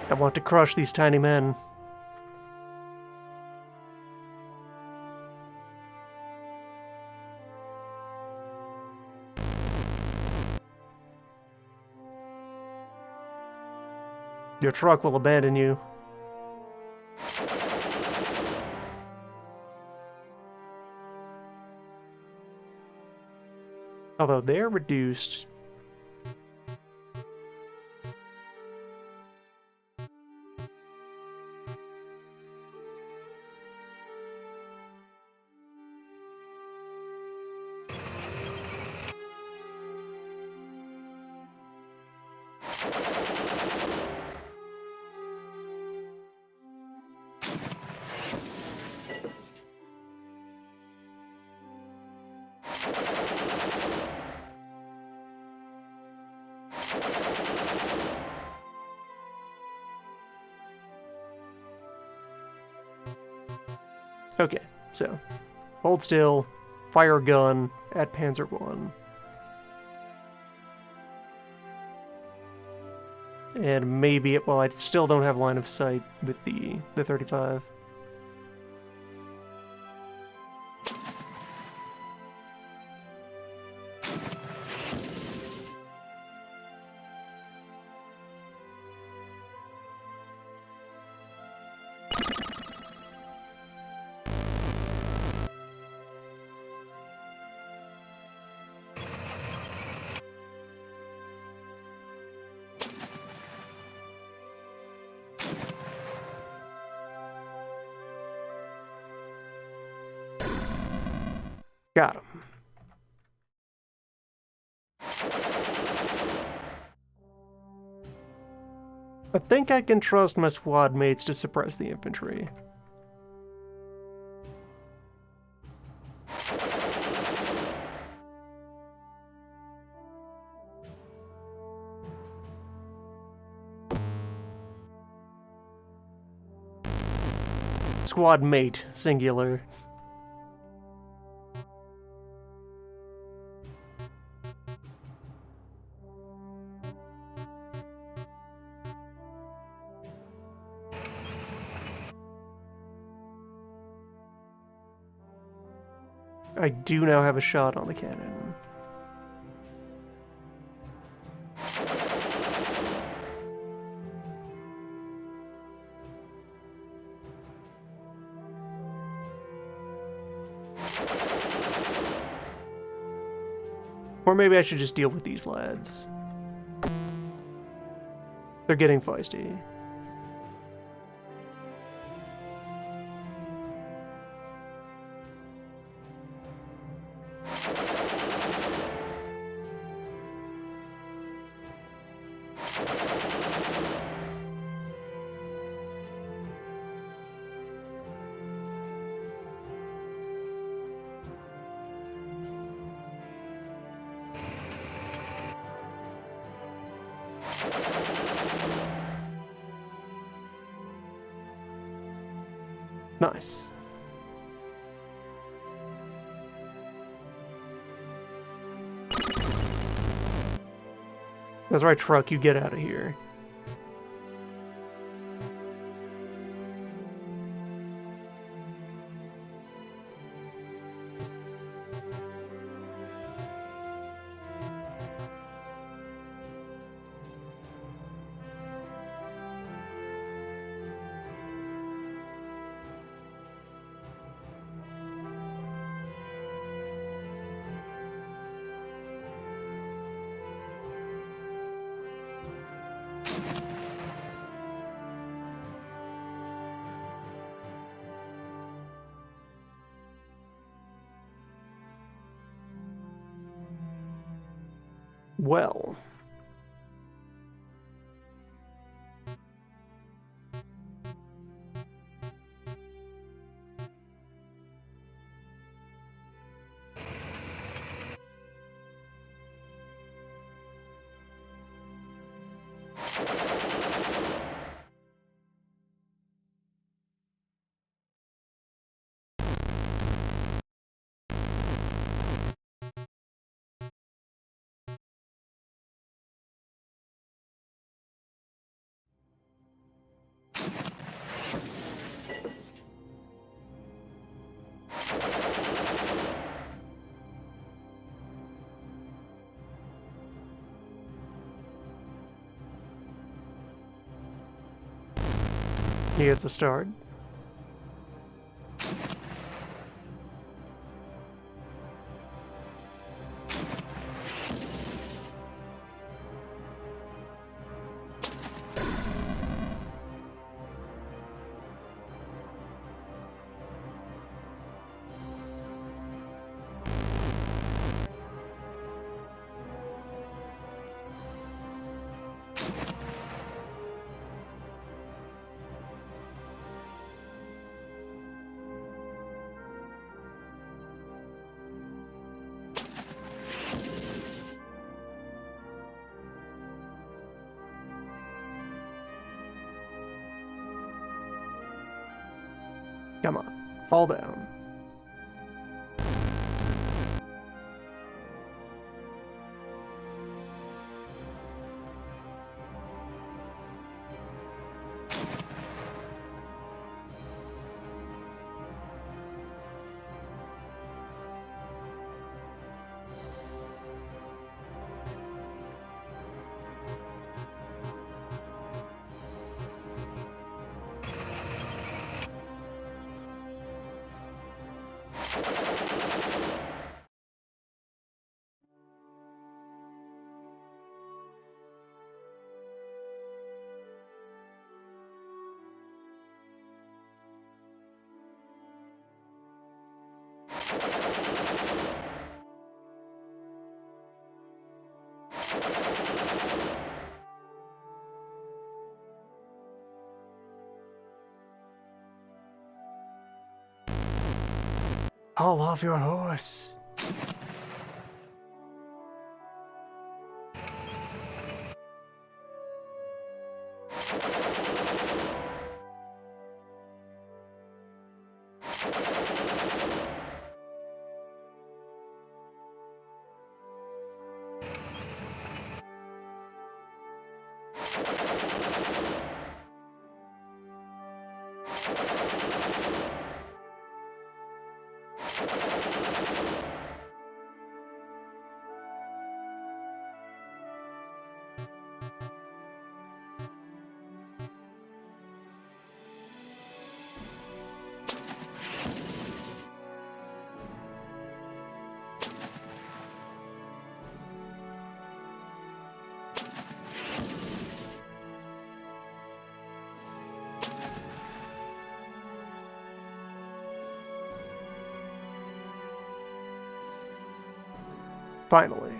I want to crush these tiny men. Your truck will abandon you. Although they're reduced. Okay, so hold still, fire a gun at Panzer 1. And maybe it, well, I still don't have line of sight with the 35. Got him. I think I can trust my squad mates to suppress the infantry. Squad mate, singular. I do now have a shot on the cannon. Or maybe I should just deal with these lads. They're getting feisty. Nice. That's right, truck, you get out of here. Well. He gets a start. Come on, fall down. Call off your horse. Finally.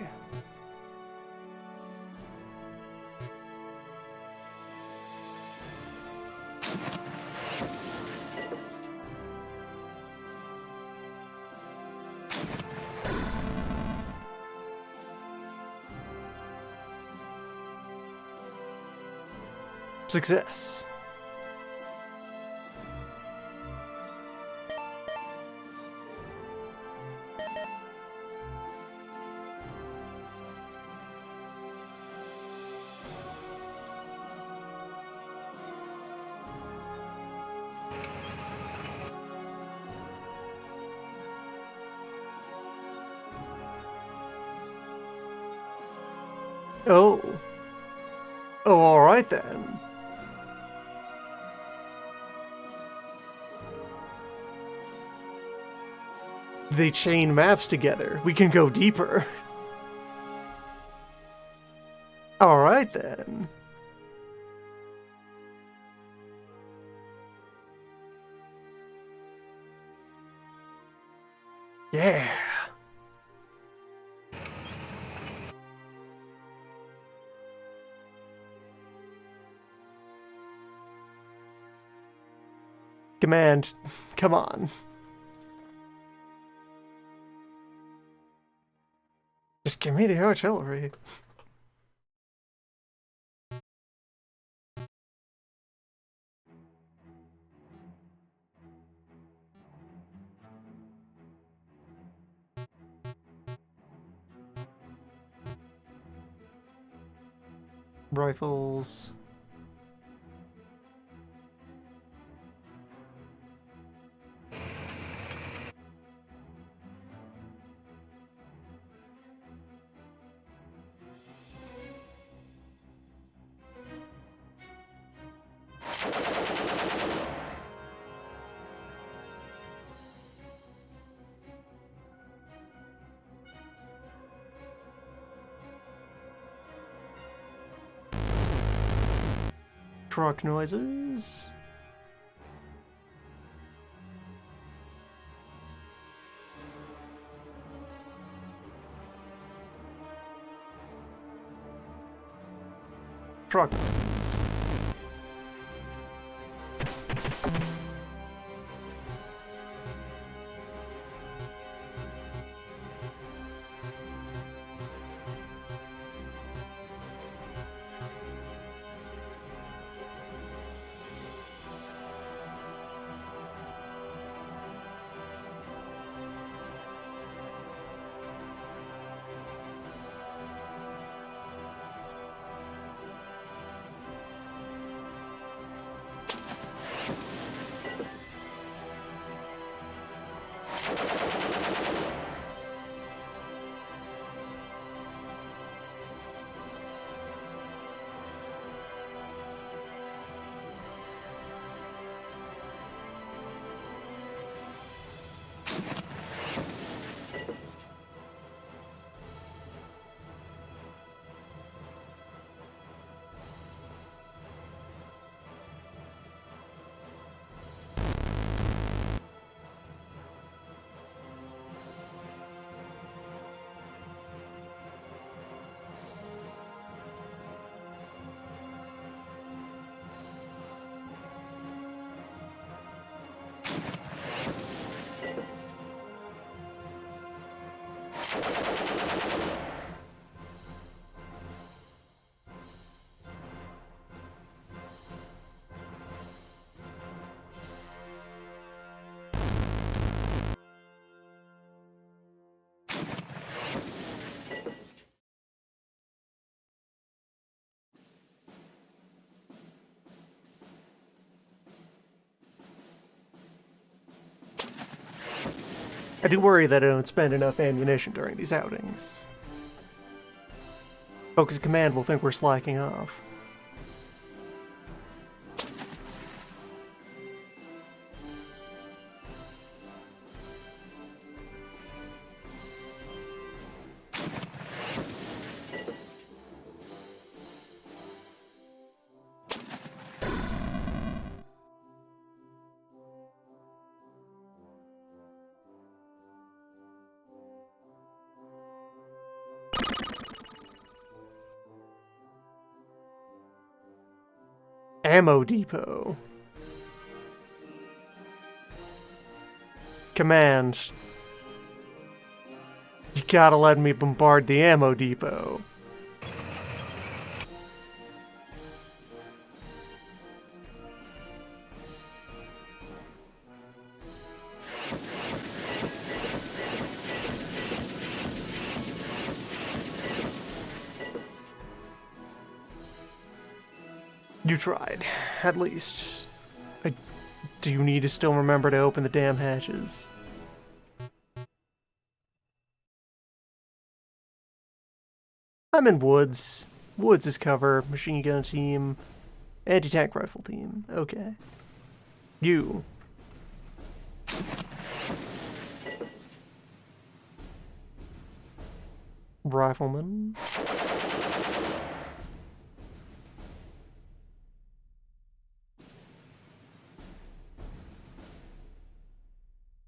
Success. Oh. Oh, all right then. They chain maps together. We can go deeper. All right then. Yeah. Command, come on. Just give me the artillery. Rifles. Truck noises. Truck noises. I do worry that I don't spend enough ammunition during these outings. Focus Command will think we're slacking off. Ammo depot. Command. You gotta let me bombard the ammo depot. You tried, at least. I do need to still remember to open the damn hatches. I'm in woods. Woods is cover. Machine gun team. Anti-tank rifle team. Okay. You. Rifleman.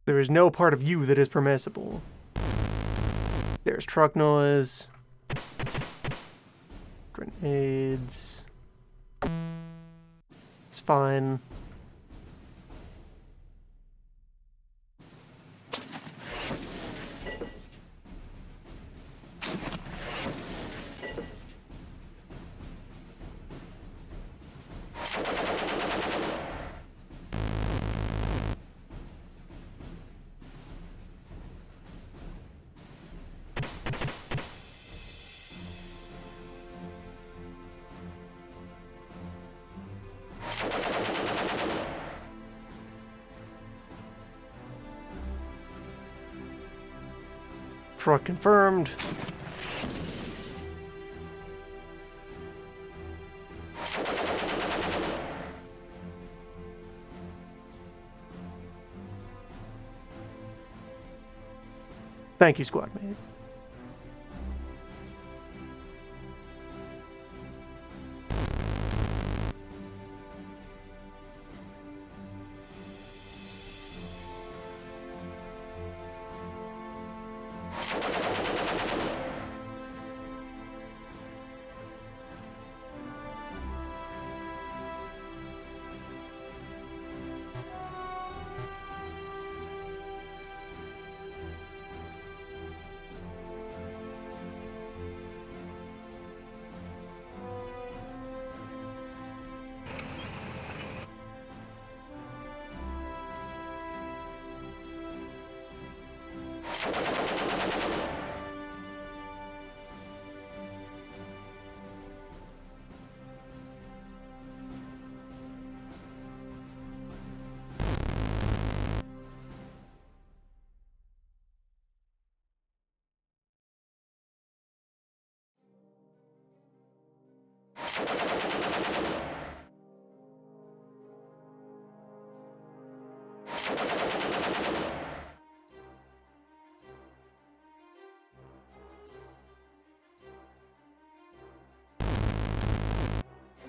There is no part of you that is permissible. There's truck noise. Grenades. It's fine. Truck confirmed. Thank you, squad mate.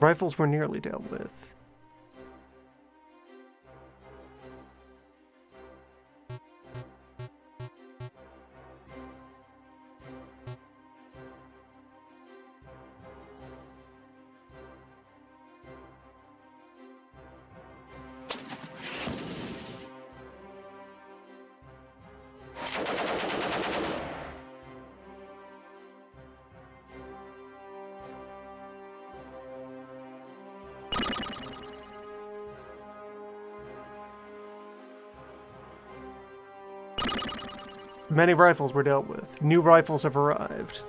Rifles were nearly dealt with. Many rifles were dealt with. New rifles have arrived.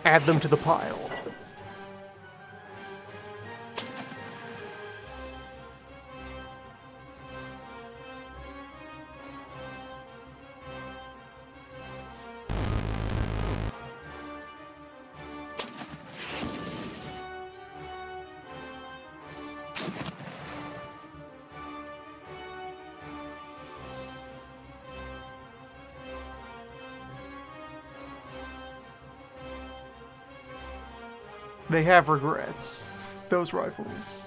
Add them to the pile. They have regrets. Those rifles.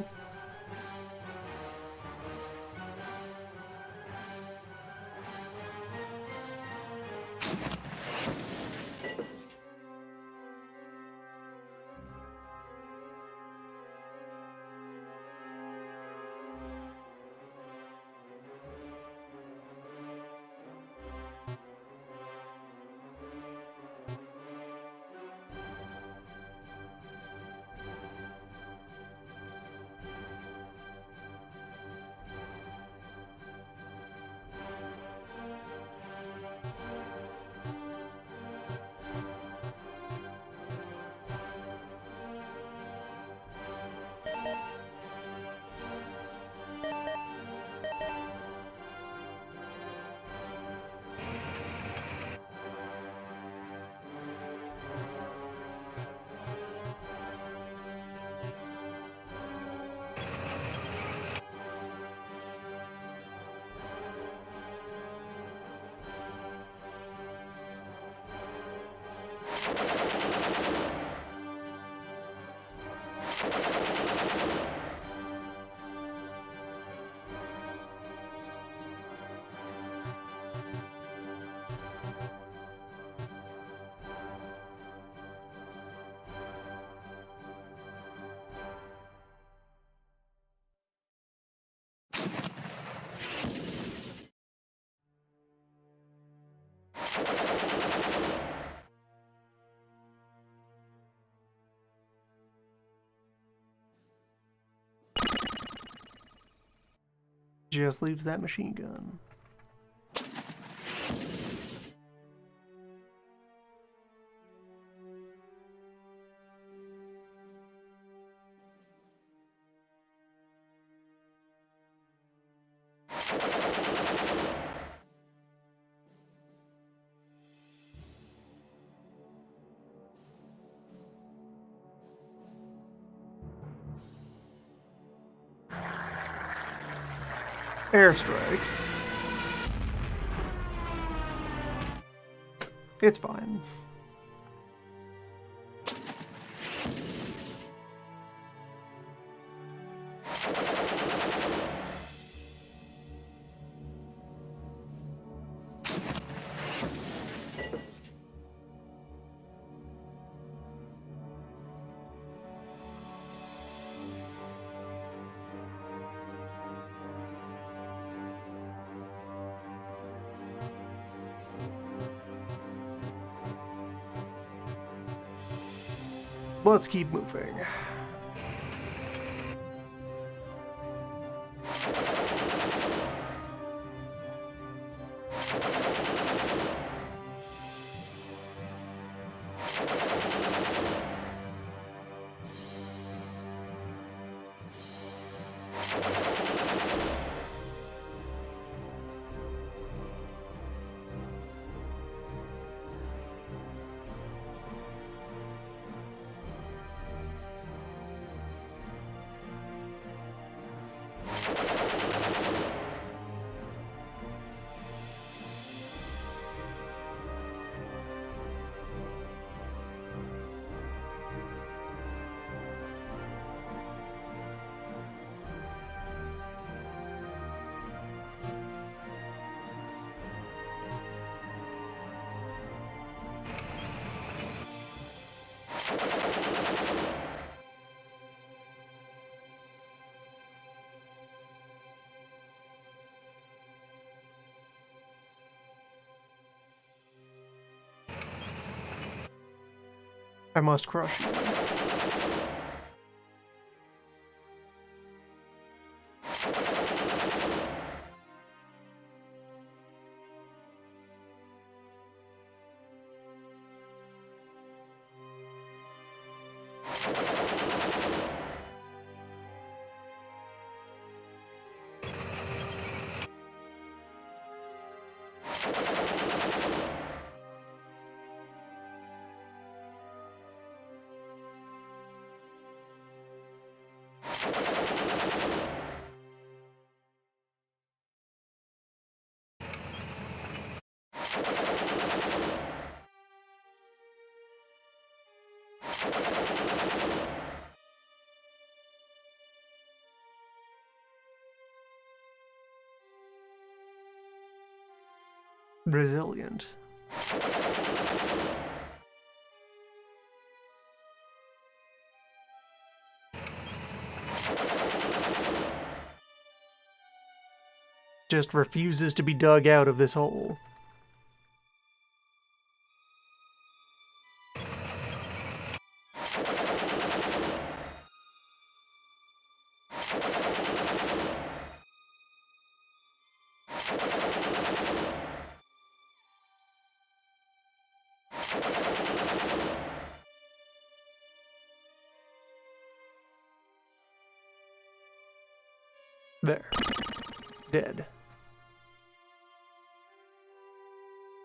Just leaves that machine gun. Airstrikes. It's fine. Let's keep moving. I must crush you. Resilient. Just refuses to be dug out of this hole. There. Dead.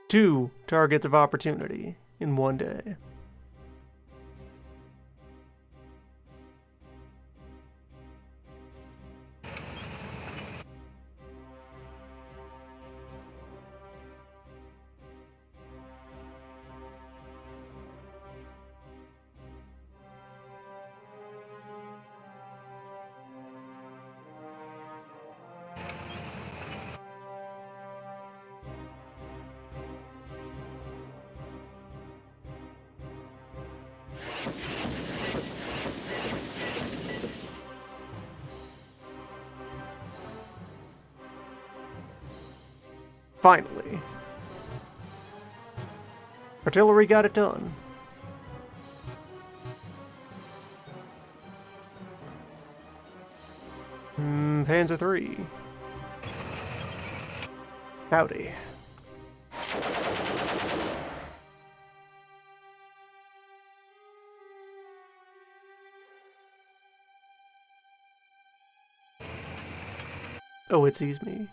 2 targets of opportunity in one day. Finally. Artillery got it done. Panzer III. Howdy. Oh, it sees me.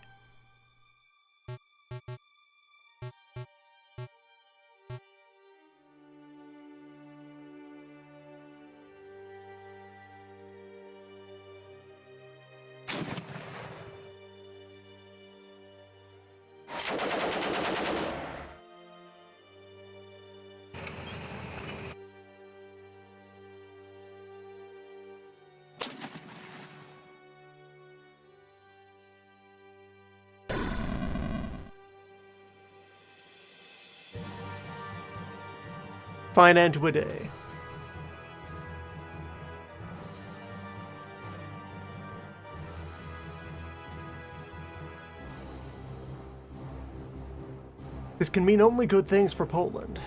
Fine end to a day. This can mean only good things for Poland.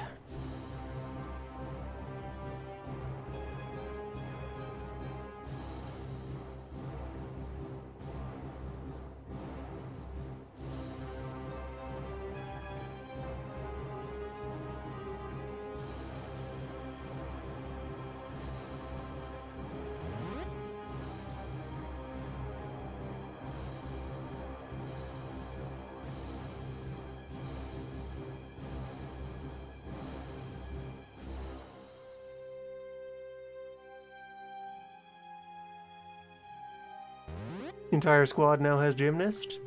The entire squad now has gymnast.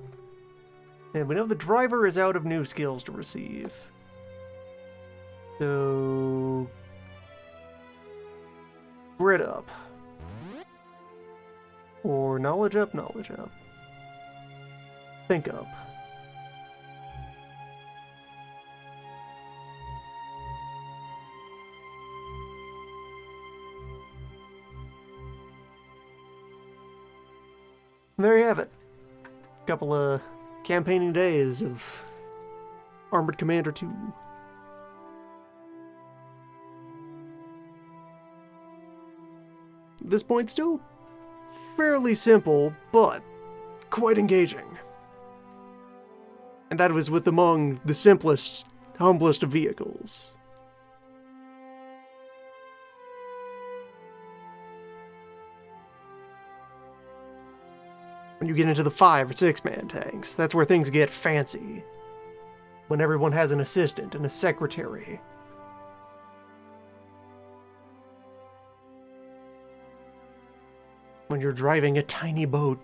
And we know the driver is out of new skills to receive. So... Grit up. Or knowledge up, knowledge up. Think up. And there you have it. A couple of campaigning days of Armored Commander 2. At this point, still fairly simple, but quite engaging. And that was with among the simplest, humblest of vehicles. When you get into the 5 or 6 man tanks, that's where things get fancy. When everyone has an assistant and a secretary. When you're driving a tiny boat.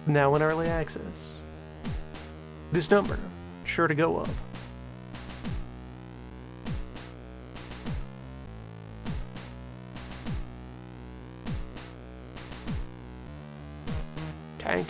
Now in early access. This number, sure to go up. Tank.